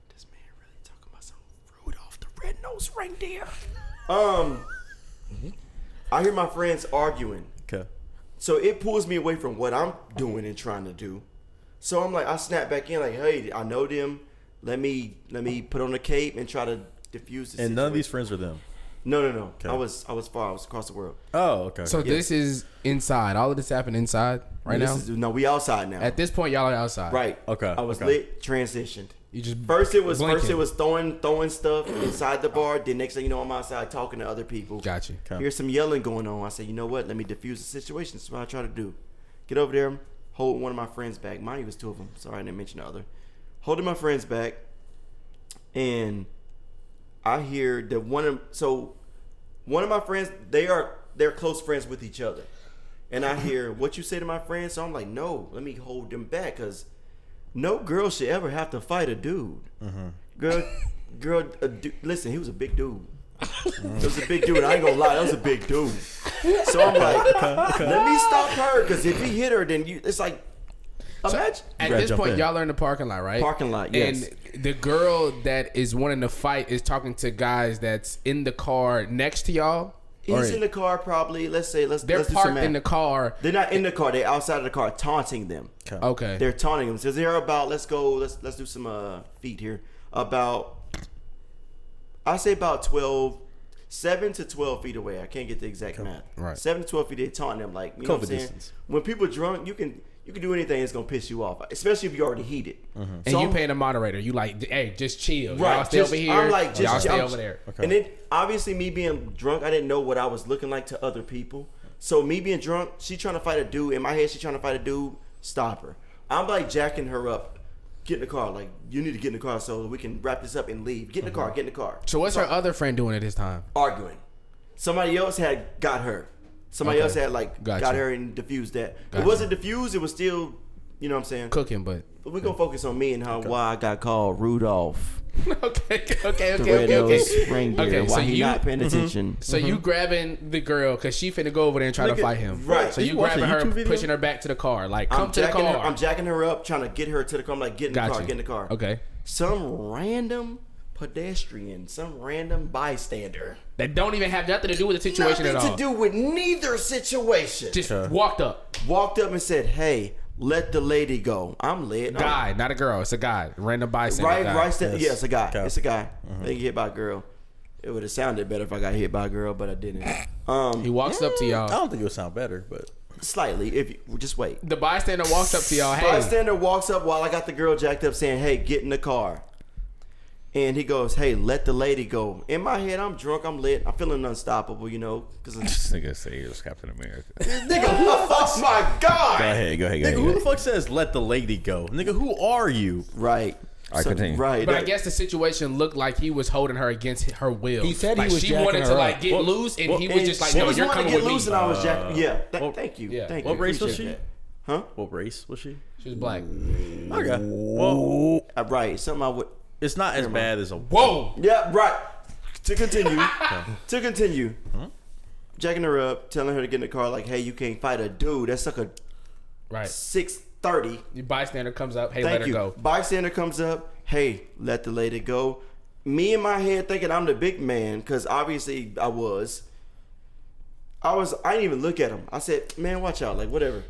this man really talking about some Rudolph the Red-Nosed Reindeer. I hear my friends arguing. Okay. So it pulls me away from what I'm doing and trying to do. So I'm like, I snap back in like, hey, I know them. Let me put on the cape and try to diffuse the situation. And none of these friends are them. No. Okay. I was far. I was across the world. Oh, okay. So this is inside. All of this happened inside right now. We outside now. At this point, y'all are outside. Right. Okay, I was okay. lit, transitioned. You just First it was blinking. throwing stuff inside the bar. Then next thing you know, I'm outside talking to other people. Got you. Okay. Here's some yelling going on. I said, you know what? Let me diffuse the situation. That's what I try to do. Get over there, hold one of my friends back. Mind you, it was two of them. Sorry, I didn't mention the other. Holding my friends back, and I hear that one of my friends, they're close friends with each other, and I hear what you say to my friend. So I'm like, no, let me hold them back, because no girl should ever have to fight a dude. Girl, listen, he was a big dude. It was a big dude. I ain't gonna lie, that was a big dude. So I'm like, let me stop her, because if he hit her, then it's like, imagine. At gotta this jump point, in. y'all are in the parking lot, right? Parking lot, yes. And the girl that is wanting to fight is talking to guys that's in the car next to y'all. He's in the car probably. Let's They're do some parked math. in the car. They're not in the car. They're outside of the car, taunting them. Okay. They're taunting them. So they're about. Let's go. Let's do some feet here. About. I say about 7 to 12 feet away. I can't get the exact math. Right. 7 to 12 feet. They're taunting them like, you know what I'm saying? Distance. When people drunk, you can you can do anything that's gonna piss you off, especially if you're already heated. And So you I'm- paying the moderator. You like, hey, just chill. Right, Y'all stay just- over here. I'm like, y'all just- stay I'm- over there. Okay. And then obviously me being drunk, I didn't know what I was looking like to other people. So me being drunk, she trying to fight a dude. In my head, she trying to fight a dude. Stop her. I'm like jacking her up. Get in the car. Like, you need to get in the car so we can wrap this up and leave. Get in the car. Get in the car. So what's her other friend doing at this time? Arguing. Somebody else had got her. Somebody Okay. else had like Gotcha. got her and diffused that. Gotcha. It wasn't diffused. It was still, you know what I'm saying? Cooking, but But we're gonna focus on me and how why I got called Rudolph. okay. The red-nosed reindeer. Okay, Why so he you- not paying attention? So you grabbing the girl because she finna go over there and try to Nigga, fight him. right. So You you watch a grabbing her, YouTube video? pushing her back to the car. Like, come to the jacking car. her, I'm jacking her up, trying to get her to the car. I'm like, get in the car, get in the car. Okay. Some random pedestrian, some random bystander. That don't even have nothing to do with the situation Nothing at all. to do with neither situation. Just Okay. walked up. Walked up and said, hey, let the lady go. I'm lit. Guy, not a girl. It's a guy. Random bystander. Right, guy. right. Yeah, it's a guy. Okay. It's a guy. They get hit by a girl. It would have sounded better if I got hit by a girl, but I didn't. He walks up to I y'all. don't think it would sound better, but Slightly. If you just wait. The bystander walks up to y'all. Hey, Bystander walks up while I got the girl jacked up, saying, "Hey, get in the car." And he goes, "Hey, let the lady go." In my head, I'm drunk. I'm lit. I'm feeling unstoppable, you know, because This nigga say he was Captain America. nigga, oh my god. Go ahead. nigga, who the fuck says let the lady go? Nigga, who are you? Right. Continue. Right. but I guess the situation looked like he was holding her against her will. He said he like was she jacking wanted her to up. like get loose, and he was just like, she "No, was you're wanting to coming get with loose, me." and I was jacking. Yeah. well, Thank you. yeah. Thank What you. race was Appreciate she? that. Huh? What race was she? She was black. Okay. Well, Right. Something I would. it's not as bad as a Whoa. Yeah. Right. To continue. Jacking her up, telling her to get in the car. Like, hey, you can't fight a dude. That's like a Right. 6:30. The bystander comes up. Hey, Thank let her you. go. Bystander comes up. Hey, let the lady go. Me in my head thinking I'm the big man, because obviously I didn't even look at him. I said, man, watch out, like whatever.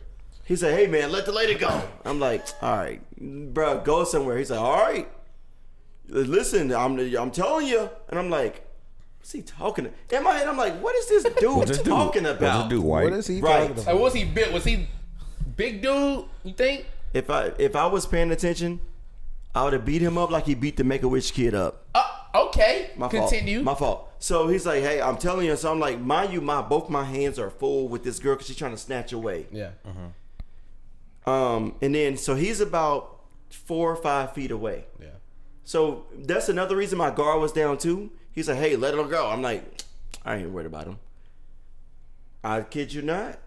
He said, hey man, let the lady go. I'm like, all right, bro, go somewhere. He's like, all right, listen, I'm telling you. And I'm like, what's he talking? In my head, I'm like, what is this dude talking about? What's this dude white? What is he Right. talking about? Like, was he big? Was he big dude? You think? If I was paying attention, I would have beat him up like he beat the Make-A-Wish kid up. Okay. My Continue. fault. My fault. So he's like, hey, I'm telling you. So I'm like, mind you, both my hands are full with this girl because she's trying to snatch away. Yeah. And then so he's about 4 or 5 feet away. Yeah. So that's another reason my guard was down too. He's like, hey, let her go. I'm like, I ain't worried about him. I kid you not.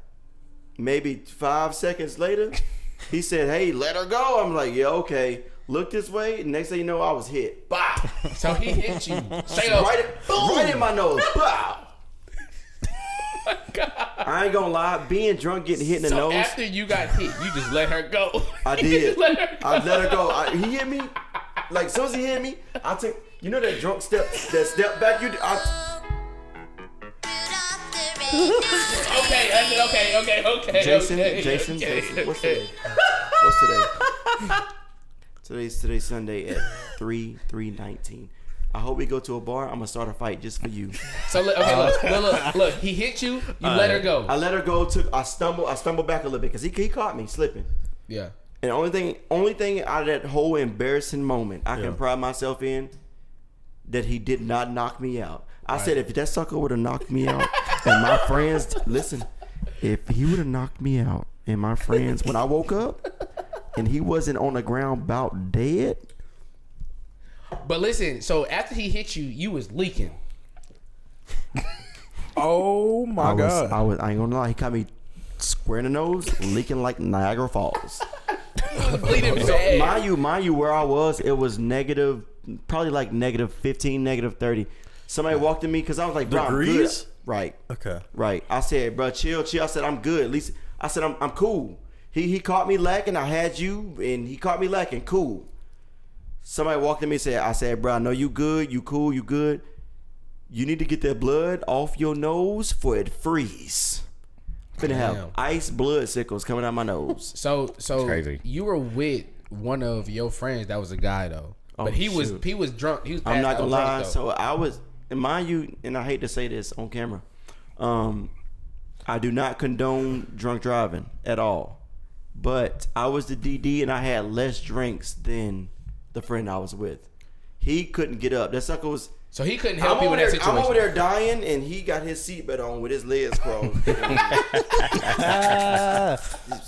Maybe 5 seconds later, he said, hey, let her go. I'm like, yeah, okay. Look this way. Next thing you know, I was hit. Bow. So he hit you straight up. Right in my nose. Bow. I ain't gonna lie. Being drunk, getting hit in the So nose. after you got hit, you just let her go. I You did. just let her go. I let her go. He hit me. Like, as soon as he hit me, I took, you know that drunk step, that step back you did? Okay. Jason, what's today? What's today? Today's Sunday at 3:19. I hope we go to a bar. I'm gonna start a fight just for you. So look. He hit you. You let her go. I let her go. I stumbled back a little bit because he caught me slipping. Yeah. And the only thing out of that whole embarrassing moment I can pride myself in, that he did not knock me out. I said, if that sucker would have knocked me out, and my friends, listen, if he would have knocked me out, and my friends, when I woke up, and he wasn't on the ground about dead. But listen, so after he hit you, you was leaking. Oh my god! I ain't gonna lie, he caught me square in the nose, leaking like Niagara Falls. Bleeding bad. Mind you, where I was, it was negative, probably like negative 15, negative 30. Somebody walked at me because I was like, bro, I'm good. Degrees? Right. Okay. Right. I said, bro, chill. I said, I'm good. At least I said, I'm cool. He caught me lacking. I had you, and he caught me lacking. Cool. Somebody walked at me and said, I said, bro, I know you good. You cool. You good. You need to get that blood off your nose for it freeze. Finna have ice blood sickles coming out my nose. So crazy. You were with one of your friends that was a guy though, but he was drunk. He was. I'm not gonna lie. Though. So I was, and mind you, and I hate to say this on camera, I do not condone drunk driving at all. But I was the DD and I had less drinks than the friend I was with. He couldn't get up. That sucker was. So he couldn't help you in that situation. I'm over there dying, and he got his seatbelt on with his legs crossed.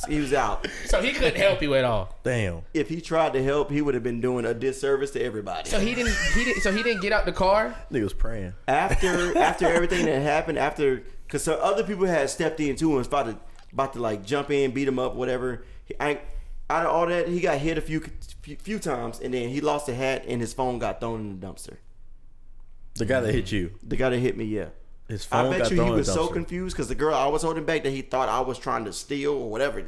He was out. So he couldn't help you at all. Damn. If he tried to help, he would have been doing a disservice to everybody. So he didn't. So he didn't get out the car. Nigga was praying. After everything that happened, because some other people had stepped in too and was about to like jump in, beat him up, whatever. Out of all that, he got hit a few times, and then he lost a hat, and his phone got thrown in the dumpster. The guy that hit you. The guy that hit me, yeah. His phone I bet got you thrown he in was the so dumpster. confused because the girl I was holding back that he thought I was trying to steal or whatever,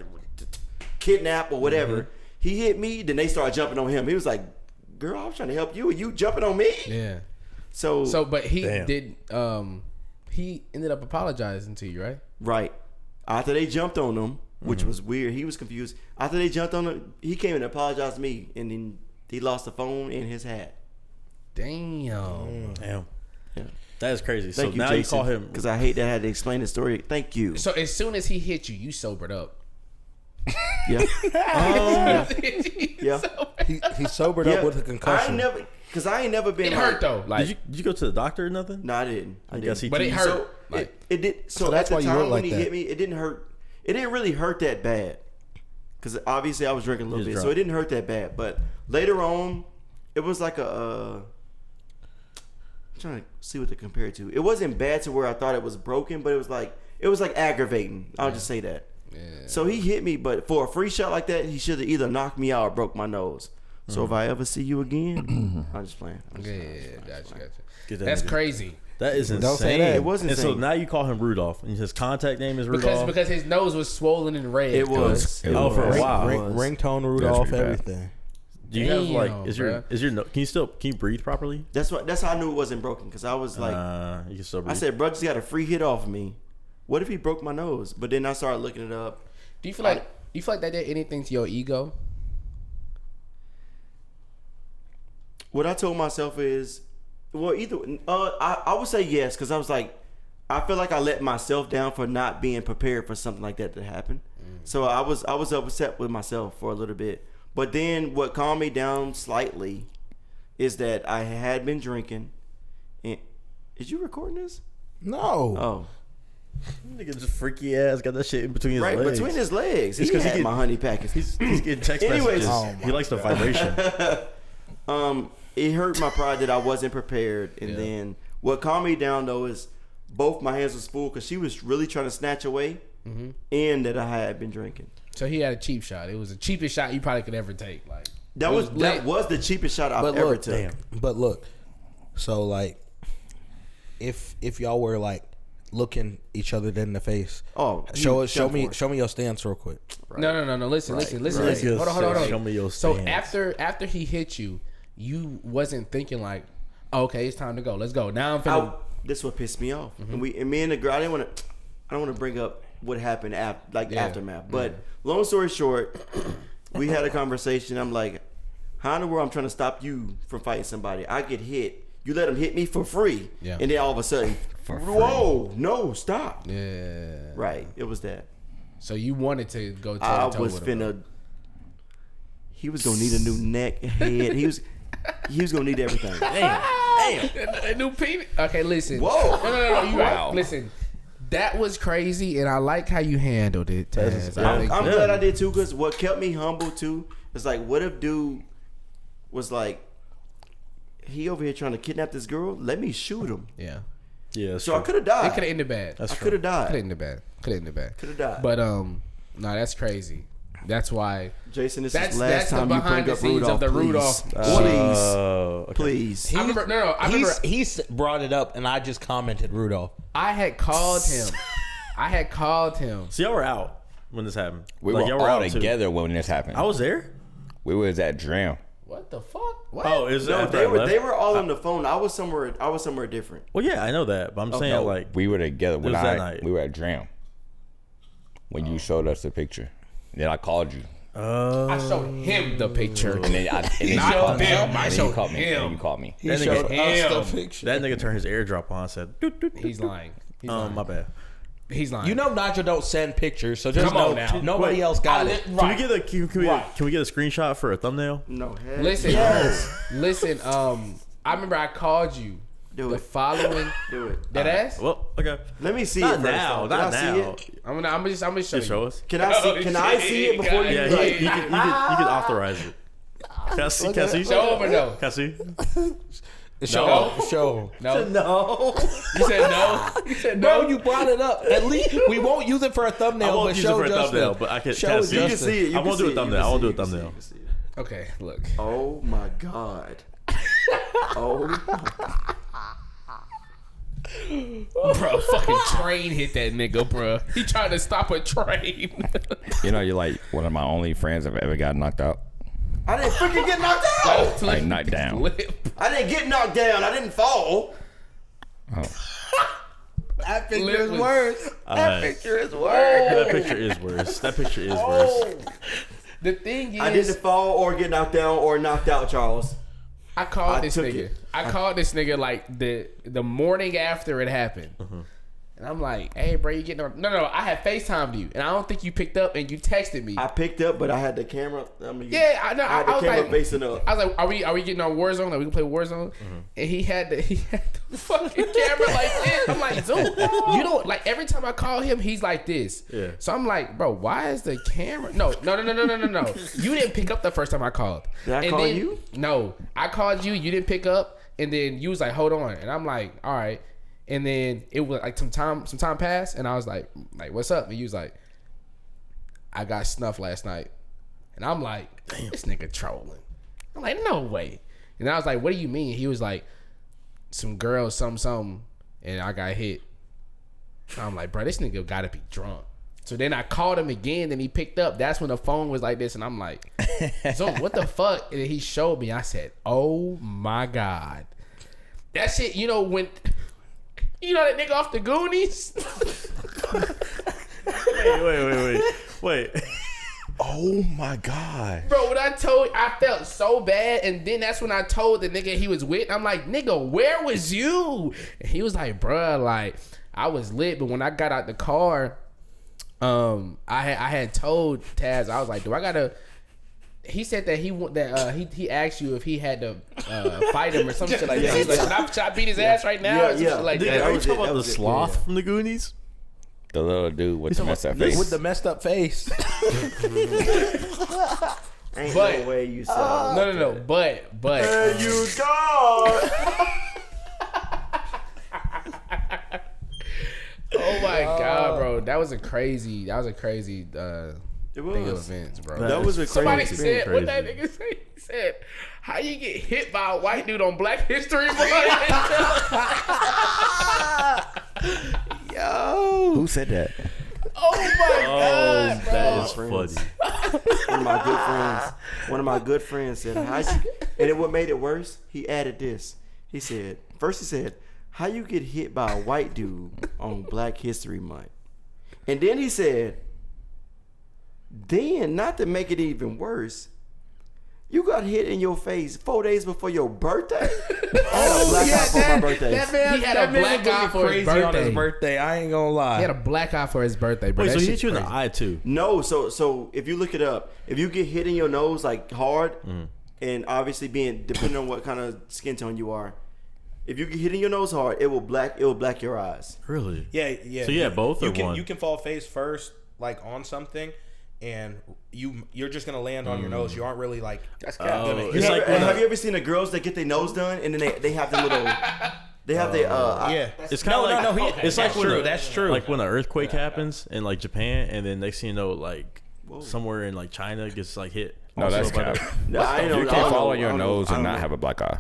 kidnap or whatever. Mm-hmm. He hit me, then they started jumping on him. He was like, "Girl, I was trying to help you, and you jumping on me." Yeah. So, but he Damn. did. He ended up apologizing to you, right? Right. After they jumped on him, which was weird, he was confused. After they jumped on him, he came and apologized to me, and then he lost the phone and his hat. Damn. Damn. Yeah. That is crazy. Thank So you, now Jason, you call him. because I hate that I had to explain the story. Thank you. So as soon as he hit you, you sobered up. Yeah. Yeah. He sobered up with a concussion. I ain't never been. It hurt though. Like Did you go to the doctor or nothing? No, I didn't. You got CT? but it hurt. So it did. So that's at why the you look time like when he that. hit me, it didn't hurt. It didn't really hurt that bad, because obviously I was drinking a little bit, drunk. so it didn't hurt that bad. But later on, it was like I'm trying to see what to compare it to. It wasn't bad to where I thought it was broken, but it was like aggravating. I'll just say that. Yeah. So he hit me, but for a free shot like that, he should have either knocked me out or broke my nose. So if I ever see you again, I'm just playing. Gotcha. Get that That's nigga. crazy. That is insane. Don't say that. It was And so insane. now you call him Rudolph, and his contact name is Rudolph. Because his nose was swollen and red. It was. It Oh, for a was. while. Ringtone Rudolph, pretty bad. everything. Do you have like Damn, is your can you breathe properly? That's how I knew it wasn't broken, because I was like, You can still breathe. I said, bro, just got a free hit off of me. What if he broke my nose? But then I started looking it up. Do you feel like that did anything to your ego? What I told myself is, well, either I would say yes, because I was like, I feel like I let myself down for not being prepared for something like that to happen. So I was upset with myself for a little bit. But then what calmed me down slightly is that I had been drinking. And is you recording this? No. Oh, Nigga just freaky ass got that shit in between his right legs. between his legs. It's He 'cause he had get- my honey package. He's getting text Anyways. messages. Oh He likes the vibration. It hurt my pride that I wasn't prepared. And then what calmed me down though is both my hands was full because she was really trying to snatch away, and that I had been drinking. So he had a cheap shot. It was the cheapest shot you probably could ever take. Like That was the cheapest shot I've ever took. But look, so like, if y'all were like looking each other dead in the face, show me your stance real quick. Right. No. Listen. Right. Hold on. Show me your So stance. after he hit you, you wasn't thinking like, okay, it's time to go. Let's go. Now I'm finna. This is what pissed me off. And me and the girl, I don't want to bring up what happened aftermath. But long story short, we had a conversation. I'm like, how in the world I'm trying to stop you from fighting somebody? I get hit. You let him hit me for free. Yeah. And then all of a sudden, whoa, no, stop. Yeah. Right. It was that. So you wanted to go toe I to toe was with him. finna. He was gonna need a new neck, head. He was gonna need everything. Damn. A new penis. Okay, listen. Whoa. No. You Wow. right. Listen. That was crazy, and I like how you handled it, Taz. I'm glad I did too, because what kept me humble too is like, what if dude was like, he over here trying to kidnap this girl? Let me shoot him. Yeah. Yeah. So I could have died. It could have ended bad. That's I true. could have died. Could have ended bad. Could have died. But no, that's crazy. That's why. Jason, this That's is last the time you behind bring the up scenes Rudolph. of the Please. Rudolph. Okay. Please. I remember. No. I remember. He's brought it up, and I just commented Rudolph. I had called him. So y'all were out when this happened. We Like, were y'all all out too. together when this happened. I was there. We was at Dram. What the fuck? What? Oh, is it No, after they I were left? all on the phone. I was somewhere different. Well, yeah, I know that, but I'm saying no. like We were together when was that night. we were at Dram. When you showed us the picture. Then I called you. I showed him the picture. And then Not you called me. them. I And then showed you called me. him. And you called me. He That nigga- showed him. us the picture. that nigga turned his airdrop on and said, doot, doot, doot. He's lying. My bad. He's lying. You know Nigel don't send pictures, so just know now. Nobody else got it. Can we get a can we get a screenshot for a thumbnail? No. Listen. Listen. I remember I called you. Do the it. following. Do it. That ass. Well, okay. Let me see Not it now. first. Not Can I now. see it? I'm gonna show Show you. us. Can I see? Can I see it before you? Yeah, Like, you can authorize it. Can I see? Can I see? Show him or no? Can I see? Show. No. no. You said no. You said Bro, no. you brought it up. At least we won't use it for a thumbnail. I won't but use it show for a Justin. thumbnail, but I can. Show Can I see? You can see it. You I won't can do a see it. thumbnail. You I won't do a can see it. thumbnail. You can see it. Okay, look. Oh my god. Oh my god. Bro, fucking train hit that nigga, bro. He tried to stop a train. You know, you're like one of my only friends I've ever got knocked out. I didn't freaking get knocked out. Like knocked down. I didn't get knocked down. I didn't fall. Oh. That picture Lip is was- worse. That picture is worse. That picture is worse. That picture is worse. The thing is, I didn't fall or get knocked down or knocked out, Charles. I called this took nigga. it. I called this nigga like the morning after it happened. And I'm like, hey, bro, you getting on? No, I had FaceTimed you. And I don't think you picked up and you texted me. I picked up, but I had the camera. Yeah, I know. I had the was camera like, facing up. I was like, are we getting on Warzone? Like we can play Warzone? And he had the fucking camera like this. I'm like, dude, you don't like every time I call him, he's like this. Yeah. So I'm like, bro, why is the camera? No. You didn't pick up the first time I called. Did I call you? No, I called you. You didn't pick up, and then you was like, hold on, and I'm like, all right. And then it was like some time passed, and I was like, what's up? And he was like, I got snuffed last night. And I'm like, damn, this nigga trolling. I'm like, no way. And I was like, what do you mean? He was like, some girl, something, and I got hit. I'm like, bro, this nigga gotta be drunk. So then I called him again, and he picked up. That's when the phone was like this, and I'm like, so what the fuck? And he showed me. I said, oh my God. That shit, you know, when... You know that nigga off the Goonies? Wait. Oh my god. Bro, when I felt so bad, and then that's when I told the nigga he was with. I'm like, nigga, where was you? And he was like, bruh, like, I was lit, but when I got out the car, I had told Taz, I was like, do I gotta... He said that he asked you if he had to fight him or some shit like that. He's like, should I beat his ass right now? Or some shit like that. Are you talking about the sloth from the Goonies? The little dude with the messed up face. With the messed up face. Ain't But- no way you said No. But There you go. oh my God, bro, that was a crazy It thing of was. events, bro. That was a Somebody crazy said, crazy. what that nigga say? He said, how you get hit by a white dude on Black History Month? Yo. Who said that? Oh my God, bro. That is Friends. funny. One of my good friends said, and what made it worse, he added this. He said, how you get hit by a white dude on Black History Month? And then he said, then, not to make it even worse, you got hit in your face 4 days before your birthday? I had a black eye for my birthday. He had a black eye for his Crazy on his birthday. birthday. I ain't gonna lie. He had a black eye for his birthday, bro. Wait, That so he shit's hit you in the crazy. eye too? No, so if you look it up, if you get hit in your nose like hard, and obviously depending on what kind of skin tone you are, if you get hit in your nose hard, it will black your eyes. Really? Yeah. So you had both or you can, one? You can fall face first, like on something, and you're just gonna land on your nose. You aren't really like. That's Oh, You it's like when have you ever seen the girls that get their nose done and then they have the little, they have their Yeah. It's kind of like it's like that's when true. That's true. Like when an earthquake happens in like Japan, and then next thing you know, like somewhere in like China gets like hit. No, also that's by cap. the- No, I You don't can't know. fall on I your don't know. nose I and don't not know. have a black eye.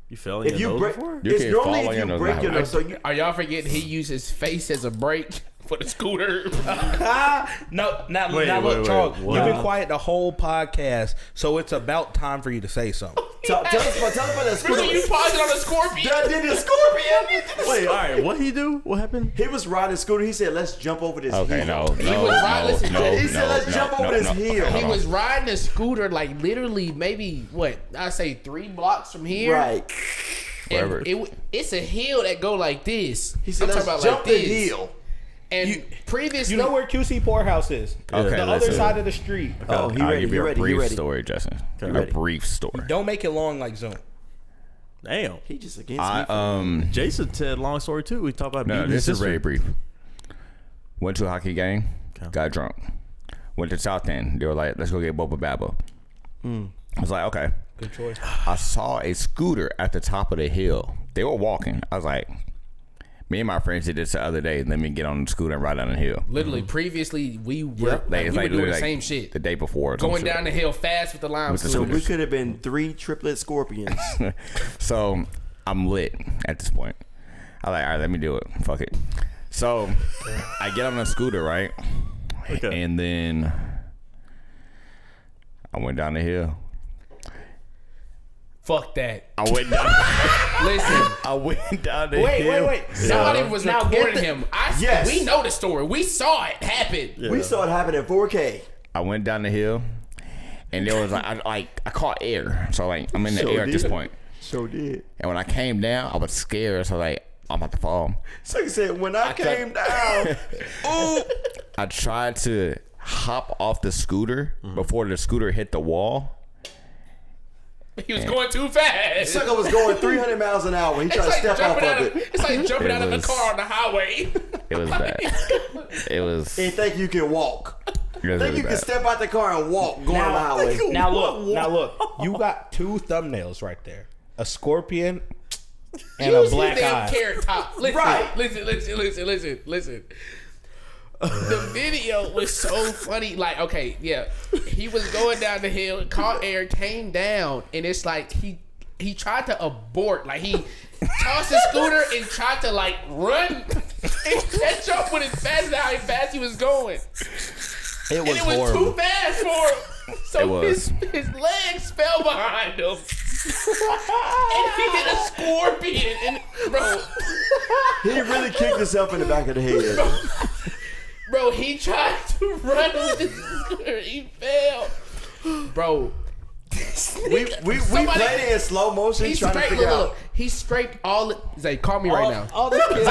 You fell in If your you nose break, before? You it's can't normally fall on if your you nose break and your have nose. So you, Are y'all forgetting he used his face as a brake for the scooter? No, not Wait, look, Charles. what? You've been quiet the whole podcast, so it's about time for you to say something. tell us about that Remember scooter. you pausing on a scorpion? That did the scorpion. Wait, all right. What he do? What happened? He was riding a scooter. He said, "Let's jump over this Okay, hill." no. was right, listen, he said, "Let's jump over this hill." He was riding a scooter like literally maybe what I say 3 blocks from here. Right. And Wherever. it's a hill that go like this. He said, I'm "Let's talking about jump like the this. hill." And previously, You know where QC Poorhouse is? Okay, The let's other do side it. of the street. Oh, he I'll ready. give He you a ready. He brief ready. story, Justin. A ready. brief story. Don't make it long like Zunt. Damn. He just against me. Jason said long story too. We talked about No, beating this his is very sister. brief. Went to a hockey game, Okay. got drunk. Went to South End. They were like, let's go get Boba Baba. I was like, okay. Good choice. I saw a scooter at the top of the hill. They were walking. I was like, me and my friends did this the other day. Let me get on the scooter and ride down the hill. literally, previously we were, Like, it's we were like doing the literally same like shit. the day before. or some Going shit. down the hill fast with the lime With the So scooters. we could have been 3 triplet scorpions. So I'm lit at this point. I like, all right, let me do it. Fuck it. So I get on the scooter, right? Okay. And then I went down the hill. Fuck that. I went down. Listen, I went down the hill. Wait. somebody was Now get recording the- him. Yes. We know the story. We saw it happen. Yeah. We saw it happen in 4K. I went down the hill, and there was I caught air, so like I'm in the Sure air at this did. point. So did. And when I came down, I was scared, so like I'm about to fall. So he said, when I came down, ooh. I tried to hop off the scooter before the scooter hit the wall. He was going too fast. Sucker was going 300 miles an hour. He tried to step off jumping of out it. It's like jumping It out of the was- car on the highway. It was bad. It was. He think you can walk. It was Think really you can bad. step out the car and walk going on the highway. Now look. You got 2 thumbnails right there. A scorpion and a Use black his damn eye. carrot top. Listen, Right. listen. The video was so funny. Like, okay, yeah, he was going down the hill, caught air, came down, and it's like he tried to abort. Like he tossed the scooter and tried to like run and catch up with as fast he was going. It And was it was horrible. too fast for him. So It was. his legs fell behind him. And he hit a scorpion. And bro, He really kicked himself in the back of the head. bro, he tried to run with his scooter. He fell. Bro. We Somebody- played it in slow motion He trying to scraped, figure look, out. he scraped all. Zay, call me right now. All this kid. Zay,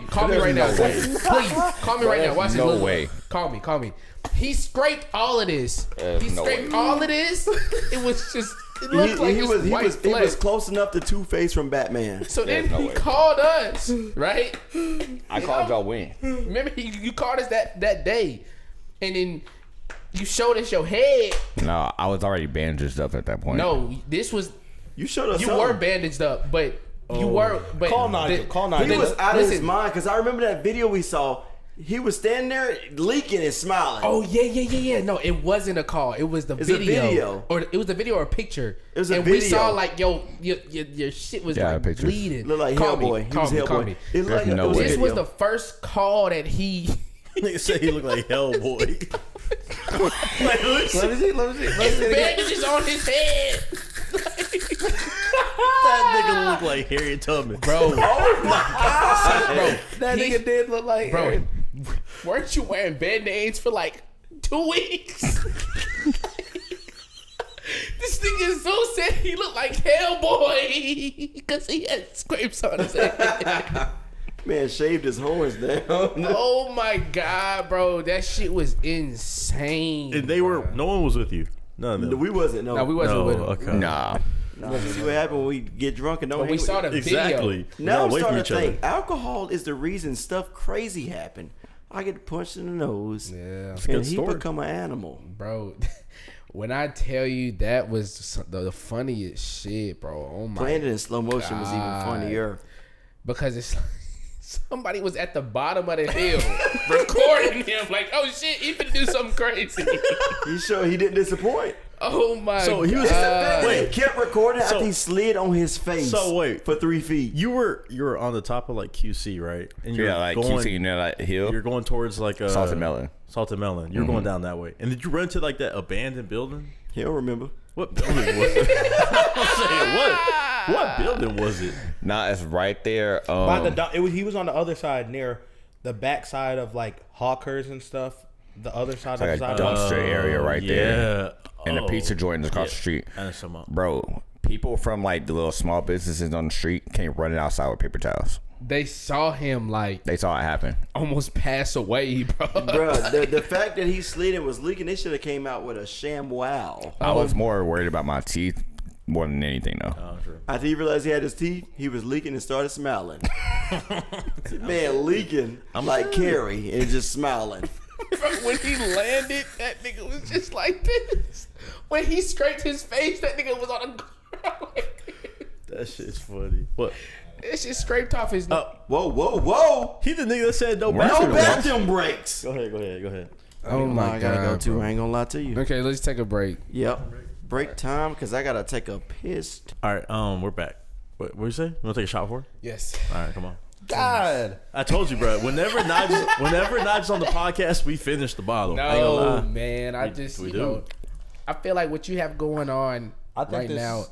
call me right now. no Zay. way. Please, call me right now. Watch this. no Look. way. Call me. He scraped all of this. He no scraped way. all of this. It was just. It looked like He his was white he was flesh. close enough to Two-Face from Batman. So then no he way. called us, right? I called y'all win. Remember, you called us that day, and then you showed us your head. No, I was already bandaged up at that point. No, this was You showed us you something. were bandaged up, but you were. But Call Nigel. Call He Nigel. was out of his Listen. mind because I remember that video we saw. He was standing there leaking and smiling. Oh yeah. No, it wasn't a call. It was the It's a video. video. Or it was a video or a picture. It was a and we video. saw like your shit was Yeah, like pictures. bleeding. Looked like Call Hellboy. me. He Call was me. Call Hellboy. me. It looked like There's it no was a way. This video. was the first call that he. Nigga say he looked like Hellboy. Let me see. His bandages on his head. That nigga look like Harriet Tubman. Bro. Oh my god. Bro. That he- nigga did look like. Bro, weren't you wearing band-aids for like 2 weeks? This nigga is so sad he looked like Hellboy because he had scrapes on his head. Man shaved his horns down. Oh my god, bro. That shit was insane. And they were. No one was with you. None of them. We wasn't. No, No, we wasn't No, with him. okay. Nah. Nah, see what happened when we get drunk and don't But we hang saw with the Exactly. video. Now Not I'm away from starting each to other. think alcohol is the reason stuff crazy happen. I get punched in the nose, Yeah. Good and he story. become an animal. Bro, when I tell you that was the funniest shit, bro. Oh my Playing it in slow motion was even God. funnier. Because it's like somebody was at the bottom of the hill recording him like, oh shit, he finna do something crazy. You sure he didn't disappoint? Oh my So he was- God. He kept recording after So- he slid on his face. So wait. for 3 feet. You were on the top of like QC, right? And you're Yeah, like going, QC, you know, like hill. You're going towards like Salted melon. Salted melon. You're going down that way. And did you run to like that abandoned building? He'll remember. What building was it? I'm saying, what building was it? Nah, it's right there. By the he was on the other side near the back side of like Hawkers and stuff. The other side like of a the side. dumpster area right there. Yeah. And the pizza joint is across the street. And it's some Bro, people from like the little small businesses on the street came running outside with paper towels. they saw him like They saw it happen. almost pass away, bro. Bro, the fact that he slid and was leaking, they should have came out with a ShamWow. I was more worried about my teeth more than anything, though. Oh, true. After he realized he had his teeth, he was leaking and started smiling. Man, leaking like Carrie and just smiling. When he landed, that nigga was just like this. When he scraped his face, that nigga was on the ground. That shit's funny. What? It just scraped off his nose. Whoa. He the nigga that said no No bathroom. bathroom breaks. Go ahead. Oh my I gotta go god, too. bro. I ain't gonna lie to you. Okay, let's take a break. Yep. Break time because I gotta take a piss. All right, we're back. What you say? You want to take a shot for it? Yes. All right, come on. God. I told you, bro. Whenever Nigel's on the podcast, we finish the bottle. I ain't gonna No, lie. man. I We just, do. you know, I feel like what you have going on I think right this now.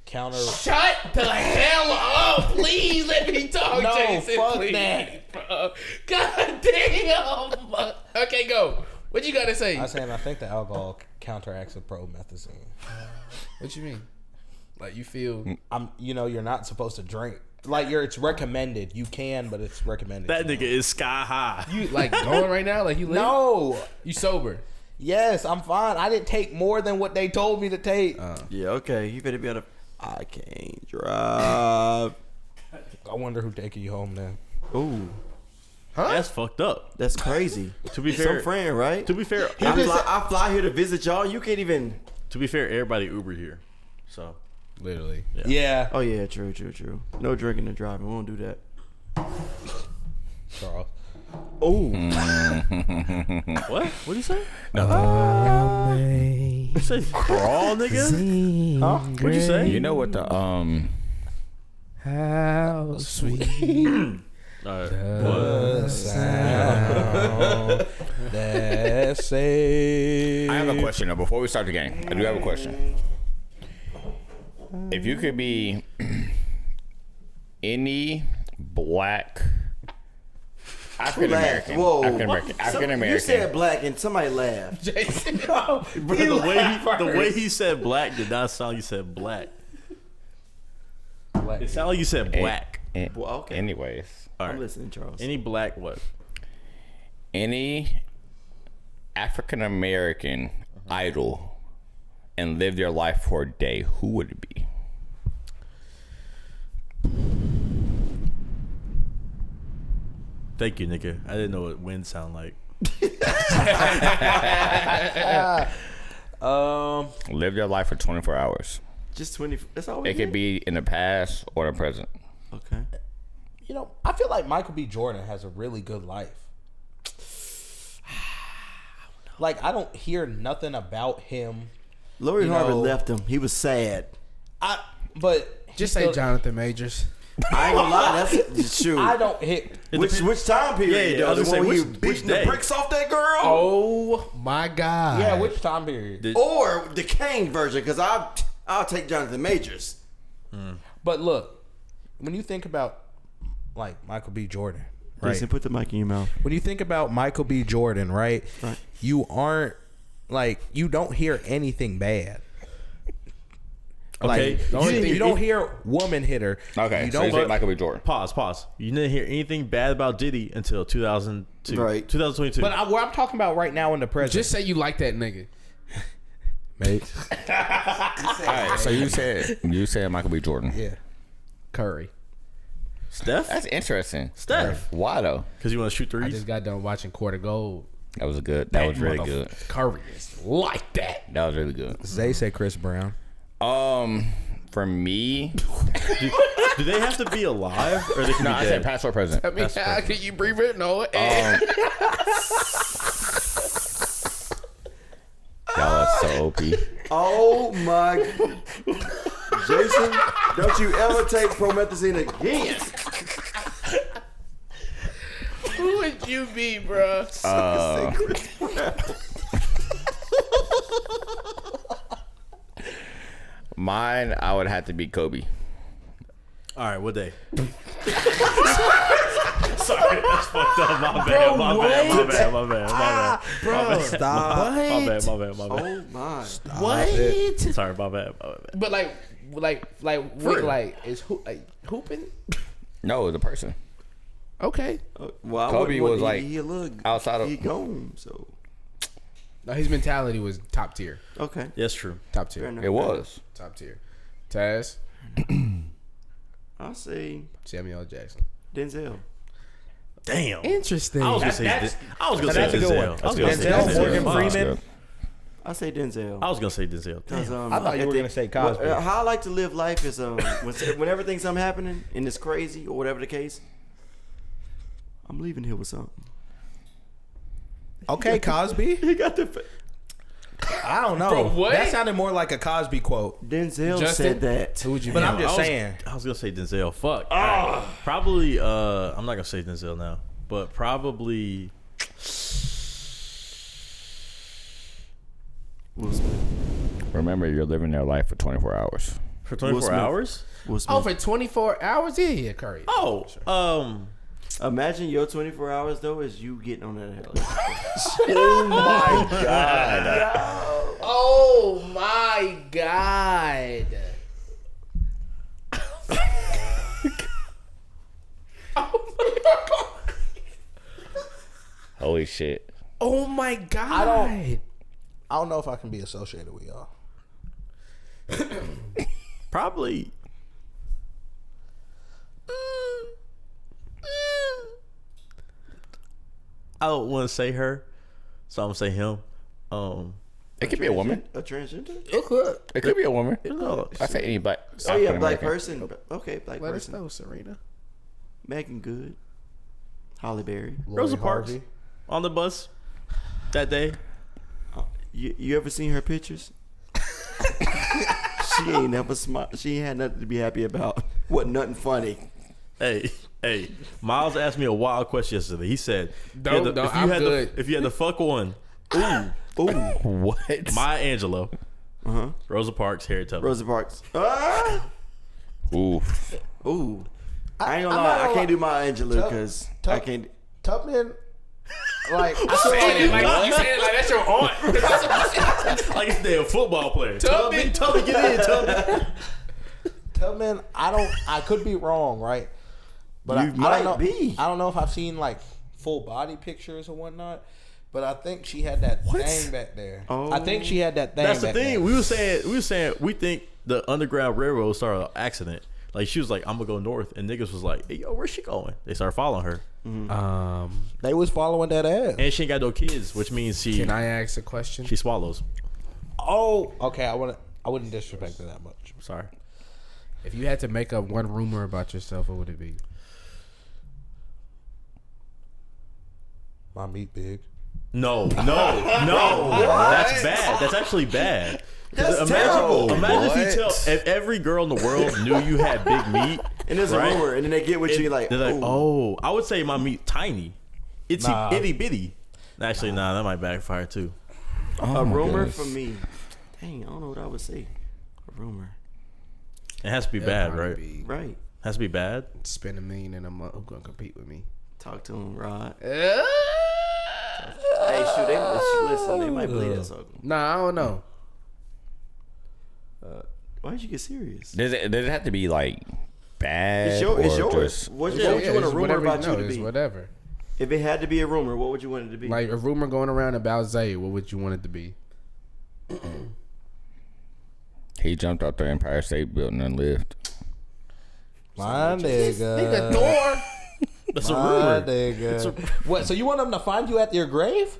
counter. Shut the hell up! Please let me talk, No, Jason. fuck please, that. bro. God damn. Okay, go. What you gotta say? I think the alcohol counteracts with promethazine. What you mean? Like you feel? You're not supposed to drink. Like it's recommended. You can, but it's recommended. That nigga is sky high. You like going right now? Like you lit? No. You sober? Yes, I'm fine. I didn't take more than what they told me to take. Yeah, okay. You better be on a. I can't drive. I wonder who taking you home then. Ooh, That's fucked up. that's crazy. To be Some fair, friend, right? to be fair, I fly here to visit y'all. You can't even. to be fair, everybody Uber here. So Literally. Yeah. Oh yeah, true. No drinking and driving. We won't do that. Charles. Oh, what? What'd you say? You say crawl, nigga? huh? What'd you say? You know what the How sweet. All right. What? Sound that say. I have a question though. Before we start the game, I do have a question. If you could be any black African American, Whoa. African You American, said black and somebody laughed. Jason. Bro, the way he said black did not sound like you said black. It sounded like you said black. Well, okay. Anyways, All I'm right. listening, Charles. Any black what? any African American idol and live their life for a day, who would it be? Thank you, nigga. I didn't know what wind sound like. Live their life for 24 hours. Just 20. That's all we It could be in the past or the present. Okay. I feel like Michael B. Jordan has a really good life. Like, I don't hear nothing about him. Lori You Harvey know- left him. He was sad. But Just say Jonathan Majors. I ain't gonna lie. That's shoot. I don't hit. Which time period? Yeah, I was though? gonna say, The one where you which beating the day? bricks off that girl? Oh my God. Yeah, which time period? Or the Kane version? Because I'll take Jonathan Majors. But look, when you think about like Michael B. Jordan, right? Jason, put the mic in your mouth. When you think about Michael B. Jordan, right? You aren't like you don't hear anything bad. Okay. Like, you don't hear woman hitter. Okay, You so don't. you say Michael B. Jordan. Pause. You didn't hear anything bad about Diddy until 2002. Right. 2022. But what I'm talking about right now in the present. Just say you like that nigga. mate. All right, so you said Michael B. Jordan. Yeah. Curry. Steph? That's interesting. Steph. Why though? Because you want to shoot I threes? just got done watching Court of Gold. That was good. That was really good. Curry is like that. That was really good. Zay said Chris Brown. For me, Do they have to be alive or they can no, be I dead? said past or present. I mean, how can you breathe it? No. Y'all are so OP. Oh my. Jason, don't you ever take promethazine again. Who would you be, bro? Mine, I would have to be Kobe. All right, what day? Sorry, that's fucked up. My bad. Bro, stop. My bad. Oh my. What? Sorry, my bad. But like, is hooping? No, the person. Okay. Well, Kobe was like he outside of. he gone. So No, his mentality was top tier. okay, Yes, true. Top tier. fair enough. It was. Top tier. Taz. I'll say Samuel L. Jackson. Denzel. Damn. Interesting. I was gonna say That's a good one. Denzel. I was gonna say Denzel, Morgan Fuck. Freeman. I say Denzel. I was gonna say Denzel. Damn. 'Cause, I thought you were gonna say Cosby. How I like to live life is when everything's happening and it's crazy or whatever the case, I'm leaving here with something. Okay, Cosby. He got the I don't know. Bro, what? That sounded more like a Cosby quote. Denzel Justin? said that. Who would you But be? I'm just I was- saying. I was gonna say Denzel. Fuck. Alright. Probably. I'm not gonna say Denzel now, but probably. Will Smith. Remember, you're living their life for 24 hours. For Will 24 Smith. hours? Will Smith. Oh, for 24 hours? Yeah, Curry. Oh, Imagine your 24 hours though is you getting on that helicopter. Oh my God. Oh my God. Holy shit. Oh my God. I don't know if I can be associated with y'all. probably. I don't want to say her, so I'm gonna say him. It could be a woman. A transgender? It could. It could be a woman. No, I say any black. Oh yeah, African black American. person. Okay, black Let us person. know, Serena. Megan Good. Holly Berry. Rosa Lori Parks Harvey. on the bus that day. You ever seen her pictures? She ain't never smart. She ain't had nothing to be happy about. What? Nothing funny. Hey, Miles asked me a wild question yesterday. He said, I'm good. if you had to fuck one, Ooh. What? Maya Angelou, Rosa Parks, Harriet Tubman. Rosa Parks. Ah! Ooh. Ooh. I ain't gonna lie. I can't do my Angela because I can't. Tubman, like, You said it like that's your aunt. Like it's a football player. Tubman. Tubman, get in, Tubman. Tubman, I could be wrong, right? But You I don't might know, be. I don't know if I've seen like full body pictures or whatnot. But I think she had that thing back there. Oh. I think she had that thing. That's the back thing. there. We were saying we think the Underground Railroad started an accident. Like she was like, I'm gonna go north, and niggas was like, hey, yo, where's she going? They started following her, They was following that ass. and she ain't got no kids, which means Can I ask a question? she swallows. Oh, okay. I wouldn't disrespect her that much. Sorry. If you had to make up one rumor about yourself, what would it be? My meat big. No. That's bad. That's actually bad. That's terrible. Imagine if you What? if every girl in the world knew you had big meat. And there's right? a rumor, and then they get with you like, They're like, ooh. oh, I would say my meat tiny, Nah. itty bitty. Actually, that might backfire too. A rumor for me. Dang, I don't know what I would say. A rumor. It has to be bad, right? Right. Has to be bad. Spend $1 million in a month. Who's gonna compete with me? Talk to him, Rod. Hey, shoot, listen, they might bleed us out. Nah, I don't know. Why'd you get serious? Does it have to be like bad? It's or yours. just- What would you want a it's rumor whatever about you to it's be? whatever. If it had to be a rumor, what would you want it to be? Like a rumor going around about Zay, what would you want it to be? He jumped out the Empire State Building and lived. My nigga. Thor. That's a My rumor. nigga. What? So you want them to find you at your grave?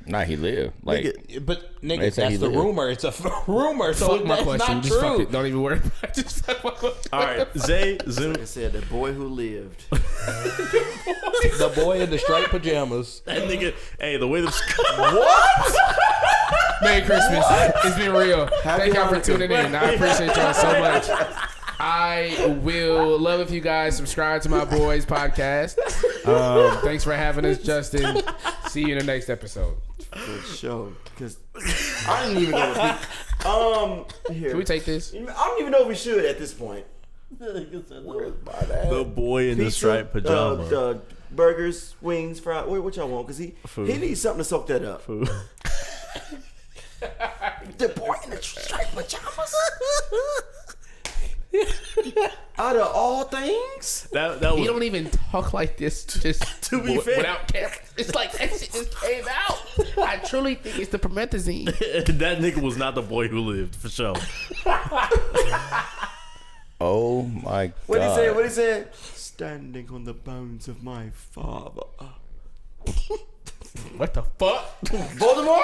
Nah, he lived. Like, But They nigga, say that's he the lived. rumor. It's a rumor, so Fuck my that's question. not Just fuck true. it. Don't even worry about it. Just fuck my question. All right, Zay, Zoom. Like I said, the boy who lived. The boy in the striped pajamas. That nigga. Hey, the way the Merry Christmas. It's been real. Thank y'all for Hanukkah. tuning in. I appreciate y'all so much. I will love if you guys subscribe to my boys podcast. Thanks for having us, Justin. See you in the next episode. For sure. Because I didn't even know. Here. Can we take this? I don't even know if we should at this point. the boy in the Pizza, striped pajama. Burgers, wings, fried. What y'all want? Because he needs something to soak that up. Food. The boy in the striped pajamas. Out of all things, That show. He don't even talk like this. Just To be fair. without camera. It's like that shit just came out. I truly think it's the promethazine. That nigga was not the boy who lived for sure. Oh my god. What he said? What he said? Standing on the bones of my father. What the fuck? Voldemort?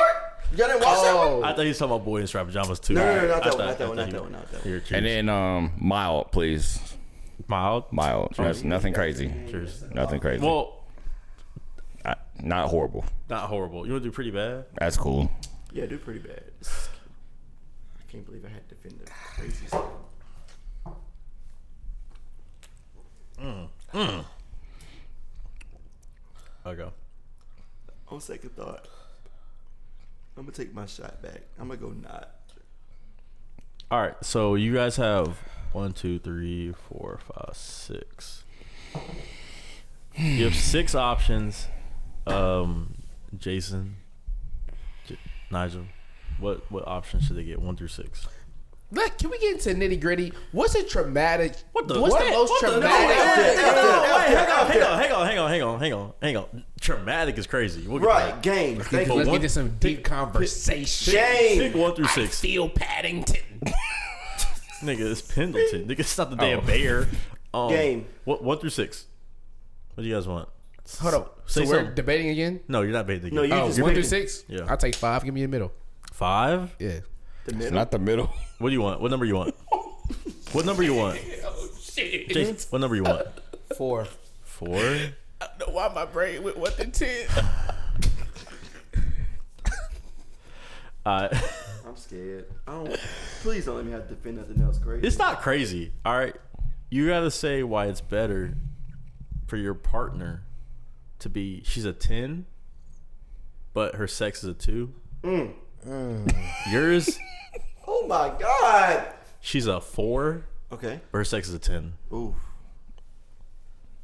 Y'all didn't watch that one? I thought he was talking about Boy in Striped Pajamas too. No, not that I one. Not thought- that one. I Not thought that one. Not that he- one. Here, And cheers. then mild, please. Mild. Mild. That's nothing crazy. Cheers. Nothing crazy. Well, Not horrible. not horrible. You want to do pretty bad? That's cool. Yeah, do pretty bad. I can't believe I had to defend the crazy stuff. I'll go. On second thought, I'm gonna take my shot back. I'm gonna go not. All right. So you guys have 1, 2, 3, 4, 5, 6. You have 6 options. Jason, Nigel, what option should they get? 1 through 6. Look, can we get into nitty gritty? What's a traumatic? What the- What's what? the most What the- traumatic? Hang on. Traumatic is crazy. We'll get Right, game. Thank But you. Let's one- get into some deep conversation. Pick Game. 1 through I 6. feel Paddington. Nigga, it's Pendleton. Nigga, it's not the damn bear. Game. What 1 through 6? What do you guys want? Hold on. Say So we're something. debating again? No, you're not baiting. No, you Oh, just 1 through pick 6? Yeah. I'll take 5. Give me the middle. 5? Yeah. the middle. Not the middle. What do you want? What number you want? What number you want? Oh, shit. Jason, what number you want? 4. 4? I don't know why my brain went 1 to 10. I'm scared. Please don't let me have to defend nothing else crazy. It's not crazy. All right. You got to say why it's better for your partner to be, she's a 10, but her sex is a 2. Yours, Oh my god. she's a 4, Okay. but her sex is a 10. Ooh.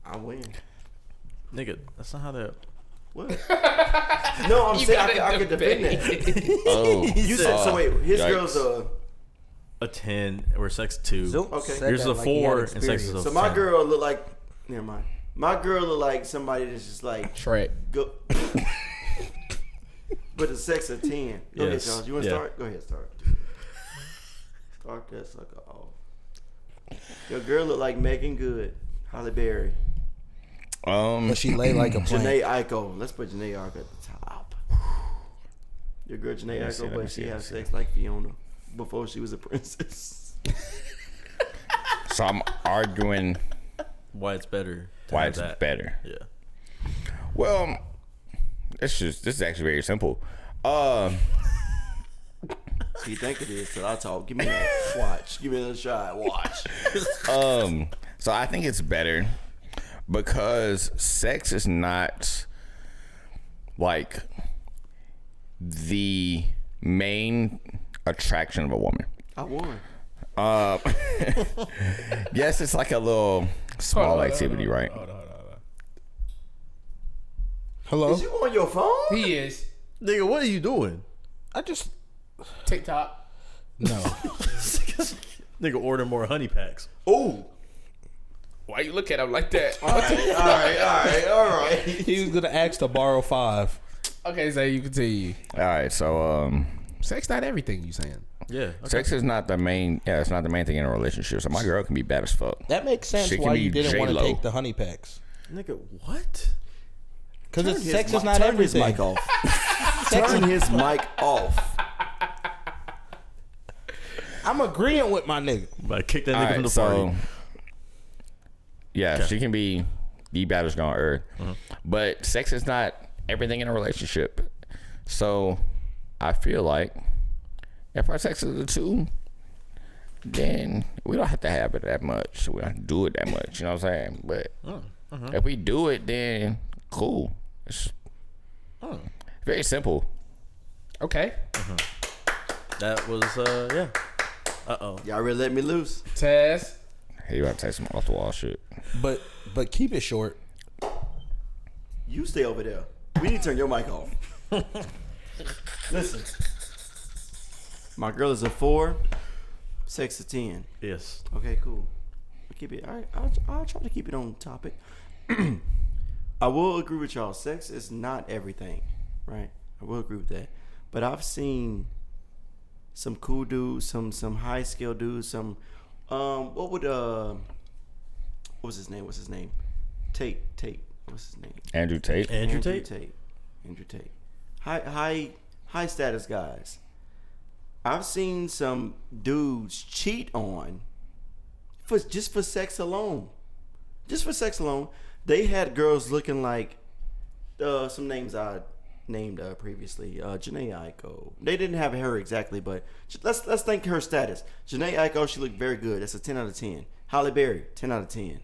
I win. Nigga, that's not how that. What? No, I'm saying I could defend that. Oh. You said so. Wait, his Yikes. girl's A 10, where sex 2. Okay. Yours is a 4, and sex is a so my 10. girl look like. Never mind. My girl look like somebody that's just like Shrek. go. But the sex of 10. Go ahead, Yes. Charles. You want to Yeah. start? Go ahead, start. Start that sucker off. Your girl look like Megan Good, Halle Berry, But she lay like a plant. Janae Aiko. Let's put Janae Aiko at the top. Your girl Janae Let me see, Aiko, let me but see, she let me has see. sex like Fiona before she was a princess. So I'm arguing Why it's better. to why have it's that. better. Yeah. Well, this is actually very simple. So you think it is till I talk. Give me that. Watch. Give me another shot. Watch. So I think it's better because sex is not like the main attraction of a woman. I won. Yes, it's like a little small activity, right? Hello? Is you on your phone? He is. Nigga, what are you doing? I just... TikTok. No. Nigga, order more honey packs. Ooh. Why you look at him like that? All right. He was going to ask to borrow 5. Okay, so you continue. All right, so Sex not everything you saying. Yeah. Okay. sex is not the main. Yeah, it's not the main thing in a relationship. So my girl can be bad as fuck. That makes sense She can why be you didn't want to J-Lo. take the honey packs. Nigga, what? Because sex is not turn everything. his mic off. Turn his mic off. I'm agreeing with my nigga. Like, kick that All nigga from right, the so party. yeah, she can be the baddest girl on earth, but sex is not everything in a relationship. So I feel like if our sex is a 2, then we don't have to have it that much. We don't have to do it that much. You know what I'm saying? But if we do it, then cool. It's very simple. Okay. That was, yeah. Uh-oh. Y'all really let me loose. Tess. Hey, you have to take some off the wall shit. But keep it short. You stay over there. We need to turn your mic off. Listen. My girl is a 4. Sex a 10. Yes. Okay, cool. keep it. I'll try to keep it on topic. I will agree with y'all. Sex is not everything, right? I will agree with that. But I've seen some cool dudes, some high scale dudes, some what was his name? Tate. What's his name? Andrew Tate. Andrew Tate. High status guys. I've seen some dudes cheat on for sex alone. Just for sex alone. They had girls looking like some names I named previously. Janae Aiko. They didn't have her exactly, but let's think her status. Janae Aiko, she looked very good. That's a 10 out of 10. Halle Berry, 10 out of 10.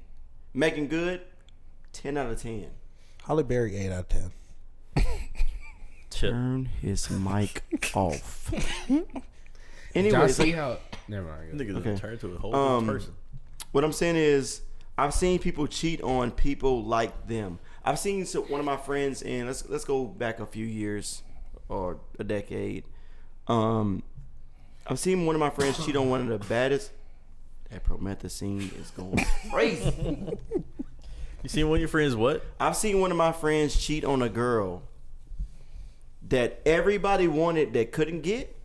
Megan Good, 10 out of 10. Halle Berry, 8 out of 10. Turn his mic off. Anyways, Anyway, see how? Never mind. Nigga Okay. turned to a whole new person. What I'm saying is, I've seen people cheat on people like them. I've seen one of my friends, and let's go back a few years or a decade. I've seen one of my friends cheat on one of the baddest. That promethazine is going crazy. You seen one of your friends what? I've seen one of my friends cheat on a girl that everybody wanted that couldn't get,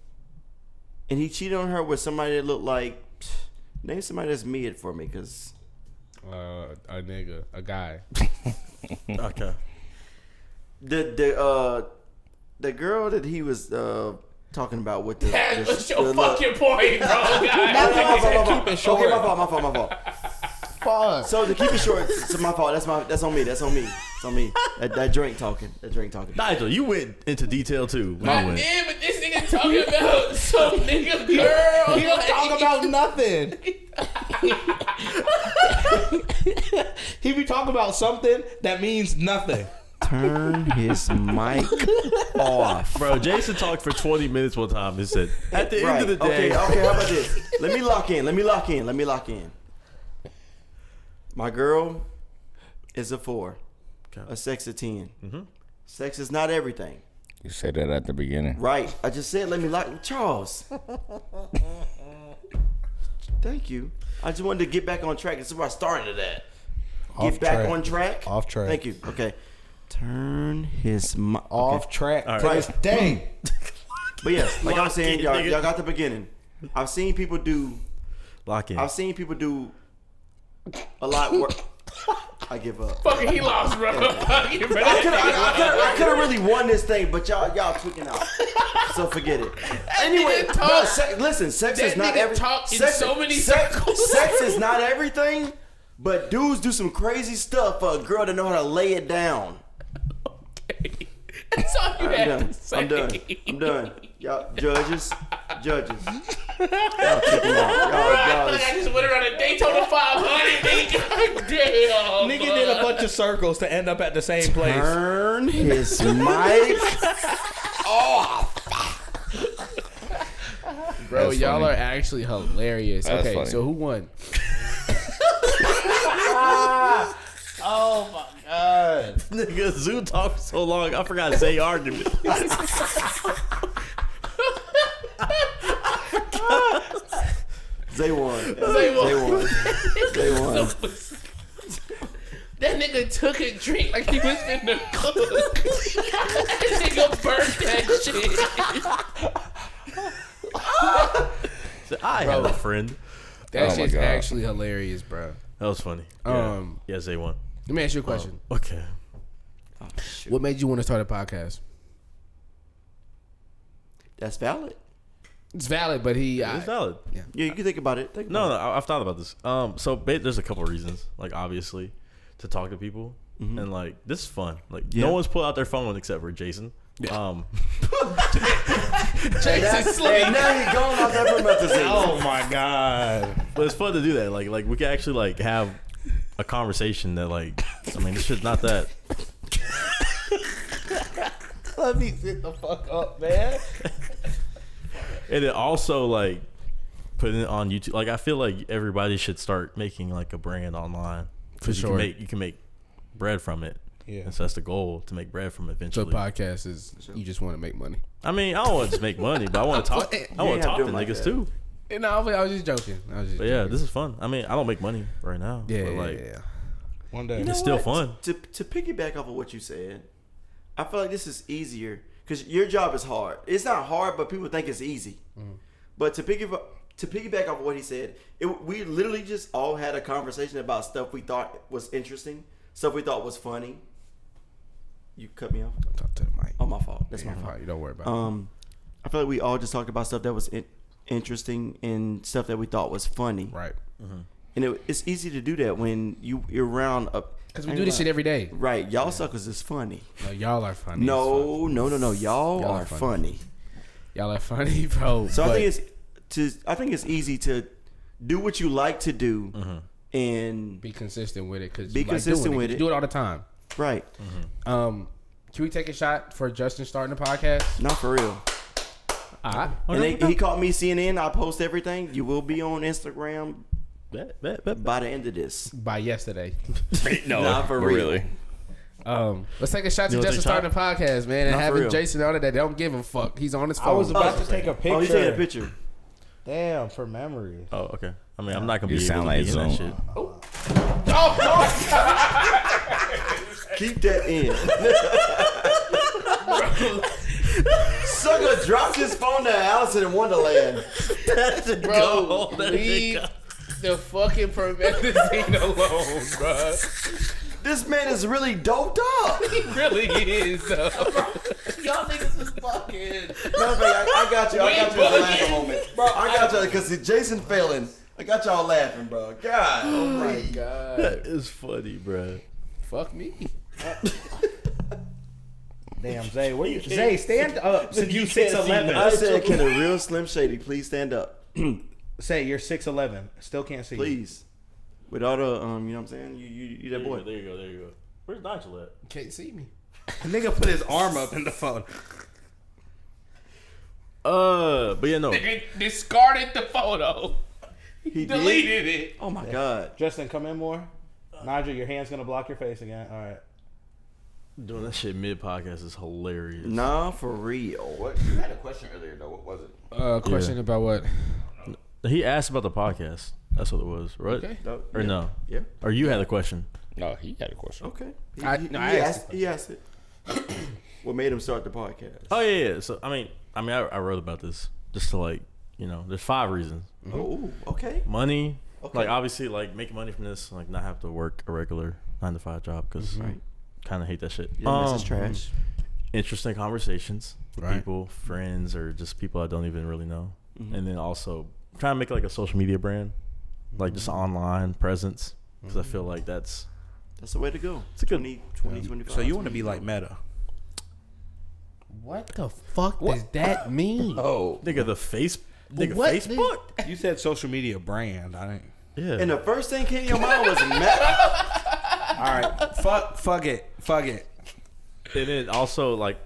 and he cheated on her with somebody that looked like. Name somebody that's mid for me, cause. A nigga, a guy. Okay. The girl that he was talking about with the. What's your fucking point, bro? Keep it short. Okay, my fault. Pause. So to keep it short, it's my fault. That's on me. It's on me. That drink talking. Nigel, you went into detail too. Damn, but this nigga talking about some nigga girl. He don't talk about nothing. He be talking about something that means nothing. Turn his mic off. Bro, Jason talked for 20 minutes one time and said, at the end of the day. Okay, how about this? Let me lock in. My girl is a 4. Okay. A sex a 10. Mm-hmm. Sex is not everything. You said that at the beginning. Right. I just said let me lock. Charles. Thank you. I just wanted to get back on track. This is where I started at. Get back on track. Off track. Thank you. Okay. Turn his mic off track All to right. this day. But yes, like I was saying, y'all got the beginning. I've seen people do. Lock in. I've seen people do a lot work. I give up. Fucking he lost, bro. I could have really won this thing, but y'all tweaking out. So forget it. Anyway, no, listen, sex is not everything. Talk in so many circles. Sex is not everything, but dudes do some crazy stuff for a girl to know how to lay it down. Okay. That's all you have to say. I'm done. Y'all judges. Y'all check it out. I just went around a Daytona 500. Damn. Nigga did a bunch of circles to end up at the same place. Turn his mic off. Bro, That's y'all funny. are actually hilarious. That's okay, funny. so who won? Oh my god. Nigga, Zunt talked for so long, I forgot to say argument. They won. That nigga took a drink like he was in the cook. That nigga burnt that shit. So I have a friend. That Oh my shit's God. actually hilarious, bro. That was funny. Yeah, they won. Let me ask you a question. Okay. What made you want to start a podcast? That's valid. It's valid, but It's valid. Yeah, you can think about it. No, I've thought about this. So there's a couple of reasons. Like, obviously, to talk to people. And, like, this is fun. Like, no one's pulled out their phone except for Jason. Jason Hey, Slick. now you're going off that promethazine. Oh my god. But it's fun to do that. Like we can actually, like, have a conversation that, like, I mean, this shit's not that. Let me sit the fuck up, man. And it also, like, putting it on YouTube. Like, I feel like everybody should start making, like, a brand online. For sure. You can make bread from it. Yeah. And so that's the goal, to make bread from it So eventually. podcast is you just want to make money. I mean, I don't want to just make money, but I want to talk. I want to talk to niggas too. No, I was just joking. But yeah, this is fun. I mean, I don't make money right now. Yeah, but like, yeah. One day. it's still fun. To piggyback off of what you said, I feel like this is easier because your job is hard. It's not hard, but people think it's easy. But to piggyback off of what he said, we literally just all had a conversation about stuff we thought was interesting, stuff we thought was funny. You cut me off. Talk to the mic. Oh, my fault. That's my fault. You don't worry about it. I feel like we all just talked about stuff that was interesting and stuff that we thought was funny. Right. And it's easy to do that when you're around because we do this shit every day. Right. Y'all suckers is funny. No, y'all are funny. No. Y'all are funny. Y'all are funny, bro. So I think it's easy to do what you like to do and be consistent with it. Cause be consistent with it. You do it all the time. Right. Can we take a shot for Justin starting the podcast? Not for real. All right. And he called me CNN. I post everything. You will be on Instagram by the end of this. By yesterday. No, not for real. Really. Let's take a shot to Justin starting the podcast, man, and having Jason on it that don't give a fuck. He's on his phone. I was about to take a picture. Oh, he's taking a picture. Damn, for memories. Oh, okay. I mean, I'm not gonna be sound able to like be in that Zunt. shit. Keep that in. Sucker dropped his phone to Alice in Wonderland. Bro, leave the fucking promethazine alone, bro. This man is really doped up. He really is, though. Y'all niggas is fucking. No, I got you. I got you at the last moment. Bro, I got y'all because Jason failing. I got y'all laughing, bro. God. Oh my God. That is funny, bro. Fuck me. Damn, Zay, where you? Zay, stand up. Since you 6'11". I said, can a real Slim Shady please stand up? Say you're 6'11". Still can't see. Please. With all the, you know what I'm saying? You that boy. There you go. Where's Nigel at? Can't see me. Nigga put his arm up in the phone. But yeah, no. Nigga discarded the photo. He Deleted it. Oh my God. Justin, come in more. Nigel, your hand's gonna block your face again. All right. Doing that shit mid podcast is hilarious. Nah, for real. What? You had a question earlier, though. What was it? Question about what? He asked about the podcast. That's what it was, right? Okay. Or no? Yeah. Or you had a question? No, he had a question. Okay. He asked it. What made him start the podcast? Oh yeah. So I wrote about this just to like, there's 5 reasons. Oh, okay. Money. Okay. Like obviously, like making money from this, like not have to work a regular 9-to-5 job because kind of hate that shit. Yeah, this is trash. Interesting conversations with Right. people, friends, or just people I don't even really know, and then also trying to make like a social media brand, like just online presence, because I feel like that's the way to go. It's a good 25. So you want to be like Meta? What the fuck does that mean? Oh, nigga the face, nigga What? Facebook. You said social media brand. I didn't. Yeah. And the first thing came to your mind was Meta. All right. Fuck it. And then also like,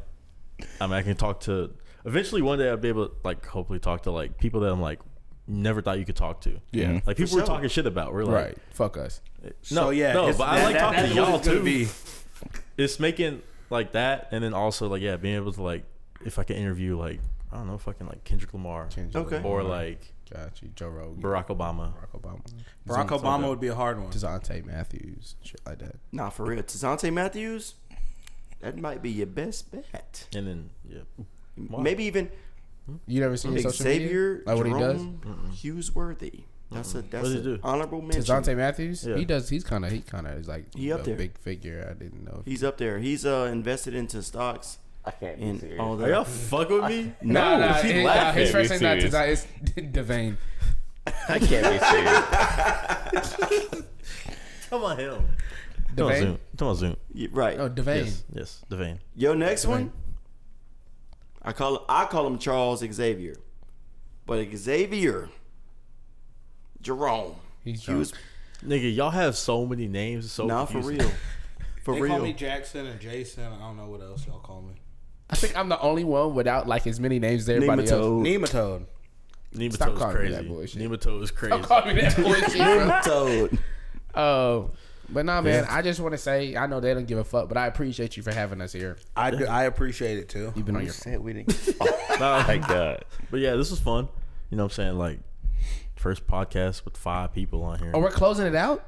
I can talk to. Eventually, one day I'll be able to like hopefully talk to like people that I'm like never thought you could talk to. Yeah. Like people we're talking shit about. We're like, Right. Fuck us. No, but I like talking to y'all too. It's making like that, and then also like being able to like if I can interview like I don't know, fucking like Kendrick Lamar, Okay. or like Got you. Joe Rogan. Barack Obama. Barack Obama would be a hard one. Devontae Matthews. Shit like that. Nah, for real. Devontae Matthews, that might be your best bet. And then Maybe even You never seen his social media? Xavier Like what he does? Jerome Hughes worthy. That's What does he an do? honorable mention. Devontae Matthews? Yeah. He does. He kind of is like He up a there. big figure. I didn't know. He's up there. He's invested into stocks I can't be and serious. all Are y'all that. fucking with me? Nah, he his laughing. first name's not Serious. Devane. It's Devane. I can't be serious. Come on, him. Devane? Come on, Zoom. Right. Oh, Devane. Yes, Devane. Your next one, I call him Charles Xavier, but Xavier Jerome. He's Hughes. Nigga, y'all have so many names. So Nah, for confusing. real. For They real. call me Jackson and Jason. I don't know what else y'all call me. I think I'm the only one without like as many names as everybody else. Nematode. Nematode. Stop Nematode's calling me crazy. that bullshit. Nematode's crazy. Don't call me that bullshit, bro. Nematode. But nah, man, I just want to say, I know they don't give a fuck, but I appreciate you for having us here. I appreciate it too. You've been on You your said we didn't. Nah, Thank God. but yeah, this was fun. You know what I'm saying? Like, First podcast with 5 people on here. Oh, we're closing it out?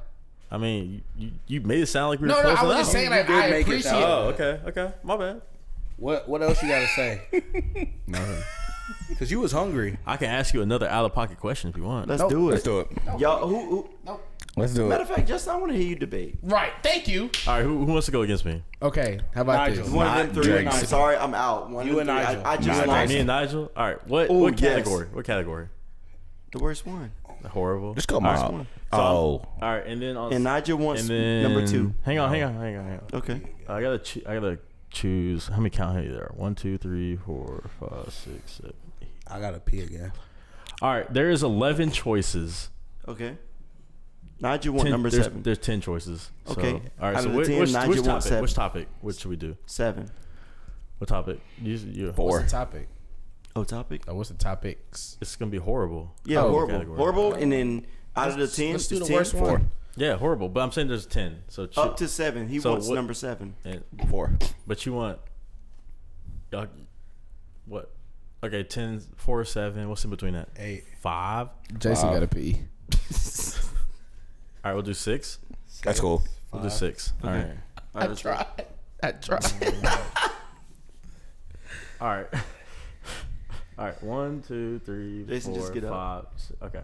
I mean, you made it sound like we were No, closing I was out. just saying, like, You did I make it appreciate sound- it. Oh, okay. My bad. What else you gotta say? Nothing. Because you was hungry. I can ask you another out-of-pocket question if you want. Let's do it. Let's do it. Y'all, who? Nope. Let's do Matter it. of fact, Justin, I want to hear you debate. Right. Thank you. All right, who wants to go against me? Okay. How about Nigel. this? One Not of them 3 Drake. or 9. Sorry, I'm out. One You of and them 3. Nigel. I just Not lost. Me and Nigel. All right, what Ooh, what yes. category? What category? The worst one. Horrible. Just go, All right. Mom. So Oh. all right, and then on And Nigel wants and then number 2. Hang on. Okay. I gotta choose. How many count here there? 1, 2, 3, 4, 5, 6, 7, 8. I gotta pee again. All right, there is 11 choices. Okay. Nigel want number 7. There's 10 choices. So, Okay. all right. Out So of the 10, which Nigel topic? wants 7. Which topic? What should we do? 7. What topic? You 4. What's the topic? Oh, topic? Oh, what's the topics? It's gonna be horrible. Yeah, Oh, horrible. category. Horrible, and then out of the 10, Let's do it's the 10, worst 4. one. Yeah, horrible. But I'm saying there's 10. So Up to 7. He So wants what- number 7. and, 4. but you want what? Okay, 10, 4, 7. What's in between that? 8. 5. Jason gotta pee. All right, we'll do 6. That's cool. We'll do 6. All right. I tried. All right. All right. 1, 2, 3, Jason, 4, just get up. 5. 6. Okay.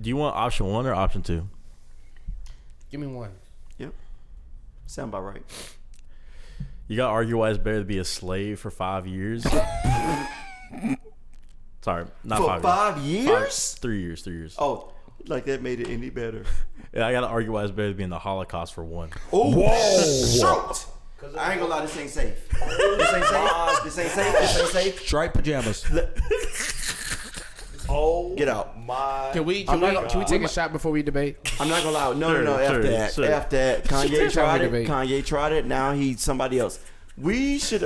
Do you want option 1 or option 2? Give me one. Yep. Sound about right. You got to argue why it's better to be a slave for 5 years. Sorry, not For 5 5 years? 3 years. 3 years. Oh, like that made it any better. Yeah, I got to argue why it's better to be in the Holocaust for 1. Oh, whoa! I ain't gonna lie, this ain't safe. This ain't safe. This ain't safe. This ain't safe. Striped pajamas. Get out. Can we take a shot before we debate? I'm not gonna lie. No, Sure, F that. sure. F that. Kanye Sure. tried it. Debate. Kanye tried it. Now he's somebody else. We should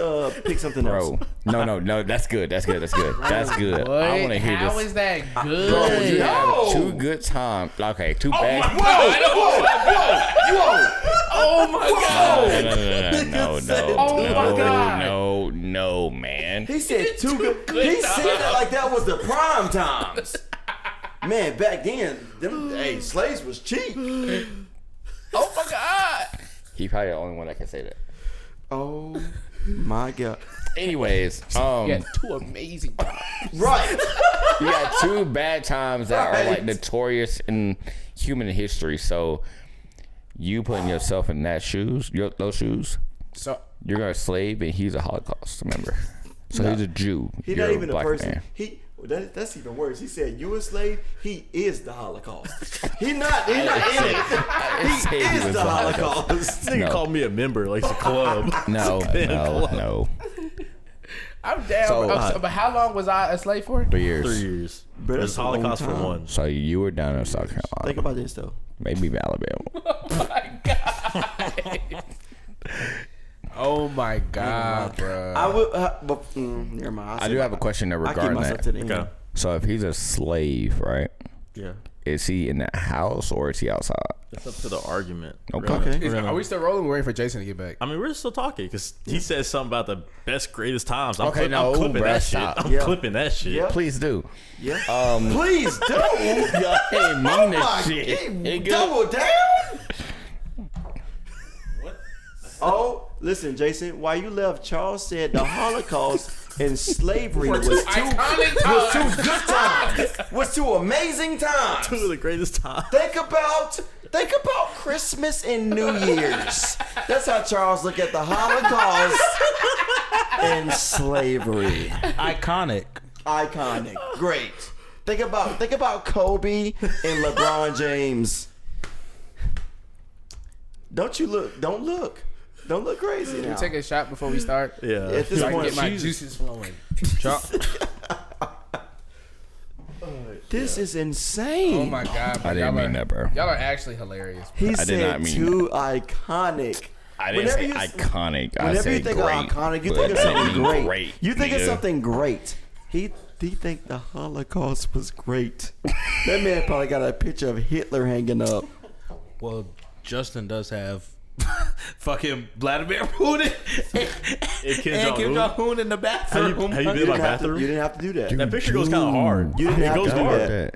pick something else. Bro. No. That's good. That's good. I want to hear How this. is that Bro, good? you You have No. 2 good times. Okay, 2 bad. Whoa! Oh my god! No, man. He said 2 good. He said it like that was the prime times. Man, back then, them slaves was cheap. Oh my god! He probably the only one that can say that. Oh my god! Anyways, You had 2 amazing times. Right. you got 2 bad times that are like Right. notorious in human history. So you putting yourself in those shoes, So you're gonna slave, and he's a Holocaust member. So he's a Jew. He's You're not even a black person. man. That's even worse. He said, "You a slave." He is the Holocaust. He not in it. He is the Holocaust. This nigga No. called me a member like it's a club. No. I'm down. So, but how long was I a slave for? 3 years. 3 years. But There's that's a long Holocaust for time. 1. So you were down in South Carolina. Think about this though. Maybe Alabama. Oh my god, bro. I would, but never mind. I do have a question I keep regarding myself that. to the end. Okay. So if he's a slave, right? Yeah. Is he in the house or is he outside? It's up to the argument. Okay. Okay. Are we still rolling? We're waiting for Jason to get back. I mean, we're still talking because he said something about the best, greatest times. I'm Okay, I'm clipping bruh, that stop. shit. I'm Yeah. clipping that shit. Yeah. Please do. Yeah. Um, Please do. Y'all ain't mean this My shit. It good? double down. Oh, listen, Jason. While you left, Charles said the Holocaust and slavery was two good times. Was 2 amazing times. 2 of the greatest times. Think about Christmas and New Year's. That's how Charles look at the Holocaust and slavery. Iconic. Iconic. Great. Think about Kobe and LeBron James. Don't look. Don't look crazy Can now. we take a shot before we start? Yeah. At this So I can point, get my juices flowing. this is insane. Oh my god, bro. I didn't mean that, bro. Y'all are actually hilarious. He I did said not mean 2 iconic. I didn't Whenever say you- iconic. I Whenever said you think great, of iconic, you but think of I didn't something mean great. You think of nigga. something great. He think the Holocaust was great. That man probably got a picture of Hitler hanging up. Well, Justin does have fucking Vladimir Putin and Kim Jong-un in the bathroom. Have you been in my bathroom? You didn't have to do that. That picture goes kind of hard. You didn't It have goes to do hard. that.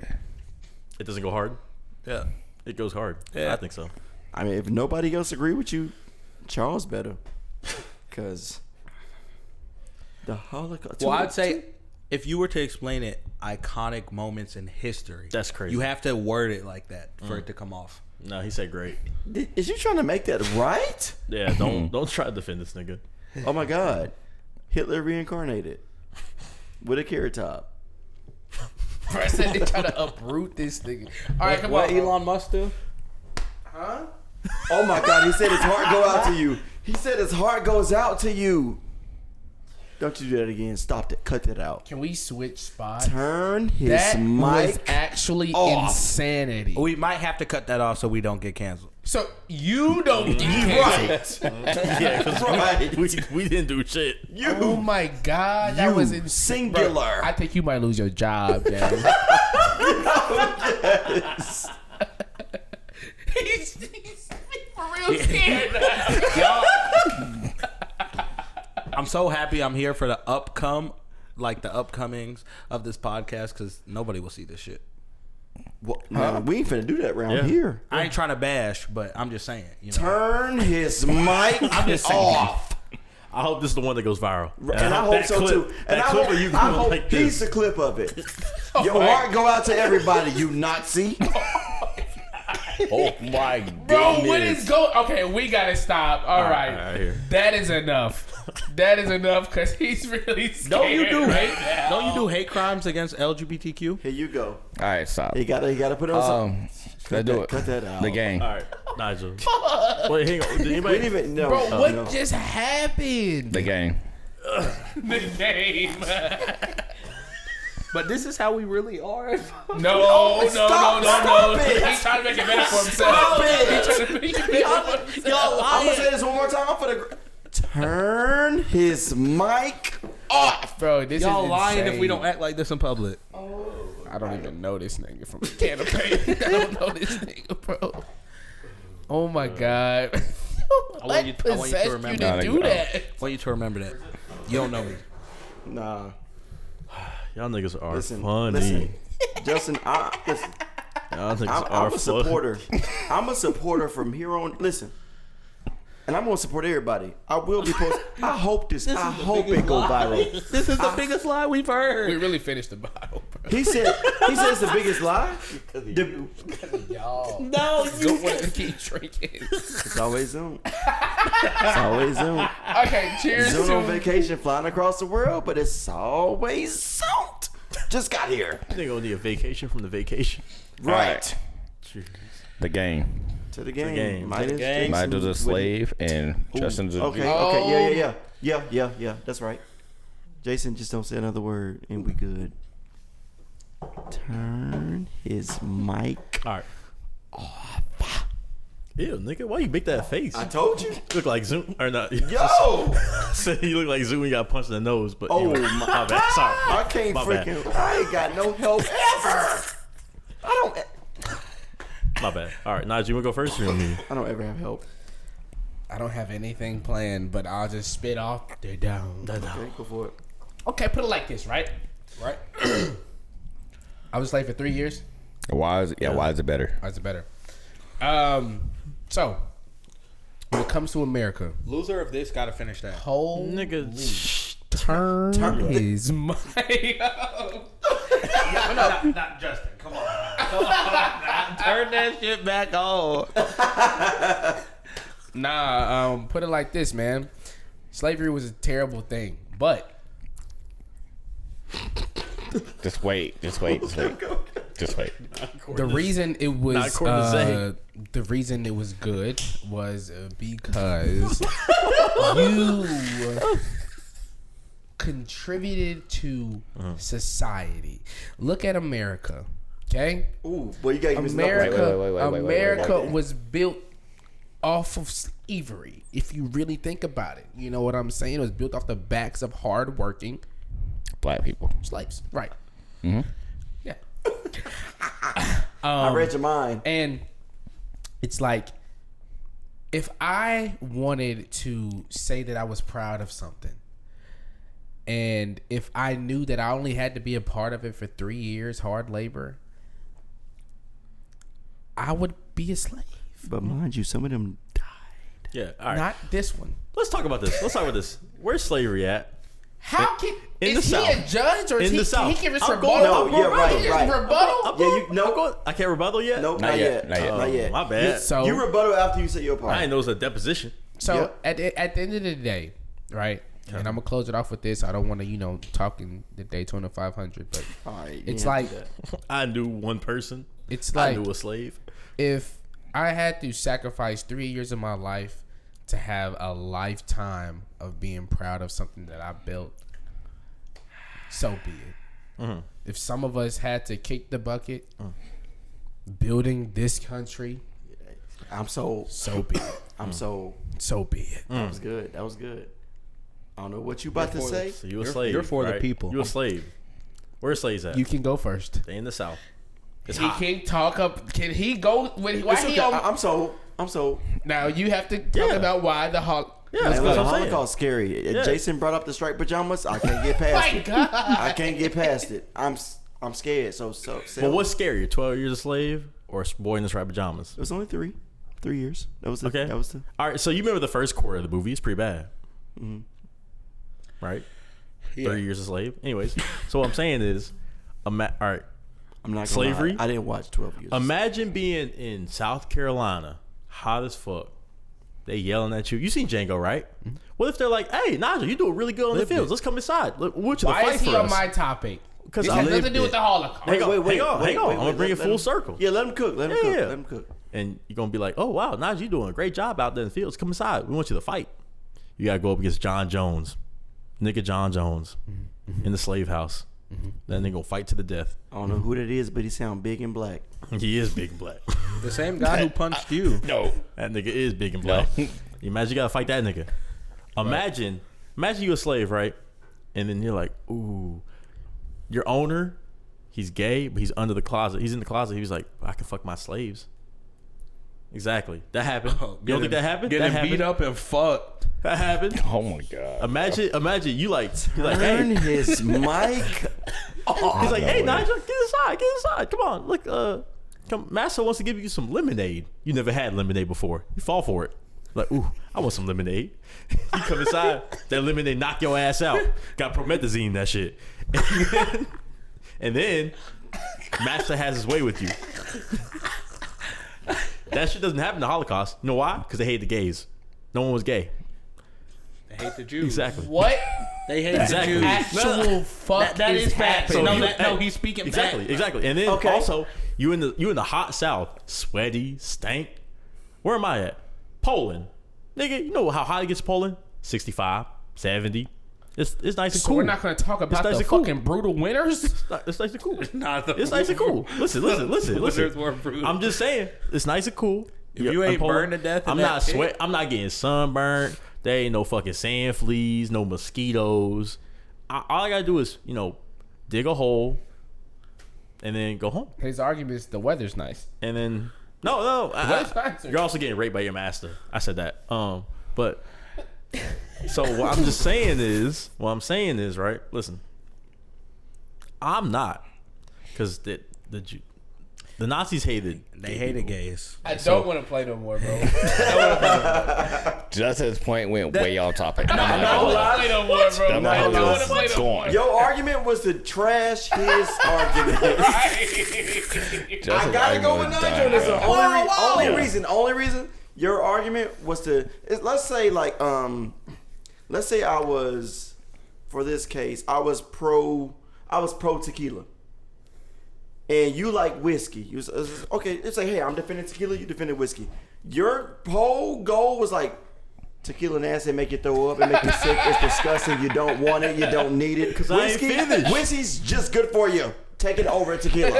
It doesn't go hard. Yeah. It goes hard. Yeah. I think so. I mean, if nobody else agree with you, Charles better, because the Holocaust. Well, I'd say if you were to explain it, iconic moments in history. That's crazy. You have to word it like that for it to come off. No, he said great. Is you trying to make that right? Yeah, don't try to defend this nigga. Oh my God, Hitler reincarnated with a carrot top. I said they try to uproot this nigga. All right, come What on. Elon Musk do? Huh? Oh my God, he said his heart go out to you. He said his heart goes out to you. Don't you do that again. Stop it. Cut that out. Can we switch spots? Turn his That was mic actually off. insanity. We might have to cut that off so we don't get canceled. So you don't get Right. Yeah, because Right. we didn't do shit. Oh my God, that You was insane. singular. Bro, I think you might lose your job, man. Yes. he's for real scared now. Y'all, I'm so happy I'm here for the upcomings of this podcast because nobody will see this shit. Well, no, we ain't finna do that round here. I ain't trying to bash, but I'm just saying. You know? Turn his mic off. I hope this is the one that goes viral. And I hope that so clip, too. And that I clip hope, of you I going hope like he's this. the clip of it. Your heart go out to everybody, you Nazi. Oh my Bro, what is going? Okay, we gotta stop. All right, all right, here. that is enough. That is enough because he's really scared. Don't you do right hate? now. Don't you do hate crimes against LGBTQ? Here you go. All right, stop. You gotta put on some. Let's do it. Cut that out. The game. All right, Nigel. Wait, hang on. Did We anybody? didn't even know. Bro, what no. just happened? The game. The game. But this is how we really are. No. Stop it. He's trying to make it better for himself. Stop it. He's trying to make it better for himself. I'm gonna say this one more time for the. Turn his mic off. Bro, this Y'all is lying insane. if we don't act like this in public. I don't even know this nigga from a can of paint. I don't know this nigga, bro. Oh my God. I want you to remember you that. to do that? I want you to remember that. You don't know me. Nah. Y'all niggas are Listen. funny. Listen. Justin, listen. Y'all niggas are I'm a funny. supporter. I'm a supporter from here on. Listen. And I'm gonna support everybody. I will be posting. I hope it go viral. This is the biggest lie we've heard. We really finished the bottle, bro. He said it's the biggest lie. Y'all. No, Don't want to keep drinking. It's always Zoom. It's always Zoom. Okay, cheers Zoom on to vacation, flying across the world, but it's always Zoom. Just got here. They gonna need a vacation from the vacation. Right. Jeez. The game. To the game. game. Minus To the game. Jason Nigel's a with- slave and Justin's a Okay. Jew. Okay. Yeah. That's right. Jason, just don't say another word, and we good. Turn his mic. All right. Ew, nigga, why you make that face? I told you. Look like Zoom or not? Yo. Said you look like Zoom. You got punched in the nose, but Oh, anyway, my bad. Sorry. I can't My bad. I ain't got no help ever. My bad. All right, Nigel, you wanna go first? Or me? I don't ever have help. I don't have anything planned, but I'll just spit off. They're down. Okay, go for it. Okay, put it like this, right? Right. I was late for 3 years. Why is it better? Why is it better? So when it comes to America, Loser of this got to finish that. whole Nigga, turn his mic up. Not Justin. Come on. Turn that shit back on. Nah, put it like this, man. Slavery was a terrible thing, but Just wait. The reason it was Not according to Zay. the reason it was good was because you contributed to society. Look at America, okay? Ooh, boy, you gotta give me some America, numbers. Wait. America was built off of slavery. If you really think about it, you know what I'm saying? It was built off the backs of hardworking Black people. slaves, right? Mm-hmm. Yeah. I read your mind. And it's like, if I wanted to say that I was proud of something, and if I knew that I only had to be a part of it for 3 years, hard labor, I would be a slave. But mind you, some of them died. Yeah, all right. Not this one. Let's talk about this. Where's slavery at? How can in is the he South. a judge or is In he? the South. He give us I'm rebuttal. going- No, yeah, right, He just right. rebuttal. Yeah, you no, I can't rebuttal yet. nope, Not not yet, yet, not yet. not yet. My bad. So You rebuttal after you say your part. I didn't know it was a deposition. So Yep. at the end of the day, right? And I'm gonna close it off with this. I don't want to, talking the Daytona 500, but All right, it's yeah, like do that. I knew one person. it's I like knew a slave. if I had to sacrifice 3 years of my life to have a lifetime of being proud of something that I built, so be it. Mm-hmm. If some of us had to kick the bucket, building this country, I'm sold. so be it. I'm sold. So be it. That was good. That was good. I don't know what you about to say. So you a slave. you're for the right? people. You a slave. Where's slaves at? You can go first. They in the South. It's He hot. can talk up. Can he go? Why It's he okay. on? I'm sold. I'm sold. Now you have to talk Yeah. about why the Yeah, Hey, that's look, what the I'm saying. Holocaust scary. Yeah. Jason brought up the striped pajamas. I can't get past My it. God. I can't get past it. I'm scared. So But what's scarier, 12 years a slave or a boy in the striped pajamas? It was only 3 years. That was the, Okay. That was the. All right, so you remember the first quarter of the movie? It's pretty bad. Right? Yeah. 30 years a slave. Anyways, so what I'm saying is, all right, I'm not gonna Slavery? Lie. I didn't watch 12 years. imagine being in South Carolina, hot as fuck. They yelling at you. You seen Django, right? What if they're like, "Hey, Nigel, you doing really good on the fields. Let's come inside. Look, we're to the Why fight is he for on us." my topic? Because This I has nothing lived to do with it. the Holocaust. Hang on, hang on. I'm gonna bring it full circle. Yeah, let him cook. Let him cook. Yeah. Let him cook. And you're gonna be like, "Oh wow, Nigel, you doing a great job out there in the fields. Come inside. We want you to fight." You gotta go up against John Jones, nigga John Jones, in the slave house. Then they gonna fight to the death. I don't know who that is, but he sound big and black. He is big and black. The same guy who punched you. No. That nigga is big and black. You imagine you gotta fight that nigga. Imagine you a slave, right? And then you're like, ooh, your owner, he's gay, but he's under the closet. He's in the closet. He was like, I can fuck my slaves. Exactly. That happened. You don't think that happened? That Getting happened. beat up and fucked. That happened. Oh my god. Imagine you like Turn hey. his mic. He's like, hey Nigel, get inside. Come on, look, come. Master wants to give you some lemonade. You never had lemonade before. You fall for it. Like, ooh, I want some lemonade. You come inside, that lemonade knock your ass out. Got promethazine, that shit. And then Master has his way with you. That shit doesn't happen in the Holocaust. You know why? Because they hate the gays. No one was gay. They hate the Jews. Exactly. What? They hate Exactly. the Jews. Actual fuck that is happening? facts. So No, you- no, he's speaking exactly, back. exactly. And then Okay. also you in the hot South, sweaty, stank. Where am I at? Poland, nigga. You know how hot it gets in Poland? 65, 70. It's nice and So cool. we're not going to talk about nice the and cool. fucking brutal winners? It's nice and cool. Nah, the It's nice and cool. Listen. Winners were brutal. I'm just saying, it's nice and cool. If you ain't burned to death in I'm that not pit- sweat. I'm not getting sunburned. There ain't no fucking sand fleas, no mosquitoes. All I gotta do is, dig a hole, and then go home. His argument is the weather's nice. And then no, That's nicer. you're also getting raped by your master. I said that. But so what I'm saying is, right? Listen, I'm not, because the Nazis hated. They gay hated people. gays. I don't want to play no more, bro. Justin's point went way off topic. I'm I not don't gonna want lie. to play no more, bro. I'm not I gonna don't lie. want to play It's no more. gone. Your argument was to trash his argument. I Justin's gotta go with argument was Nigel. dying, That's the bro. only reason. Your argument was to. Let's say let's say I was, for this case, I was pro tequila. And you like whiskey. You was, okay, it's like, hey, I'm defending tequila, you defending whiskey. Your whole goal was like, tequila nasty, make you throw up and make you sick. It's disgusting. You don't want it. You don't need it. Cause I ain't finished. Whiskey's just good for you. Take it over tequila.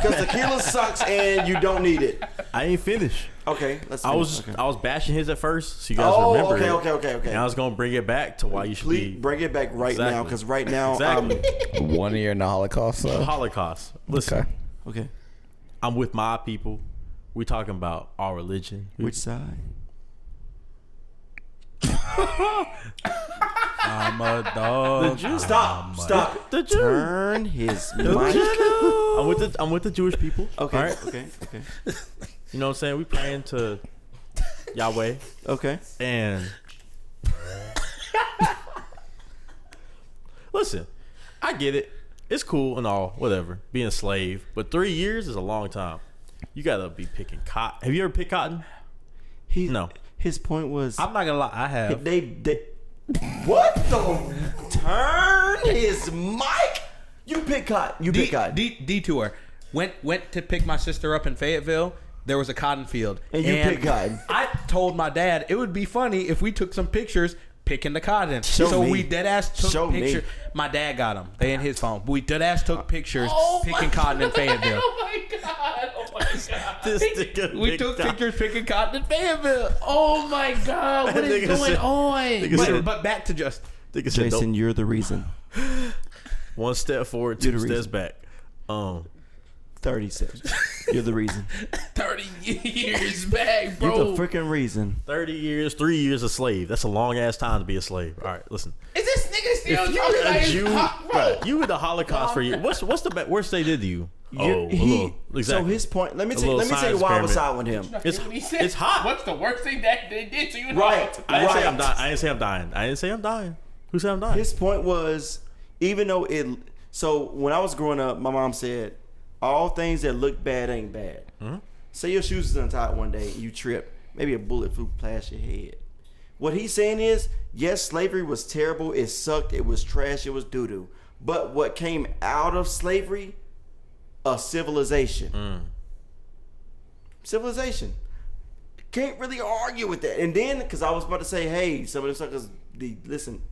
Because tequila sucks and you don't need it. I ain't finished. Okay, let's. I was bashing his at first, so you guys Oh, remember. okay. And I was gonna bring it back to why you should Please be bring it back right now, Exactly. because right now, Exactly. 1 year in the Holocaust. So. Holocaust. Listen, Okay. okay. I'm with my people. We talking about our religion. Which side? I'm a dog. Stop. The Jew. Turn his mic. I'm with the Jewish people. Okay. All right? Okay. You know what I'm saying? We praying to Yahweh. Okay. And listen, I get it. It's cool and all, whatever, being a slave. But 3 years is a long time. You gotta be picking cotton. Have you ever picked cotton? No. His point was, I'm not gonna lie, I have. They what the? Turn his mic. You pick cotton. Detour. Went to pick my sister up in Fayetteville. There was a cotton field. And you picked cotton. I told my dad it would be funny if we took some pictures picking the cotton. We dead ass took pictures. My dad got them. They in his phone. We dead ass took pictures picking cotton in Fayetteville. Oh my god! This nigga We took pictures picking cotton in Fayetteville. Oh my god! What is going on? But back to just Jason, you're the reason. One step forward, two steps back. 30 steps. You're the reason. 30 years back, bro. You're the freaking reason. 30 years, 3 years a slave. That's a long ass time to be a slave. All right, listen. Is this nigga still If talking you're like a Jew, bro? you in the Holocaust for you. What's the worst they did to you? Exactly. So his point. Let me tell you why I was side with him. It's hot. What's the worst thing that they did to you? Right. I didn't say I'm dying. I didn't say I'm dying. Who said I'm dying? His point was, even though it. So when I was growing up, my mom said, all things that look bad ain't bad. Mm-hmm. Say your shoes is untied one day and you trip. Maybe a bullet flew past your head. What he's saying is, yes, slavery was terrible. It sucked. It was trash. It was doo-doo. But what came out of slavery? A civilization. Civilization. Can't really argue with that. And then, because I was about to say, hey, some of them suckers,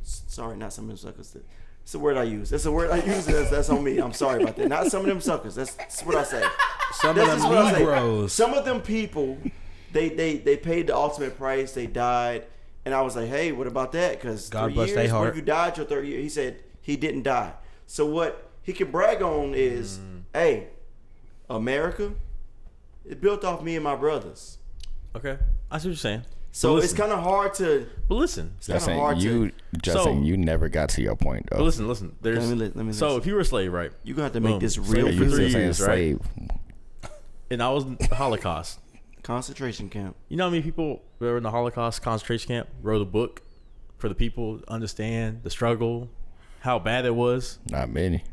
sorry, not some of them suckers. It's a word I use. That's a word I use. That's on me. I'm sorry about that. Not some of them suckers. That's what I say. Some of them Negroes. Some of them people, they paid the ultimate price. They died. And I was like, hey, what about that? Because 3 bless years, their heart. what if you died your third year? He said he didn't die. So what he can brag on is, hey, America, it built off me and my brothers. Okay, I see what you're saying. So it's kind of hard to. But listen, it's kind of hard to. Justin, you never got to your point though. But listen. There's let me so if you were a slave, right? You got to make this real for 3 years, slave. right? And I was in the Holocaust. Concentration camp. You know how many people that were in the Holocaust concentration camp wrote a book for the people to understand the struggle, how bad it was? Not many.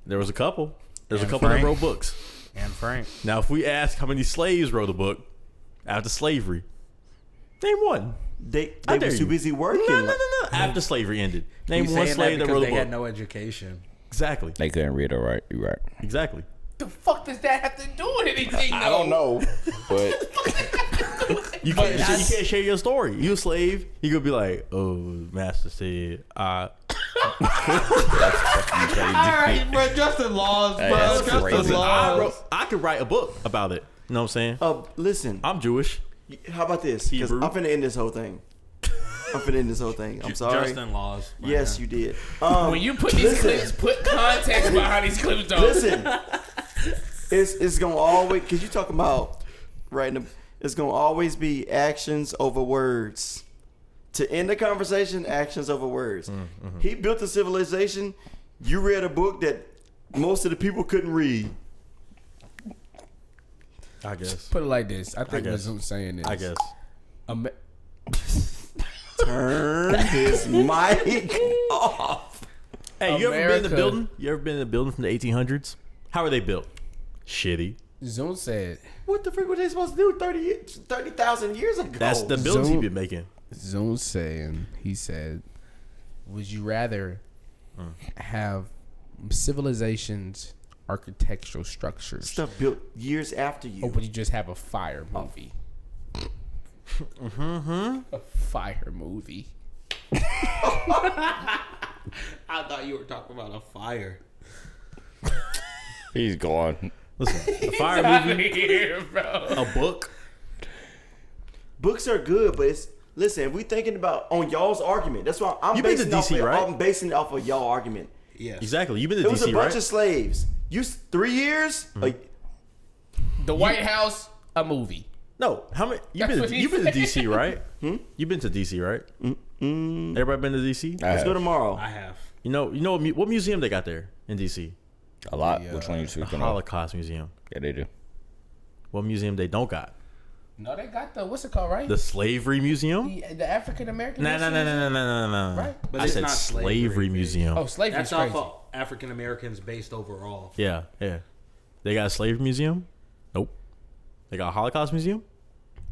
There was a couple. There's And a couple Frank. that wrote books. And Frank. Now, if we ask how many slaves wrote a book after slavery, name one. They I were dare too you. busy working. No. After slavery ended, name one slave that wrote a they book. had no education. Exactly. They couldn't read or write. You're right. Exactly. The fuck does that have to do with anything? I don't know, but You can't share your story. You a slave. You could be like, oh, master said, All right, bro. Justin Laws, bro. that's Justin crazy. Laws. I could write a book about it. You know what I'm saying? Listen. I'm Jewish. How about this? Because Hebrew. I'm finna end this whole thing. I'm sorry. Justin Laws. Yes, you did. When you put these clips, put context behind these clips, though. Listen, it's gonna always, because you talking about writing. It's gonna always be actions over words. To end the conversation, actions over words. Mm-hmm. He built a civilization. You read a book that most of the people couldn't read. I guess. Put it like this. I think what guess. Zunt's saying is. I guess. Turn his mic off. Hey, you ever been in the America- building? You ever been in a building from the 1800s? How are they built? Shitty. Zunt said. What the freak were they supposed to do 30,000 years ago? That's the buildings Zoom- you've been making. Zunt's saying. He said, "Would you rather have civilizations, architectural structures, stuff built years after you. or would you just have a fire movie?" A fire movie. I thought you were talking about a fire. he's gone. Listen, a fire movie, Here, bro. a book. Books are good, but it's listen. If we thinking about on y'all's argument, that's why I'm You been to basing off DC, of, right? I'm basing it off of y'all argument. Yes. Exactly. You've been to It was DC, a bunch right? of slaves. 3 years? Like, The White House, a movie. No, how many? That's what he You've been to said. DC, right? You've been to DC, right? Everybody been to DC? Let's go tomorrow. I have. You know what museum they got there in DC? A lot. Which one you The speaking of? Holocaust Museum. Yeah, they do. What museum they don't got? No, they got the what's it called, right? The Slavery Museum? The African American. No. Right? But I it's said not Slavery Museum. Oh, slavery. That's crazy. off of African Americans based overall. Yeah. They got a Slavery Museum? Nope. They got a Holocaust Museum?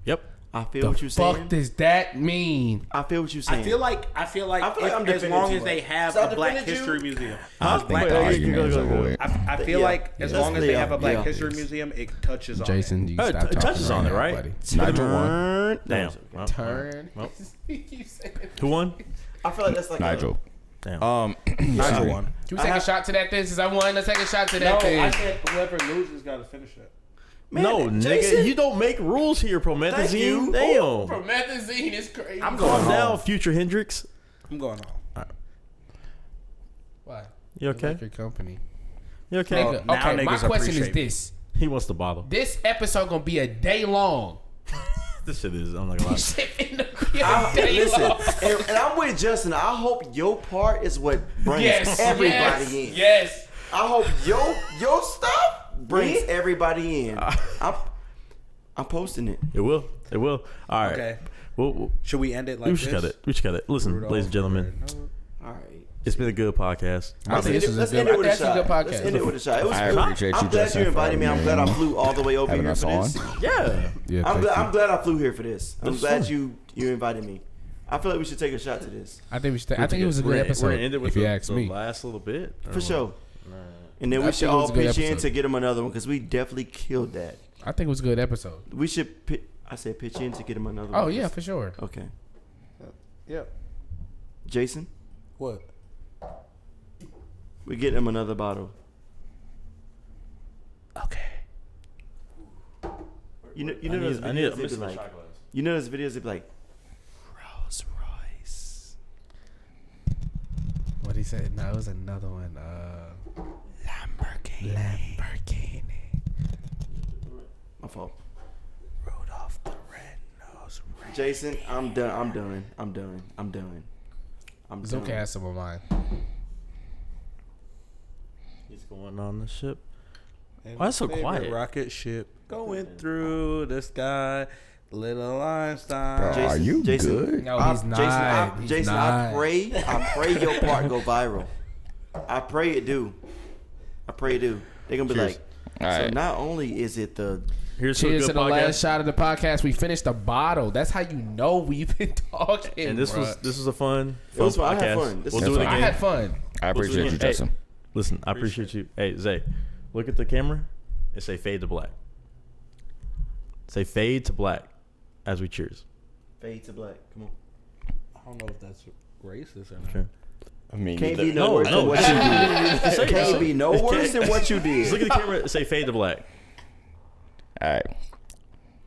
Yep. I feel The what you're fuck saying. does that mean? I feel what you're saying. I feel like I'm as defending long too as they much. have Stop a Black defending History you. Museum. I think Black the History- argument is over with. I feel Yeah. like as Yeah. long as they have a Black Yeah. History Museum, it touches on Jason, you stop It talking touches right on it, now, right? buddy. Nigel won. Damn. Well, Turn. well. You said- Who won? I feel like that's like Nigel. Damn. Nigel won. Can we take a shot to that thing since I won? Let's take a shot to No, that thing. I said whoever loses got to finish it. No, nigga, Jason? you don't make rules here, Promethazine. Thank you. Damn. Promethazine is crazy. I'm going Calm home. down, future Hendrix. I'm going home. Why? You okay? Like your company. You okay? Nigga, now okay, my niggas question is appreciate me. this. He wants the bottle. This episode gonna be a day long. This shit is, I'm not gonna lie. Shit finna be a day Listen, long. and I'm with Justin. I hope your part is what brings everybody in. Yes. I hope your stuff brings everybody in. I'm posting it. It will. It will. All right. Okay. We'll Should we end it like we this? should cut it. We should cut it. Listen, Rudolph, ladies and gentlemen, All right. it's been a good podcast. I think this is a Let's good. end it with a That's a shot. good podcast. Let's end it with a shot. It was I good. appreciate I'm you, glad Justin, you invited me. for I'm glad I having flew all the way over having here us for this. on. Yeah. Yeah, I'm thank glad, you. I'm glad I flew here for this. I'm That's glad fun. you invited me. I feel like we should take a shot to this. I think we should. I think it was a good We're episode. gonna end it with If you the, ask the me, last little bit. For sure. And then I we should think it was all a good pitch in episode. to get him another one because we definitely killed that. I think it was a good episode. We should. I said pitch in to get him another one. Oh yeah, for sure. Okay. Yep. Jason, What? we get him another bottle. Okay. You know I those need, I need, videos I'm they be missing my like. shot glass. You know those videos they be like Rolls Royce, What he said? No, it was another one. Lamborghini. My fault. Rudolph the Red-Nosed Reindeer. Jason, I'm done. It's okay. I have some of mine. He's going on the ship. And Why is it so favorite quiet? Rocket ship going through the sky. Little Einstein. Bro, are you good? No, he's not. He's Jason, not. I pray your part go viral. I pray it do. They're gonna be Cheers. like, All so right. not only is it the Here's to a Cheers good to the podcast. last shot of the podcast. We finished the bottle. That's how you know we've been talking. And this bruh. was a fun was fun. I podcast. had fun. This We'll is do it fun. I again. had fun. I appreciate you, Hey, Justin. Listen, I appreciate you. Hey, Zay, look at the camera and say fade to black. Say fade to black as we cheers. fade to black. Come on. I don't know if that's racist or not. Okay. I mean, Can't either- be no worse than what you did. Say it. Can't be no worse than what you Just look did. at the camera and say fade to black. All right.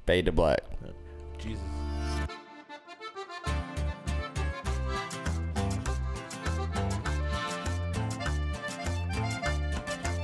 Fade to black. Jesus.